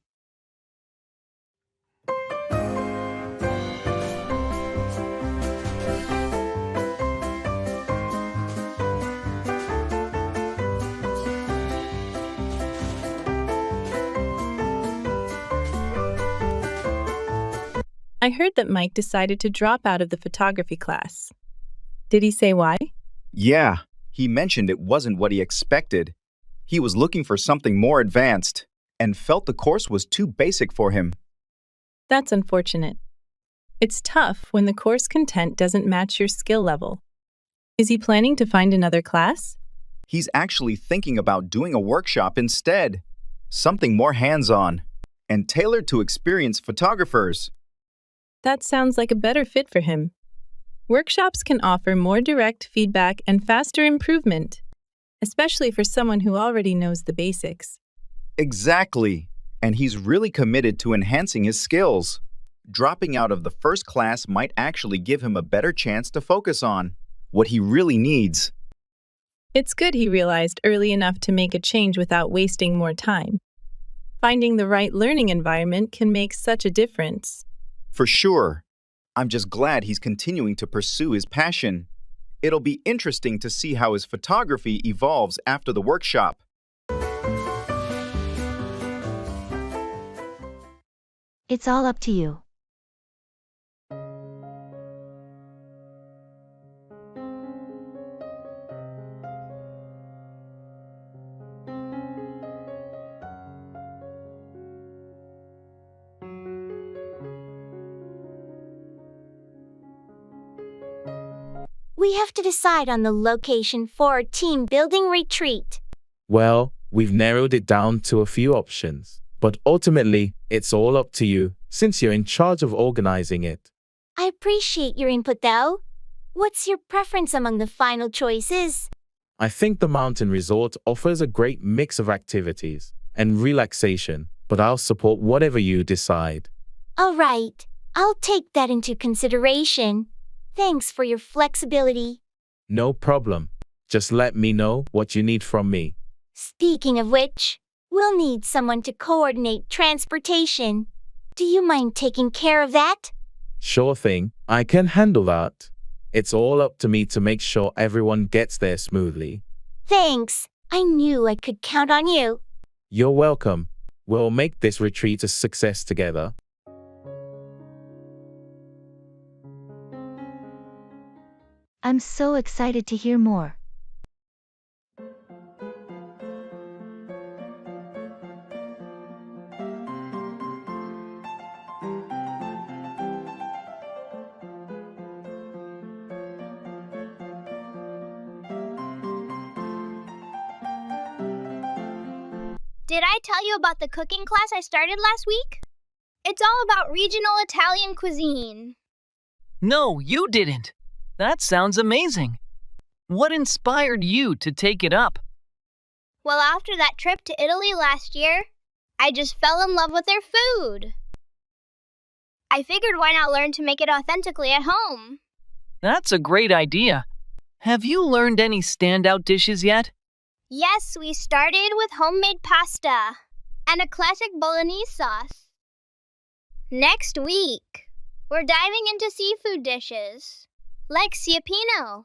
I heard that Mike decided to drop out of the photography class. Did he say why? Yeah, he mentioned it wasn't what he expected. He was looking for something more advanced and felt the course was too basic for him. That's unfortunate. It's tough when the course content doesn't match your skill level. Is he planning to find another class? He's actually thinking about doing a workshop instead, something more hands-on and tailored to experienced photographers. That sounds like a better fit for him. Workshops can offer more direct feedback and faster improvement, especially for someone who already knows the basics. Exactly. And he's really committed to enhancing his skills. Dropping out of the first class might actually give him a better chance to focus on what he really needs. It's good he realized early enough to make a change without wasting more time. Finding the right learning environment can make such a difference. For sure. I'm just glad he's continuing to pursue his passion. It'll be interesting to see how his photography evolves after the workshop. It's all up to you. We have to decide on the location for our team building retreat. Well, we've narrowed it down to a few options, but ultimately, it's all up to you, since you're in charge of organizing it. I appreciate your input though. What's your preference among the final choices? I think the mountain resort offers a great mix of activities and relaxation, but I'll support whatever you decide. All right, I'll take that into consideration. Thanks for your flexibility. No problem. Just let me know what you need from me. Speaking of which, we'll need someone to coordinate transportation. Do you mind taking care of that? Sure thing, I can handle that. It's all up to me to make sure everyone gets there smoothly. Thanks. I knew I could count on you. You're welcome. We'll make this retreat a success together. I'm so excited to hear more. Did I tell you about the cooking class I started last week? It's all about regional Italian cuisine. No, you didn't. That sounds amazing. What inspired you to take it up? Well, after that trip to Italy last year, I just fell in love with their food. I figured why not learn to make it authentically at home? That's a great idea. Have you learned any standout dishes yet? Yes, we started with homemade pasta and a classic bolognese sauce. Next week, we're diving into seafood dishes, like ciappino.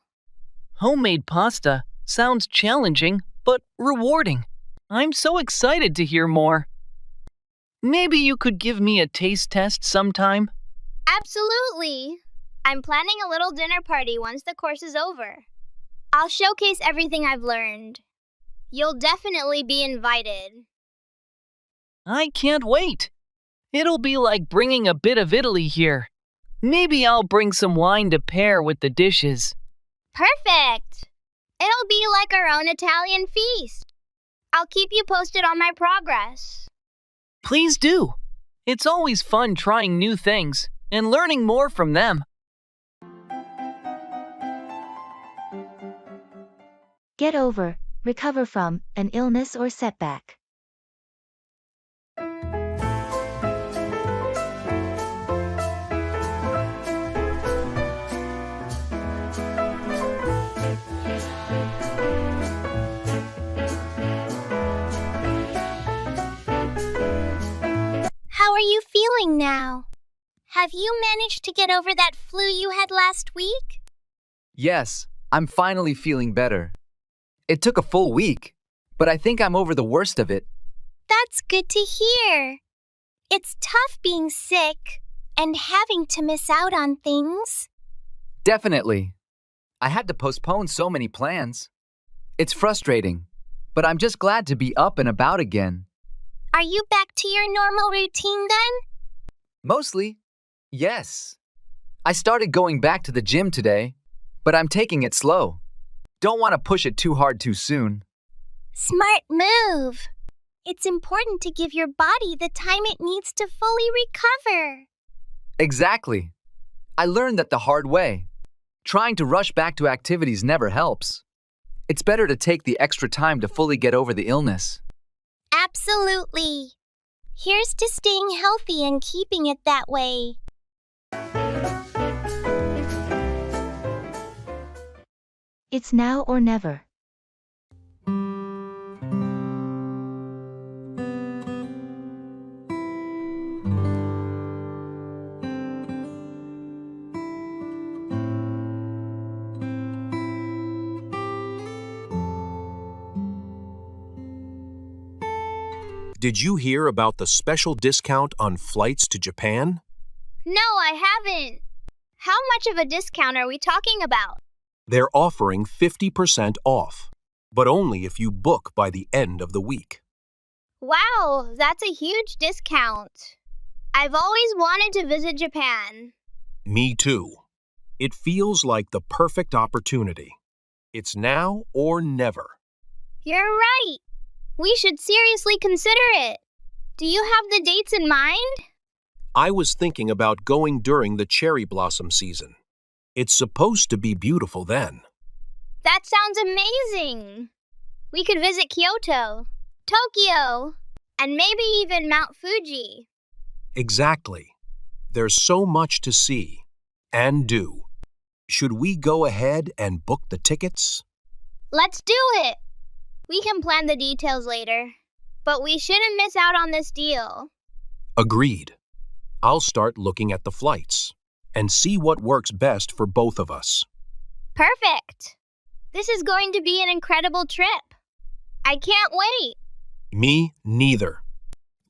Homemade pasta sounds challenging, but rewarding. I'm so excited to hear more. Maybe you could give me a taste test sometime? Absolutely. I'm planning a little dinner party once the course is over. I'll showcase everything I've learned. You'll definitely be invited. I can't wait. It'll be like bringing a bit of Italy here. Maybe I'll bring some wine to pair with the dishes. Perfect! It'll be like our own Italian feast. I'll keep you posted on my progress. Please do. It's always fun trying new things and learning more from them. Get over, recover from, an illness or setback. How are you feeling now? Have you managed to get over that flu you had last week? Yes, I'm finally feeling better. It took a full week, but I think I'm over the worst of it. That's good to hear. It's tough being sick, and having to miss out on things. Definitely. I had to postpone so many plans. It's frustrating, but I'm just glad to be up and about again. Are you back to your normal routine then? Mostly, yes. I started going back to the gym today, but I'm taking it slow. Don't want to push it too hard too soon. Smart move. It's important to give your body the time it needs to fully recover. Exactly. I learned that the hard way. Trying to rush back to activities never helps. It's better to take the extra time to fully get over the illness. Absolutely. Here's to staying healthy and keeping it that way. It's now or never. Did you hear about the special discount on flights to Japan? No, I haven't. How much of a discount are we talking about? They're offering 50% off, but only if you book by the end of the week. Wow, that's a huge discount. I've always wanted to visit Japan. Me too. It feels like the perfect opportunity. It's now or never. You're right. We should seriously consider it. Do you have the dates in mind? I was thinking about going during the cherry blossom season. It's supposed to be beautiful then. That sounds amazing. We could visit Kyoto, Tokyo, and maybe even Mount Fuji. Exactly. There's so much to see and do. Should we go ahead and book the tickets? Let's do it. We can plan the details later, but we shouldn't miss out on this deal. Agreed. I'll start looking at the flights and see what works best for both of us. Perfect. This is going to be an incredible trip. I can't wait. Me neither.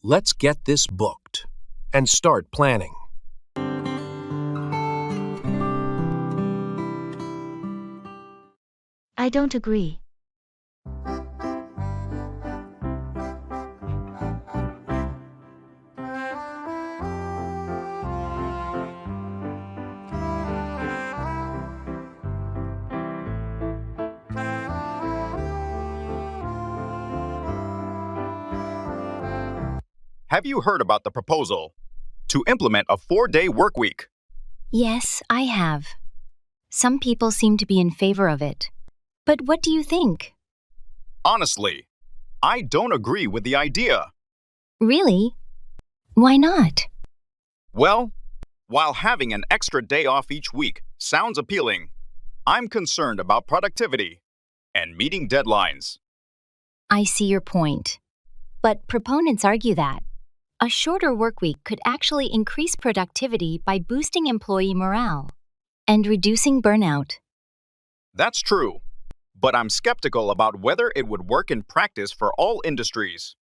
Let's get this booked and start planning. I don't agree. Have you heard about the proposal to implement a 4-day workweek? Yes, I have. Some people seem to be in favor of it. But what do you think? Honestly, I don't agree with the idea. Really? Why not? Well, while having an extra day off each week sounds appealing, I'm concerned about productivity and meeting deadlines. I see your point. But proponents argue that a shorter workweek could actually increase productivity by boosting employee morale and reducing burnout. That's true, but I'm skeptical about whether it would work in practice for all industries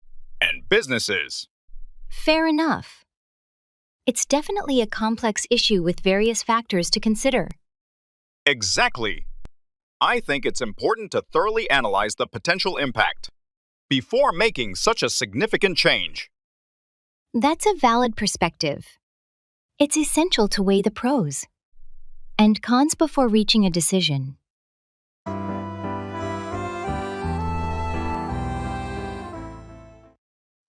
and businesses. Fair enough. It's definitely a complex issue with various factors to consider. Exactly. I think it's important to thoroughly analyze the potential impact before making such a significant change. That's a valid perspective. It's essential to weigh the pros and cons before reaching a decision.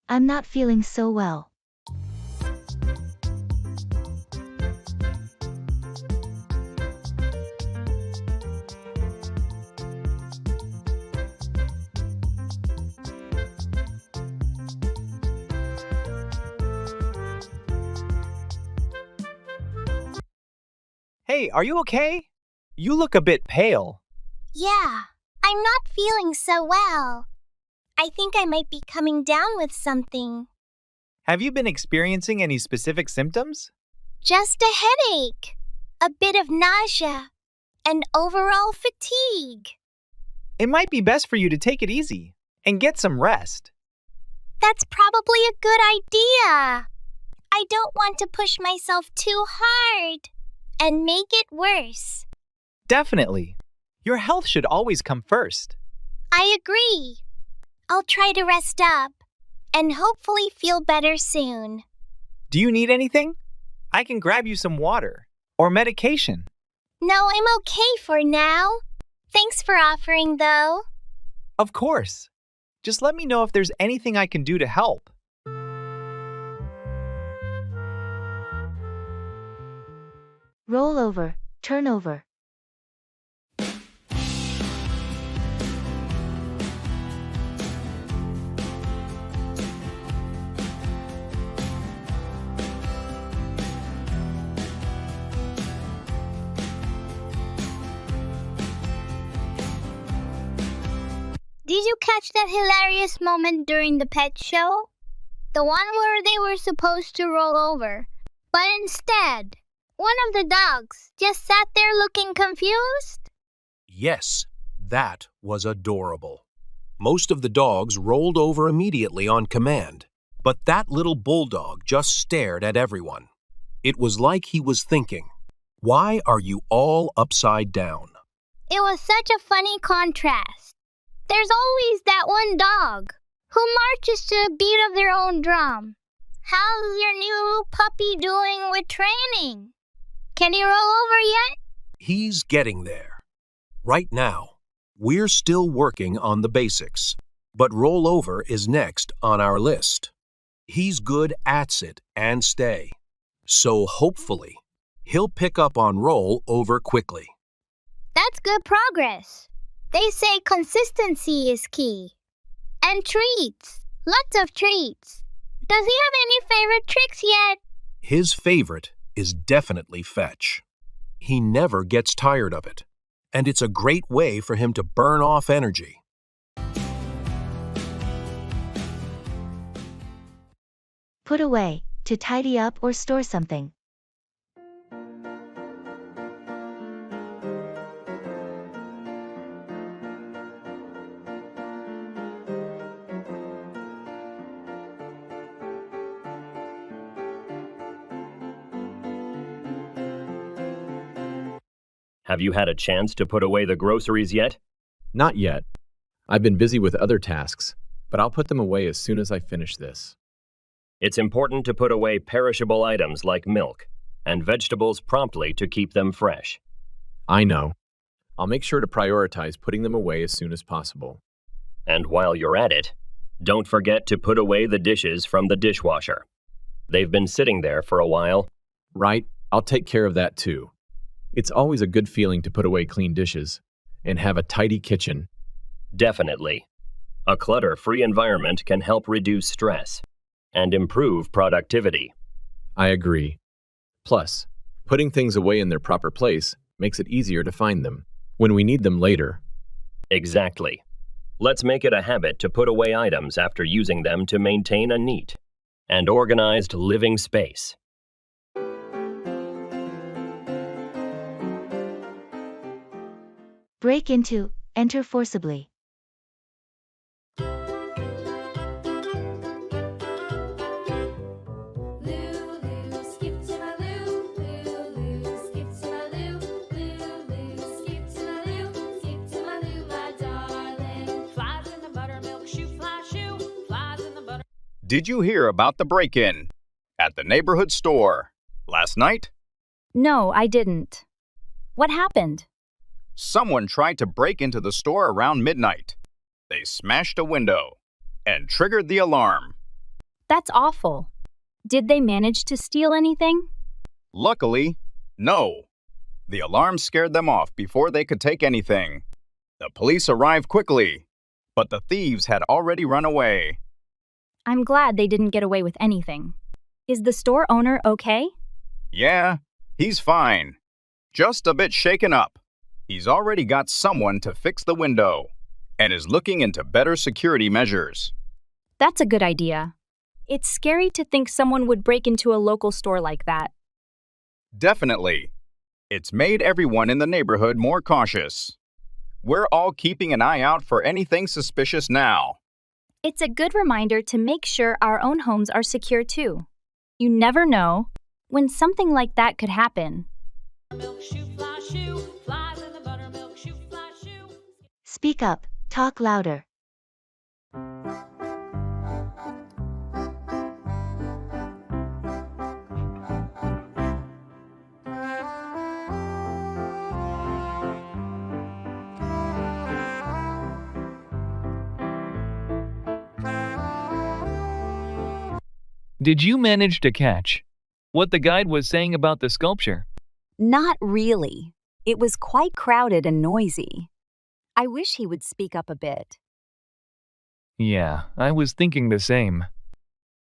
I'm not feeling so well. Hey, are you okay? You look a bit pale. Yeah, I'm not feeling so well. I think I might be coming down with something. Have you been experiencing any specific symptoms? Just a headache, a bit of nausea, and overall fatigue. It might be best for you to take it easy and get some rest. That's probably a good idea. I don't want to push myself too hard and make it worse. Definitely. Your health should always come first. I agree. I'll try to rest up and hopefully feel better soon. Do you need anything? I can grab you some water or medication. No, I'm okay for now. Thanks for offering, though. Of course. Just let me know if there's anything I can do to help. Roll over, turn over. Did you catch that hilarious moment during the pet show? The one where they were supposed to roll over, but instead, one of the dogs just sat there looking confused? Yes, that was adorable. Most of the dogs rolled over immediately on command, but that little bulldog just stared at everyone. It was like he was thinking, "Why are you all upside down?" It was such a funny contrast. There's always that one dog who marches to the beat of their own drum. How's your new puppy doing with training? Can he roll over yet? He's getting there. Right now, we're still working on the basics, but rollover is next on our list. He's good at sit and stay, so hopefully, he'll pick up on roll over quickly. That's good progress. They say consistency is key. And treats. Lots of treats. Does he have any favorite tricks yet? His favorite is definitely fetch. He never gets tired of it, and it's a great way for him to burn off energy. Put away, to tidy up or store something. Have you had a chance to put away the groceries yet? Not yet. I've been busy with other tasks, but I'll put them away as soon as I finish this. It's important to put away perishable items like milk and vegetables promptly to keep them fresh. I know. I'll make sure to prioritize putting them away as soon as possible. And while you're at it, don't forget to put away the dishes from the dishwasher. They've been sitting there for a while. Right, I'll take care of that too. It's always a good feeling to put away clean dishes and have a tidy kitchen. Definitely. A clutter-free environment can help reduce stress and improve productivity. I agree. Plus, putting things away in their proper place makes it easier to find them when we need them later. Exactly. Let's make it a habit to put away items after using them to maintain a neat and organized living space. Break into, enter forcibly. Did you hear about the break-in at the neighborhood store last night? No, I didn't. What happened? Someone tried to break into the store around midnight. They smashed a window and triggered the alarm. That's awful. Did they manage to steal anything? Luckily, no. The alarm scared them off before they could take anything. The police arrived quickly, but the thieves had already run away. I'm glad they didn't get away with anything. Is the store owner okay? Yeah, he's fine. Just a bit shaken up. He's already got someone to fix the window and is looking into better security measures. That's a good idea. It's scary to think someone would break into a local store like that. Definitely. It's made everyone in the neighborhood more cautious. We're all keeping an eye out for anything suspicious now. It's a good reminder to make sure our own homes are secure too. You never know when something like that could happen. Speak up, talk louder. Did you manage to catch what the guide was saying about the sculpture? Not really. It was quite crowded and noisy. I wish he would speak up a bit. Yeah, I was thinking the same.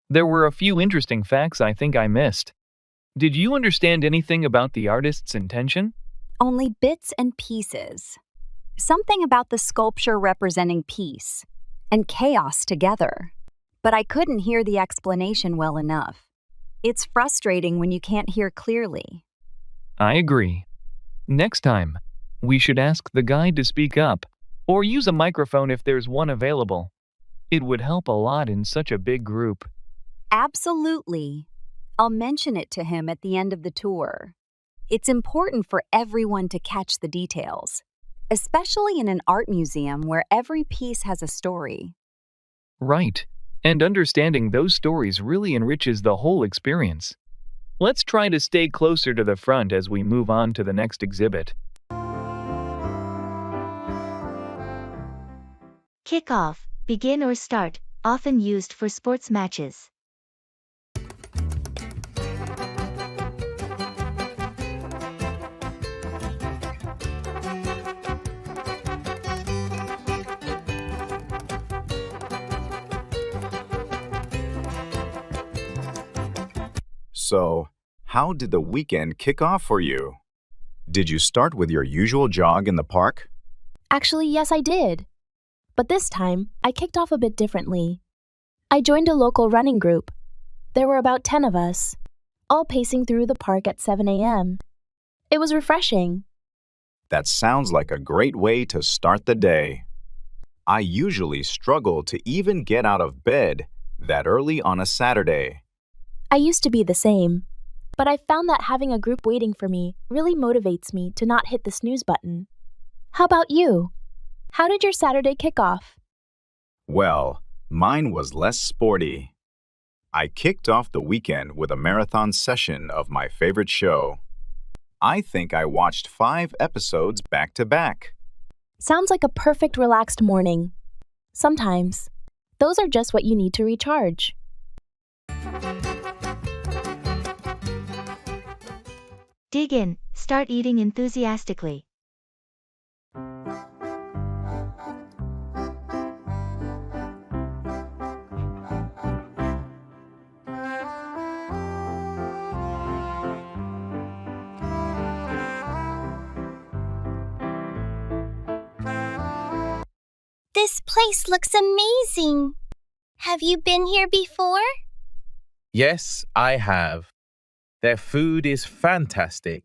There were a few interesting facts I think I missed. Did you understand anything about the artist's intention? Only bits and pieces. Something about the sculpture representing peace and chaos together. But I couldn't hear the explanation well enough. It's frustrating when you can't hear clearly. I agree. Next time, we should ask the guide to speak up, or use a microphone if there's one available. It would help a lot in such a big group. Absolutely. I'll mention it to him at the end of the tour. It's important for everyone to catch the details, especially in an art museum where every piece has a story. Right. And understanding those stories really enriches the whole experience. Let's try to stay closer to the front as we move on to the next exhibit. Kick off, begin or start, often used for sports matches. So, how did the weekend kick off for you? Did you start with your usual jog in the park? Actually, yes, I did. But this time, I kicked off a bit differently. I joined a local running group. There were about 10 of us, all pacing through the park at 7 a.m. It was refreshing. That sounds like a great way to start the day. I usually struggle to even get out of bed that early on a Saturday. I used to be the same, but I found that having a group waiting for me really motivates me to not hit the snooze button. How about you? How did your Saturday kick off? Well, mine was less sporty. I kicked off the weekend with a marathon session of my favorite show. I think I watched 5 episodes back to back. Sounds like a perfect relaxed morning. Sometimes, those are just what you need to recharge. Dig in, start eating enthusiastically. This place looks amazing. Have you been here before? Yes, I have. Their food is fantastic.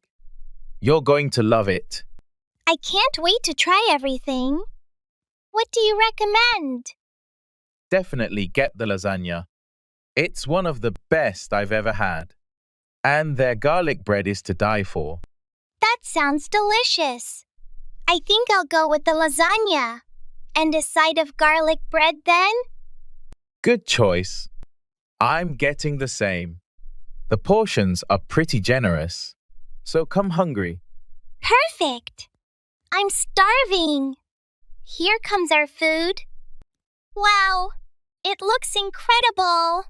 You're going to love it. I can't wait to try everything. What do you recommend? Definitely get the lasagna. It's one of the best I've ever had. And their garlic bread is to die for. That sounds delicious. I think I'll go with the lasagna. And a side of garlic bread then? Good choice. I'm getting the same. The portions are pretty generous, so come hungry. Perfect. I'm starving. Here comes our food. Wow, it looks incredible.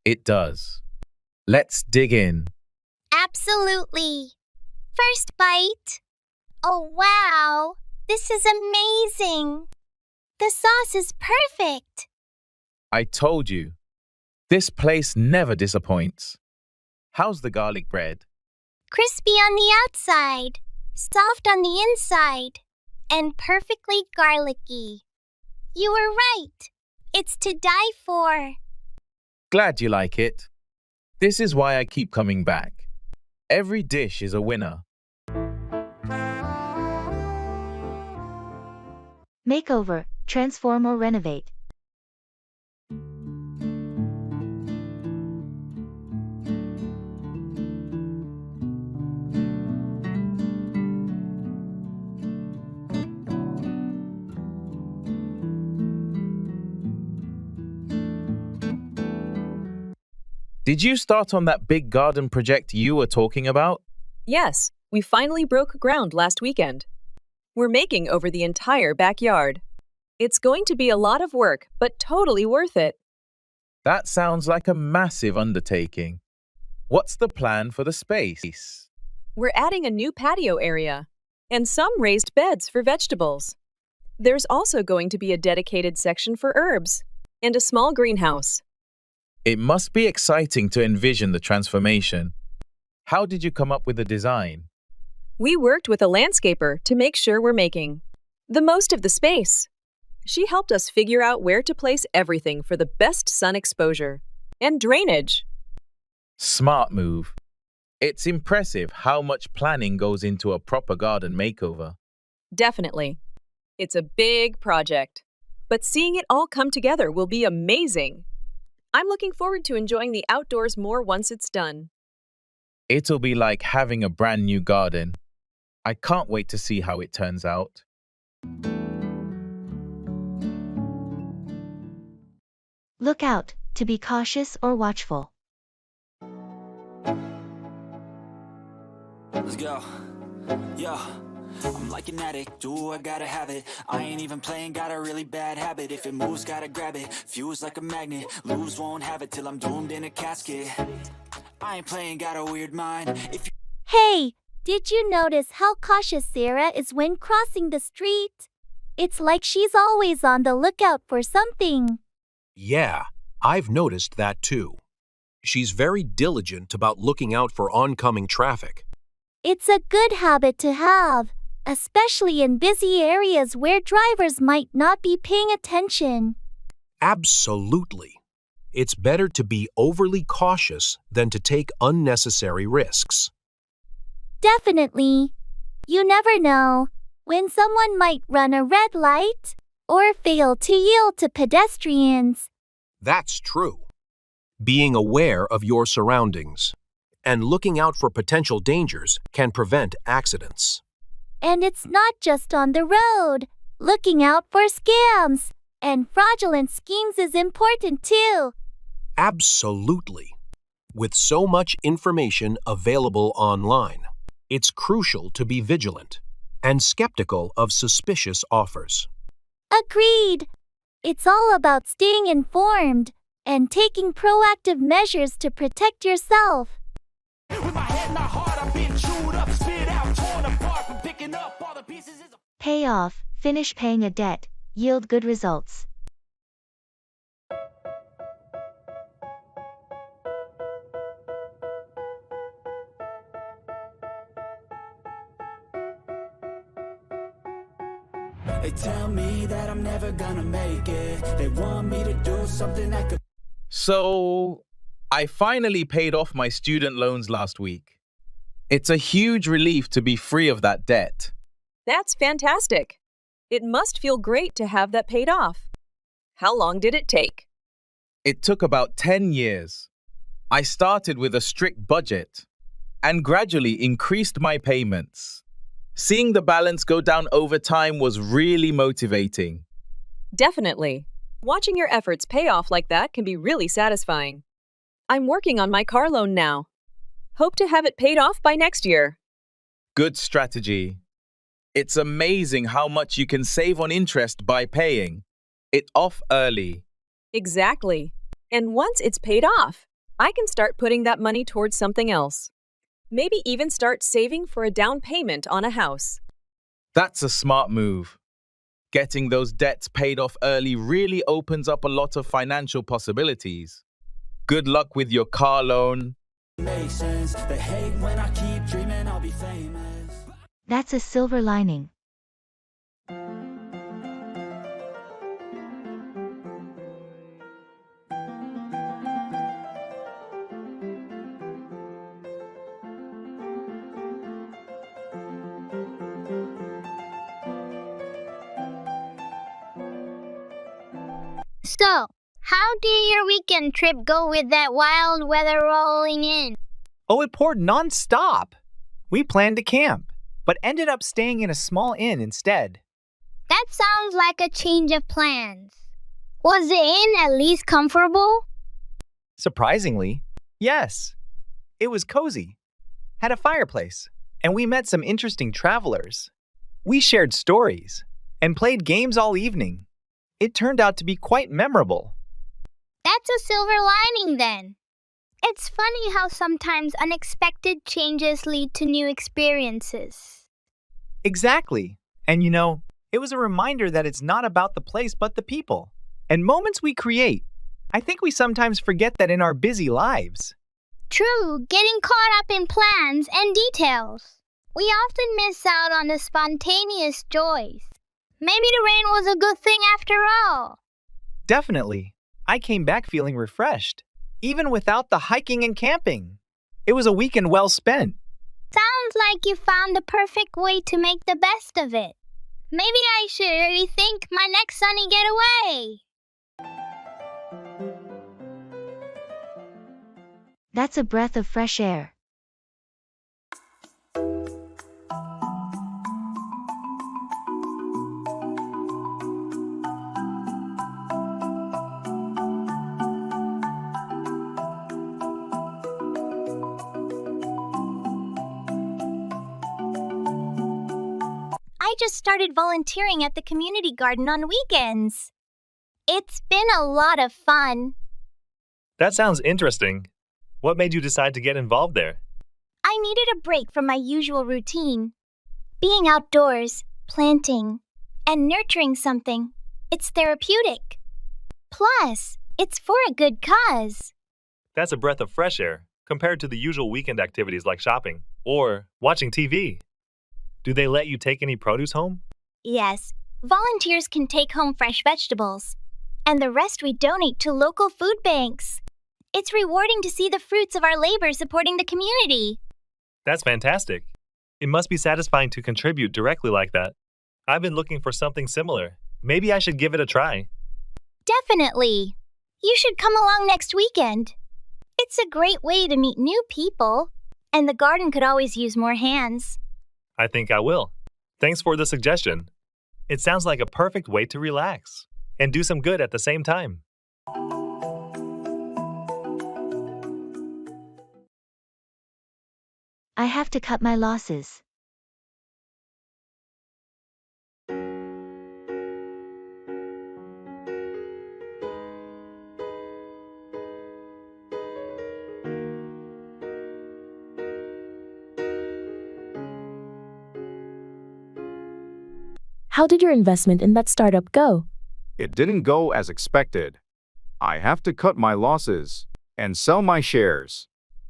It does. Let's dig in. Absolutely. First bite. Oh, wow. This is amazing. The sauce is perfect. I told you. This place never disappoints. How's the garlic bread? Crispy on the outside, soft on the inside, and perfectly garlicky. You were right. It's to die for. Glad you like it. This is why I keep coming back. Every dish is a winner. Makeover, transform or renovate. Did you start on that big garden project you were talking about? Yes, we finally broke ground last weekend. We're making over the entire backyard. It's going to be a lot of work, but totally worth it. That sounds like a massive undertaking. What's the plan for the space? We're adding a new patio area and some raised beds for vegetables. There's also going to be a dedicated section for herbs and a small greenhouse. It must be exciting to envision the transformation. How did you come up with the design? We worked with a landscaper to make sure we're making the most of the space. She helped us figure out where to place everything for the best sun exposure and drainage. Smart move. It's impressive how much planning goes into a proper garden makeover. Definitely. It's a big project, but seeing it all come together will be amazing. I'm looking forward to enjoying the outdoors more once it's done. It'll be like having a brand new garden. I can't wait to see how it turns out. Look out, to be cautious or watchful. Let's go. Yo, I'm like an addict, do I gotta have it. I ain't even playing, got a really bad habit. If it moves, gotta grab it, fuse like a magnet. Lose, won't have it till I'm doomed in a casket. I ain't playing, got a weird mind. Hey, did you notice how cautious Sarah is when crossing the street? It's like she's always on the lookout for something. Yeah, I've noticed that too. She's very diligent about looking out for oncoming traffic. It's a good habit to have, especially in busy areas where drivers might not be paying attention. Absolutely. It's better to be overly cautious than to take unnecessary risks. Definitely. You never know when someone might run a red light or fail to yield to pedestrians. That's true. Being aware of your surroundings and looking out for potential dangers can prevent accidents. And it's not just on the road. Looking out for scams and fraudulent schemes is important too. Absolutely. With so much information available online, it's crucial to be vigilant and skeptical of suspicious offers. Agreed. It's all about staying informed and taking proactive measures to protect yourself. Pay off, finish paying a debt, yield good results. They tell me that I'm never gonna make it. They want me to do something that could. So, I finally paid off my student loans last week. It's a huge relief to be free of that debt. That's fantastic. It must feel great to have that paid off. How long did it take? It took about 10 years. I started with a strict budget and gradually increased my payments. Seeing the balance go down over time was really motivating. Definitely. Watching your efforts pay off like that can be really satisfying. I'm working on my car loan now. Hope to have it paid off by next year. Good strategy. It's amazing how much you can save on interest by paying it off early. Exactly. And once it's paid off, I can start putting that money towards something else. Maybe even start saving for a down payment on a house. That's a smart move. Getting those debts paid off early really opens up a lot of financial possibilities. Good luck with your car loan. Make sense. They hate when I keep dreaming I'll be famous. That's a silver lining. So, how did your weekend trip go with that wild weather rolling in? Oh, it poured non-stop. We planned to camp, but ended up staying in a small inn instead. That sounds like a change of plans. Was the inn at least comfortable? Surprisingly, Yes, it was cozy, had a fireplace, and we met some interesting travelers. We shared stories and played games all evening. It turned out to be quite memorable. That's a silver lining then. It's funny how sometimes unexpected changes lead to new experiences. Exactly. And it was a reminder that it's not about the place but the people and moments we create. I think we sometimes forget that in our busy lives. True, getting caught up in plans and details. We often miss out on the spontaneous joys. Maybe the rain was a good thing after all. Definitely. I came back feeling refreshed, even without the hiking and camping. It was a weekend well spent. Sounds like you found the perfect way to make the best of it. Maybe I should rethink my next sunny getaway. That's a breath of fresh air. I just started volunteering at the community garden on weekends. It's been a lot of fun. That sounds interesting. What made you decide to get involved there? I needed a break from my usual routine. Being outdoors, planting, and nurturing something, it's therapeutic. Plus, it's for a good cause. That's a breath of fresh air compared to the usual weekend activities like shopping or watching TV. Do they let you take any produce home? Yes, volunteers can take home fresh vegetables, and the rest we donate to local food banks. It's rewarding to see the fruits of our labor supporting the community. That's fantastic. It must be satisfying to contribute directly like that. I've been looking for something similar. Maybe I should give it a try. Definitely. You should come along next weekend. It's a great way to meet new people, and the garden could always use more hands. I think I will. Thanks for the suggestion. It sounds like a perfect way to relax and do some good at the same time. I have to cut my losses. How did your investment in that startup go? It didn't go as expected. I have to cut my losses and sell my shares.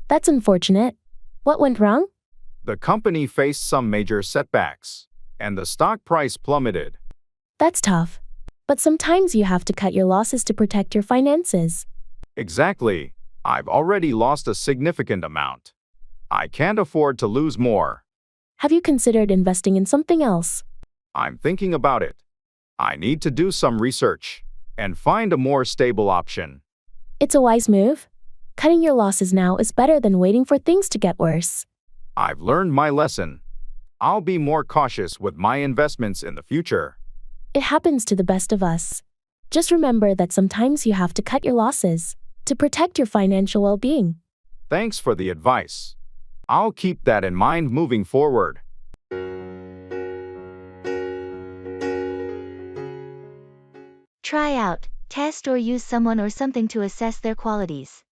That's unfortunate. What went wrong? The company faced some major setbacks, and the stock price plummeted. That's tough. But sometimes you have to cut your losses to protect your finances. Exactly. I've already lost a significant amount. I can't afford to lose more. Have you considered investing in something else? I'm thinking about it. I need to do some research and find a more stable option. It's a wise move. Cutting your losses now is better than waiting for things to get worse. I've learned my lesson. I'll be more cautious with my investments in the future. It happens to the best of us. Just remember that sometimes you have to cut your losses to protect your financial well-being. Thanks for the advice. I'll keep that in mind moving forward. Try out, test or use someone or something to assess their qualities.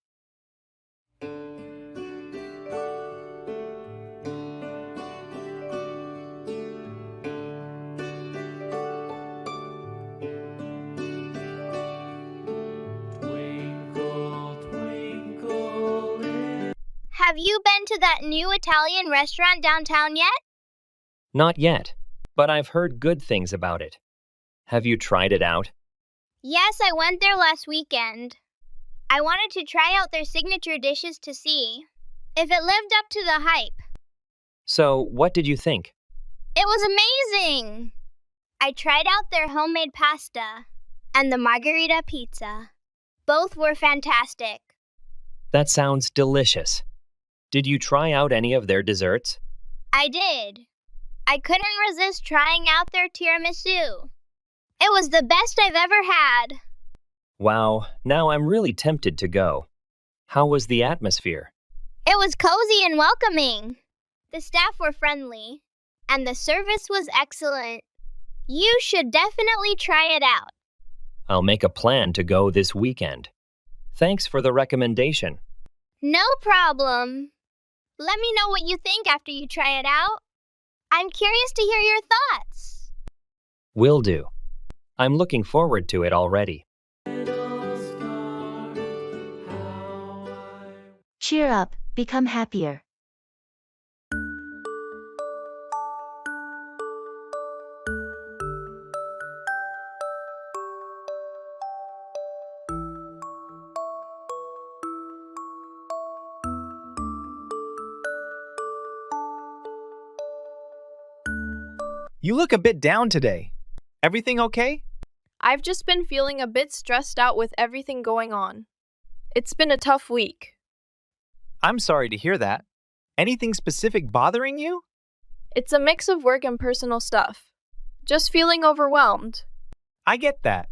Have you been to that new Italian restaurant downtown yet? Not yet, but I've heard good things about it. Have you tried it out? Yes, I went there last weekend. I wanted to try out their signature dishes to see if it lived up to the hype. So, what did you think? It was amazing! I tried out their homemade pasta and the margherita pizza. Both were fantastic. That sounds delicious. Did you try out any of their desserts? I did. I couldn't resist trying out their tiramisu. It was the best I've ever had. Wow, now I'm really tempted to go. How was the atmosphere? It was cozy and welcoming. The staff were friendly, and the service was excellent. You should definitely try it out. I'll make a plan to go this weekend. Thanks for the recommendation. No problem. Let me know what you think after you try it out. I'm curious to hear your thoughts. Will do. I'm looking forward to it already. Cheer up, become happier. You look a bit down today. Everything okay? I've just been feeling a bit stressed out with everything going on. It's been a tough week. I'm sorry to hear that. Anything specific bothering you? It's a mix of work and personal stuff. Just feeling overwhelmed. I get that.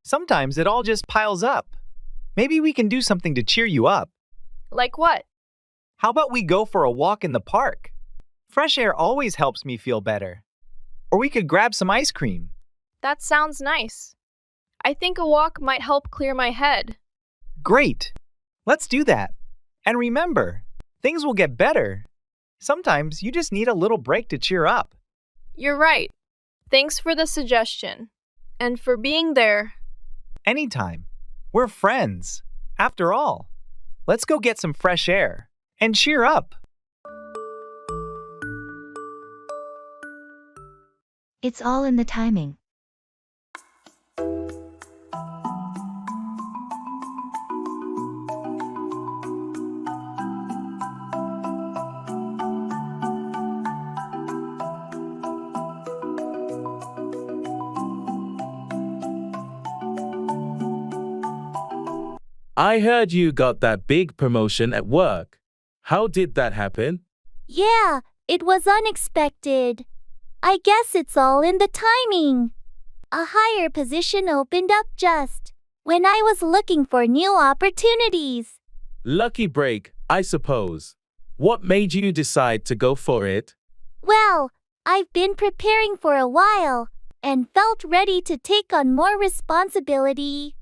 Sometimes it all just piles up. Maybe we can do something to cheer you up. Like what? How about we go for a walk in the park? Fresh air always helps me feel better. Or we could grab some ice cream. That sounds nice. I think a walk might help clear my head. Great! Let's do that. And remember, things will get better. Sometimes you just need a little break to cheer up. You're right. Thanks for the suggestion. And for being there. Anytime. We're friends. After all, let's go get some fresh air and cheer up. It's all in the timing. I heard you got that big promotion at work. How did that happen? Yeah, it was unexpected. I guess it's all in the timing. A higher position opened up just when I was looking for new opportunities. Lucky break, I suppose. What made you decide to go for it? Well, I've been preparing for a while and felt ready to take on more responsibility.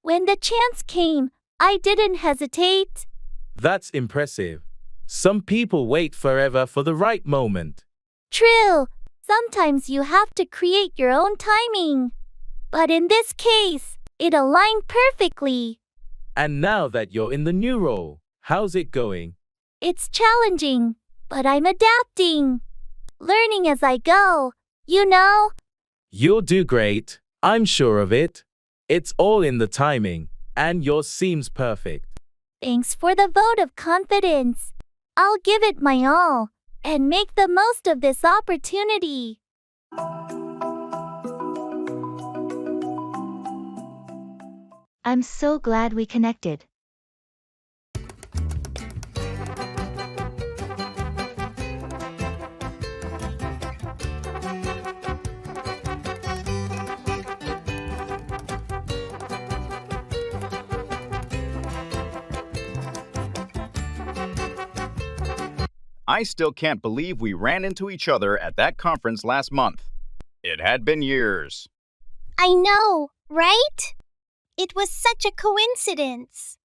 When the chance came, I didn't hesitate. That's impressive. Some people wait forever for the right moment. True. Sometimes you have to create your own timing. But in this case, it aligned perfectly. And now that you're in the new role, how's it going? It's challenging, but I'm adapting. Learning as I go, you know. You'll do great. I'm sure of it. It's all in the timing, and yours seems perfect. Thanks for the vote of confidence. I'll give it my all and make the most of this opportunity. I'm so glad we connected. I still can't believe we ran into each other at that conference last month. It had been years. I know, right? It was such a coincidence.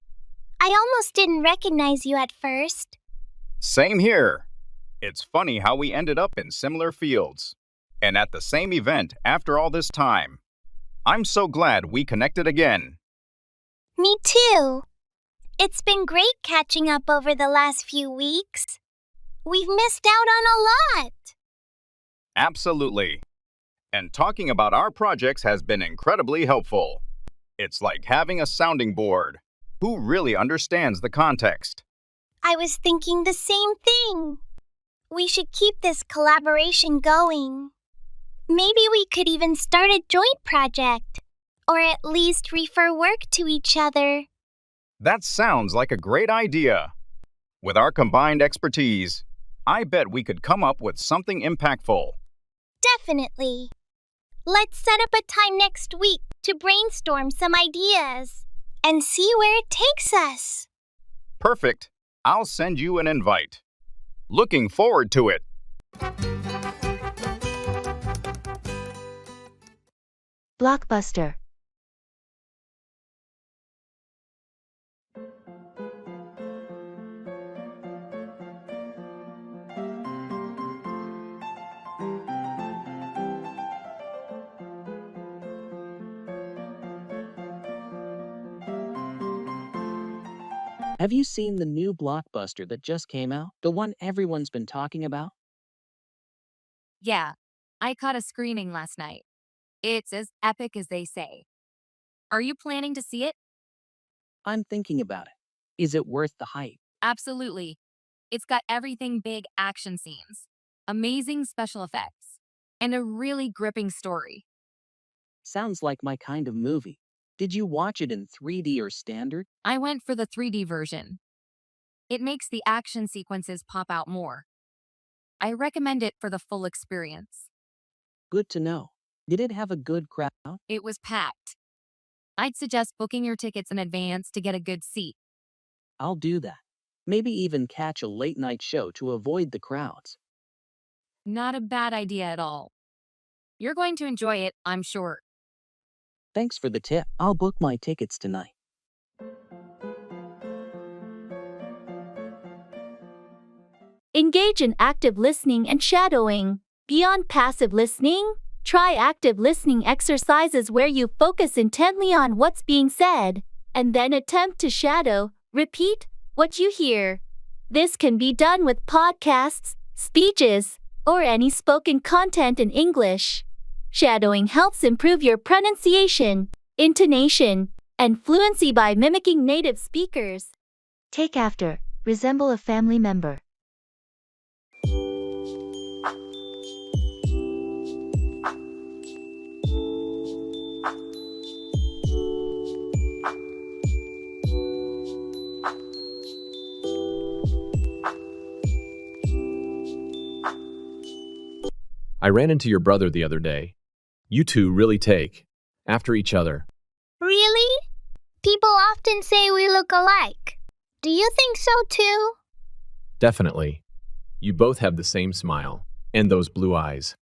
I almost didn't recognize you at first. Same here. It's funny how we ended up in similar fields and at the same event after all this time. I'm so glad we connected again. Me too. It's been great catching up over the last few weeks. We've missed out on a lot. Absolutely. And talking about our projects has been incredibly helpful. It's like having a sounding board. Who really understands the context? I was thinking the same thing. We should keep this collaboration going. Maybe we could even start a joint project, or at least refer work to each other. That sounds like a great idea. With our combined expertise, I bet we could come up with something impactful. Definitely. Let's set up a time next week to brainstorm some ideas and see where it takes us. Perfect. I'll send you an invite. Looking forward to it. Blockbuster. Have you seen the new blockbuster that just came out? The one everyone's been talking about? Yeah, I caught a screening last night. It's as epic as they say. Are you planning to see it? I'm thinking about it. Is it worth the hype? Absolutely. It's got everything big action scenes, amazing special effects, and a really gripping story. Sounds like my kind of movie. Did you watch it in 3D or standard? I went for the 3D version. It makes the action sequences pop out more. I recommend it for the full experience. Good to know. Did it have a good crowd? It was packed. I'd suggest booking your tickets in advance to get a good seat. I'll do that. Maybe even catch a late night show to avoid the crowds. Not a bad idea at all. You're going to enjoy it, I'm sure. Thanks for the tip. I'll book my tickets tonight. Engage in active listening and shadowing. Beyond passive listening, try active listening exercises where you focus intently on what's being said, and then attempt to shadow, repeat, what you hear. This can be done with podcasts, speeches, or any spoken content in English. Shadowing helps improve your pronunciation, intonation, and fluency by mimicking native speakers. Take after, resemble a family member. I ran into your brother the other day. You two really take after each other. Really? People often say we look alike. Do you think so too? Definitely. You both have the same smile and those blue eyes.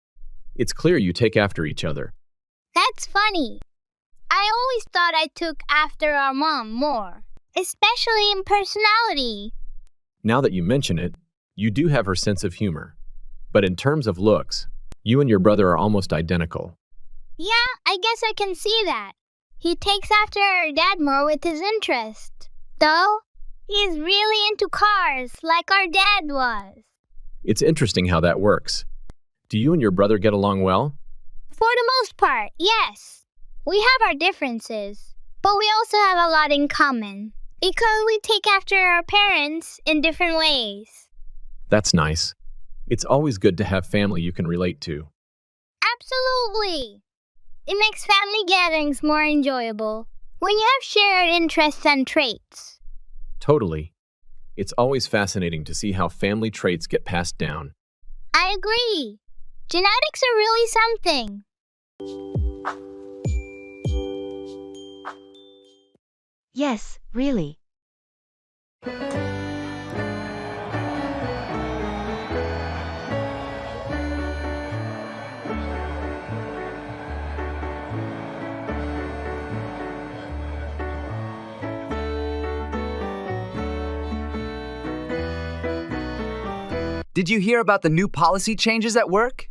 It's clear you take after each other. That's funny. I always thought I took after our mom more, especially in personality. Now that you mention it, you do have her sense of humor. But in terms of looks, you and your brother are almost identical. Yeah, I guess I can see that. He takes after our dad more with his interest. Though, he's really into cars like our dad was. It's interesting how that works. Do you and your brother get along well? For the most part, yes. We have our differences, but we also have a lot in common because we take after our parents in different ways. That's nice. It's always good to have family you can relate to. Absolutely. It makes family gatherings more enjoyable when you have shared interests and traits. Totally. It's always fascinating to see how family traits get passed down. I agree. Genetics are really something. Yes, really. Did you hear about the new policy changes at work?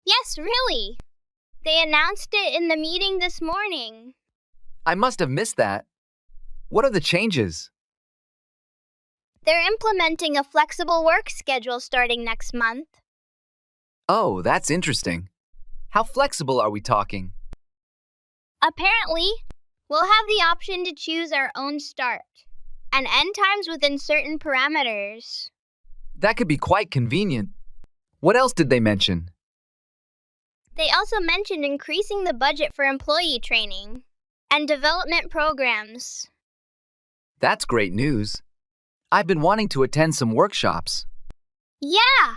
Yes, really. They announced it in the meeting this morning. I must have missed that. What are the changes? They're implementing a flexible work schedule starting next month. Oh, that's interesting. How flexible are we talking? Apparently, we'll have the option to choose our own start and end times within certain parameters. That could be quite convenient. What else did they mention? They also mentioned increasing the budget for employee training and development programs. That's great news. I've been wanting to attend some workshops. Yeah,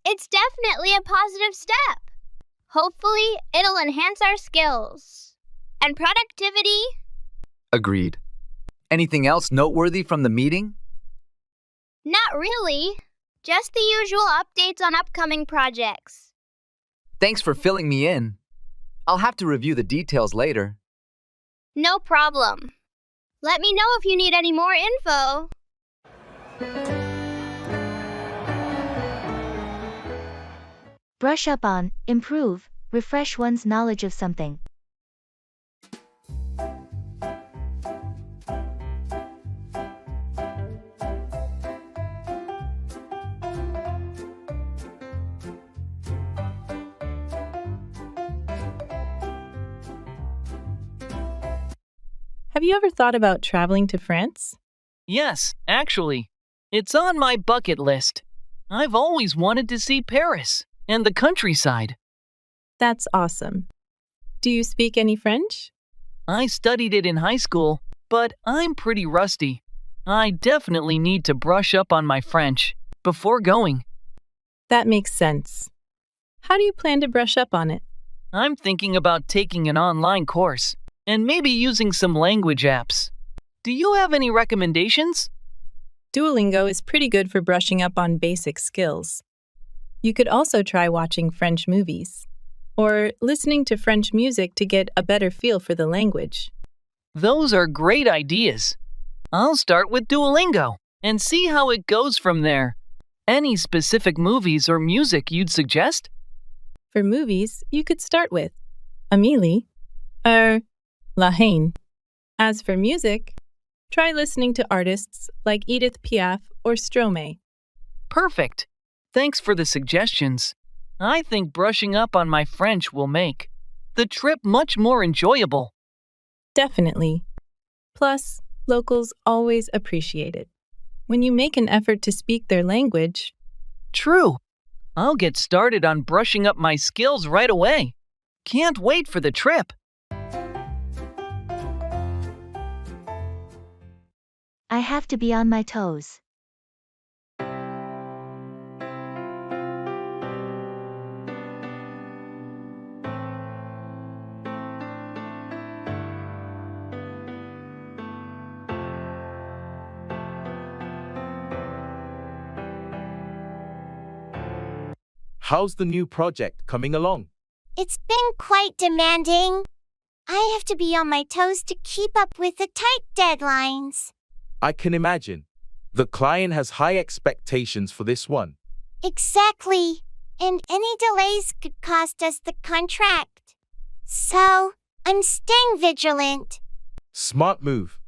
it's definitely a positive step. Hopefully, it'll enhance our skills and productivity. Agreed. Anything else noteworthy from the meeting? Not really. Just the usual updates on upcoming projects. Thanks for filling me in. I'll have to review the details later. No problem. Let me know if you need any more info. Brush up on, improve, refresh one's knowledge of something. Have you ever thought about traveling to France? Yes, actually. It's on my bucket list. I've always wanted to see Paris and the countryside. That's awesome. Do you speak any French? I studied it in high school, but I'm pretty rusty. I definitely need to brush up on my French before going. That makes sense. How do you plan to brush up on it? I'm thinking about taking an online course and maybe using some language apps. Do you have any recommendations? Duolingo is pretty good for brushing up on basic skills. You could also try watching French movies or listening to French music to get a better feel for the language. Those are great ideas. I'll start with Duolingo and see how it goes from there. Any specific movies or music you'd suggest? For movies, you could start with Amélie or La Haine. As for music, try listening to artists like Edith Piaf or Stromae. Perfect. Thanks for the suggestions. I think brushing up on my French will make the trip much more enjoyable. Definitely. Plus, locals always appreciate it. When you make an effort to speak their language. True. I'll get started on brushing up my skills right away. Can't wait for the trip. I have to be on my toes. How's the new project coming along? It's been quite demanding. I have to be on my toes to keep up with the tight deadlines. I can imagine. The client has high expectations for this one. Exactly. And any delays could cost us the contract. So, I'm staying vigilant. Smart move.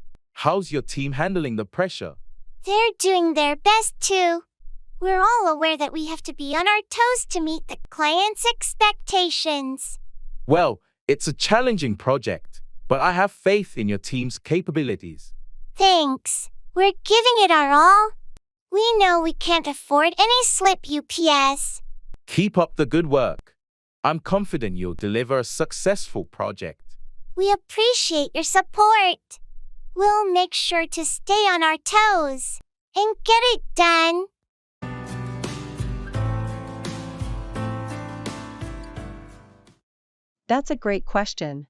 How's your team handling the pressure? They're doing their best too. We're all aware that we have to be on our toes to meet the client's expectations. Well, it's a challenging project, but I have faith in your team's capabilities. Thanks. We're giving it our all. We know we can't afford any slip UPS. Keep up the good work. I'm confident you'll deliver a successful project. We appreciate your support. We'll make sure to stay on our toes and get it done. That's a great question.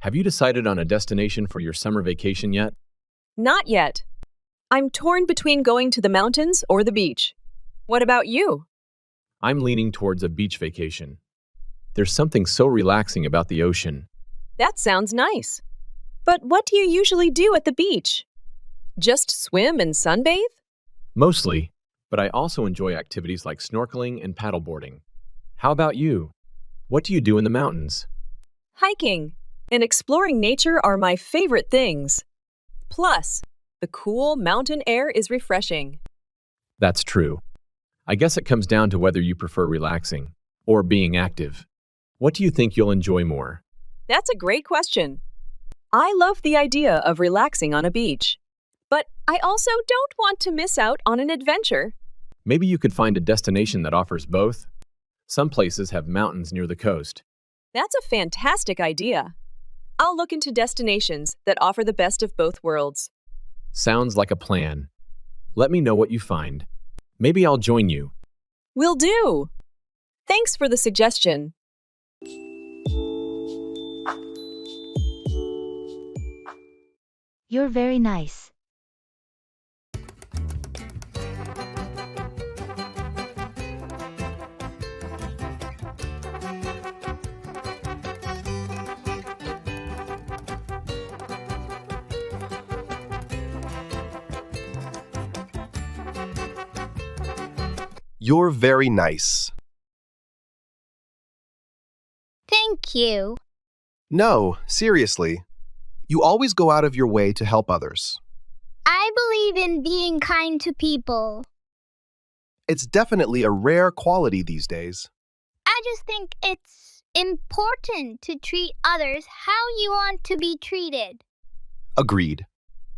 Have you decided on a destination for your summer vacation yet? Not yet. I'm torn between going to the mountains or the beach. What about you? I'm leaning towards a beach vacation. There's something so relaxing about the ocean. That sounds nice. But what do you usually do at the beach? Just swim and sunbathe? Mostly, but I also enjoy activities like snorkeling and paddleboarding. How about you? What do you do in the mountains? Hiking and exploring nature are my favorite things. Plus, the cool mountain air is refreshing. That's true. I guess it comes down to whether you prefer relaxing or being active. What do you think you'll enjoy more? That's a great question. I love the idea of relaxing on a beach, but I also don't want to miss out on an adventure. Maybe you could find a destination that offers both. Some places have mountains near the coast. That's a fantastic idea. I'll look into destinations that offer the best of both worlds. Sounds like a plan. Let me know what you find. Maybe I'll join you. Will do. Thanks for the suggestion. You're very nice. You're very nice. Thank you. No, seriously. You always go out of your way to help others. I believe in being kind to people. It's definitely a rare quality these days. I just think it's important to treat others how you want to be treated. Agreed.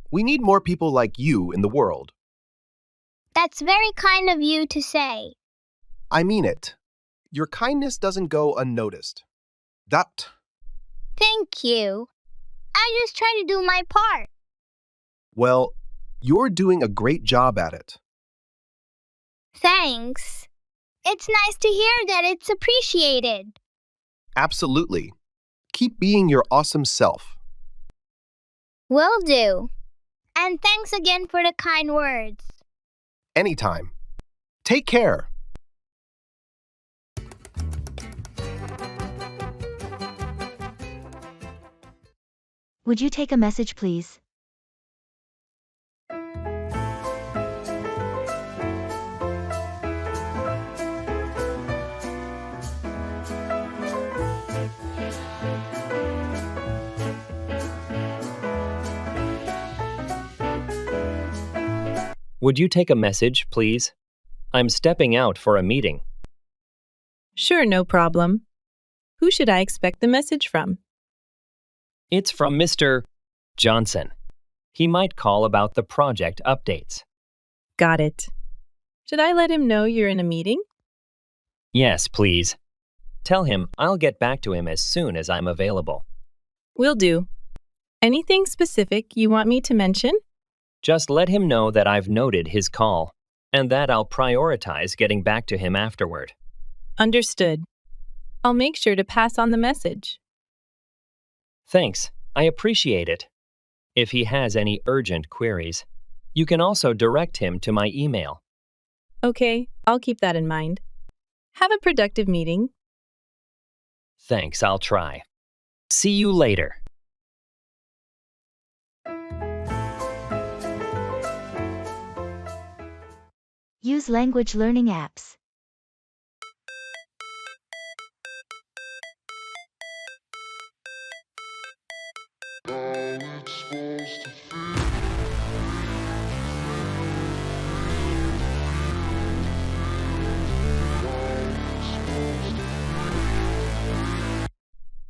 We need more people like you in the world. That's very kind of you to say. I mean it. Your kindness doesn't go unnoticed. That. Thank you. I just try to do my part. Well, you're doing a great job at it. Thanks. It's nice to hear that it's appreciated. Absolutely. Keep being your awesome self. Will do. And thanks again for the kind words. Anytime. Take care. Would you take a message, please? Would you take a message, please? I'm stepping out for a meeting. Sure, no problem. Who should I expect the message from? It's from Mr. Johnson. He might call about the project updates. Got it. Should I let him know you're in a meeting? Yes, please. Tell him I'll get back to him as soon as I'm available. Will do. Anything specific you want me to mention? Just let him know that I've noted his call and that I'll prioritize getting back to him afterward. Understood. I'll make sure to pass on the message. Thanks. I appreciate it. If he has any urgent queries, you can also direct him to my email. Okay, I'll keep that in mind. Have a productive meeting. Thanks, I'll try. See you later. Use language learning apps.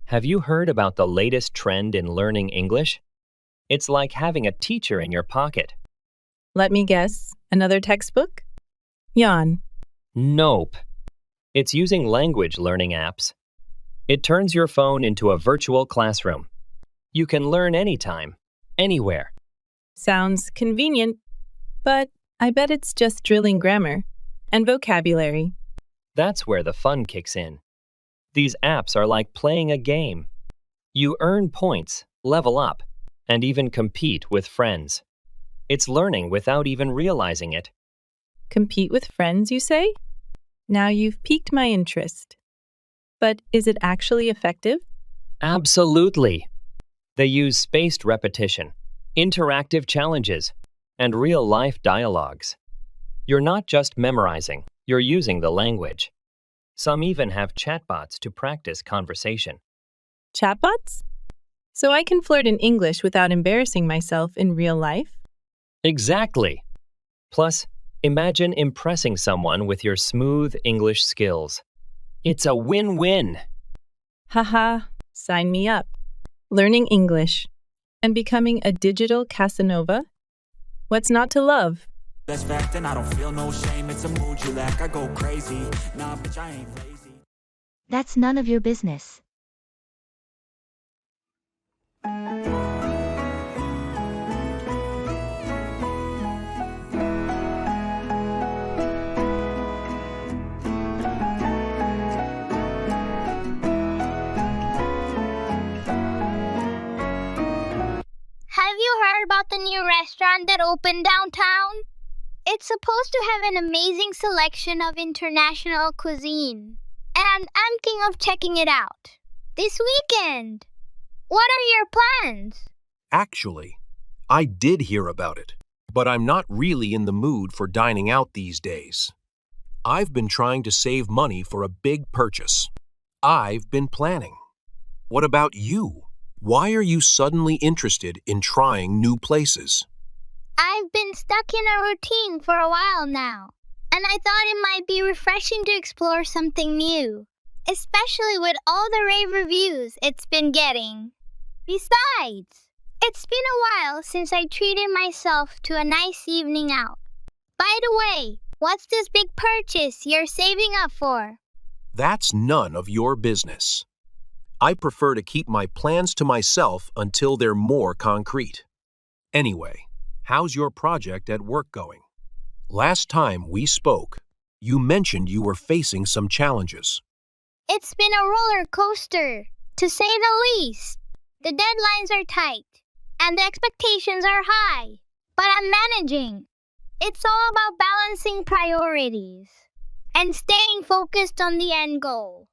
Have you heard about the latest trend in learning English? It's like having a teacher in your pocket. Let me guess. Another textbook? Yawn. Nope. It's using language learning apps. It turns your phone into a virtual classroom. You can learn anytime, anywhere. Sounds convenient, but I bet it's just drilling grammar and vocabulary. That's where the fun kicks in. These apps are like playing a game. You earn points, level up, and even compete with friends. It's learning without even realizing it. Compete with friends, you say? Now you've piqued my interest. But is it actually effective? Absolutely. They use spaced repetition, interactive challenges, and real-life dialogues. You're not just memorizing, you're using the language. Some even have chatbots to practice conversation. Chatbots? So I can flirt in English without embarrassing myself in real life? Exactly. Plus, imagine impressing someone with your smooth English skills. It's a win-win. Haha, sign me up. Learning English and becoming a digital Casanova? What's not to love? That's fact and I don't feel no shame. It's a mood you lack. I go crazy. Nah, bitch, I ain't lazy. That's none of your business. Have you heard about the new restaurant that opened downtown? It's supposed to have an amazing selection of international cuisine, and I'm thinking of checking it out this weekend. What are your plans? Actually, I did hear about it, but I'm not really in the mood for dining out these days. I've been trying to save money for a big purchase. I've been planning. What about you? Why are you suddenly interested in trying new places? I've been stuck in a routine for a while now, and I thought it might be refreshing to explore something new, especially with all the rave reviews it's been getting. Besides, it's been a while since I treated myself to a nice evening out. By the way, what's this big purchase you're saving up for? That's none of your business. I prefer to keep my plans to myself until they're more concrete. Anyway, how's your project at work going? Last time we spoke, you mentioned you were facing some challenges. It's been a roller coaster, to say the least. The deadlines are tight, and the expectations are high, but I'm managing. It's all about balancing priorities and staying focused on the end goal.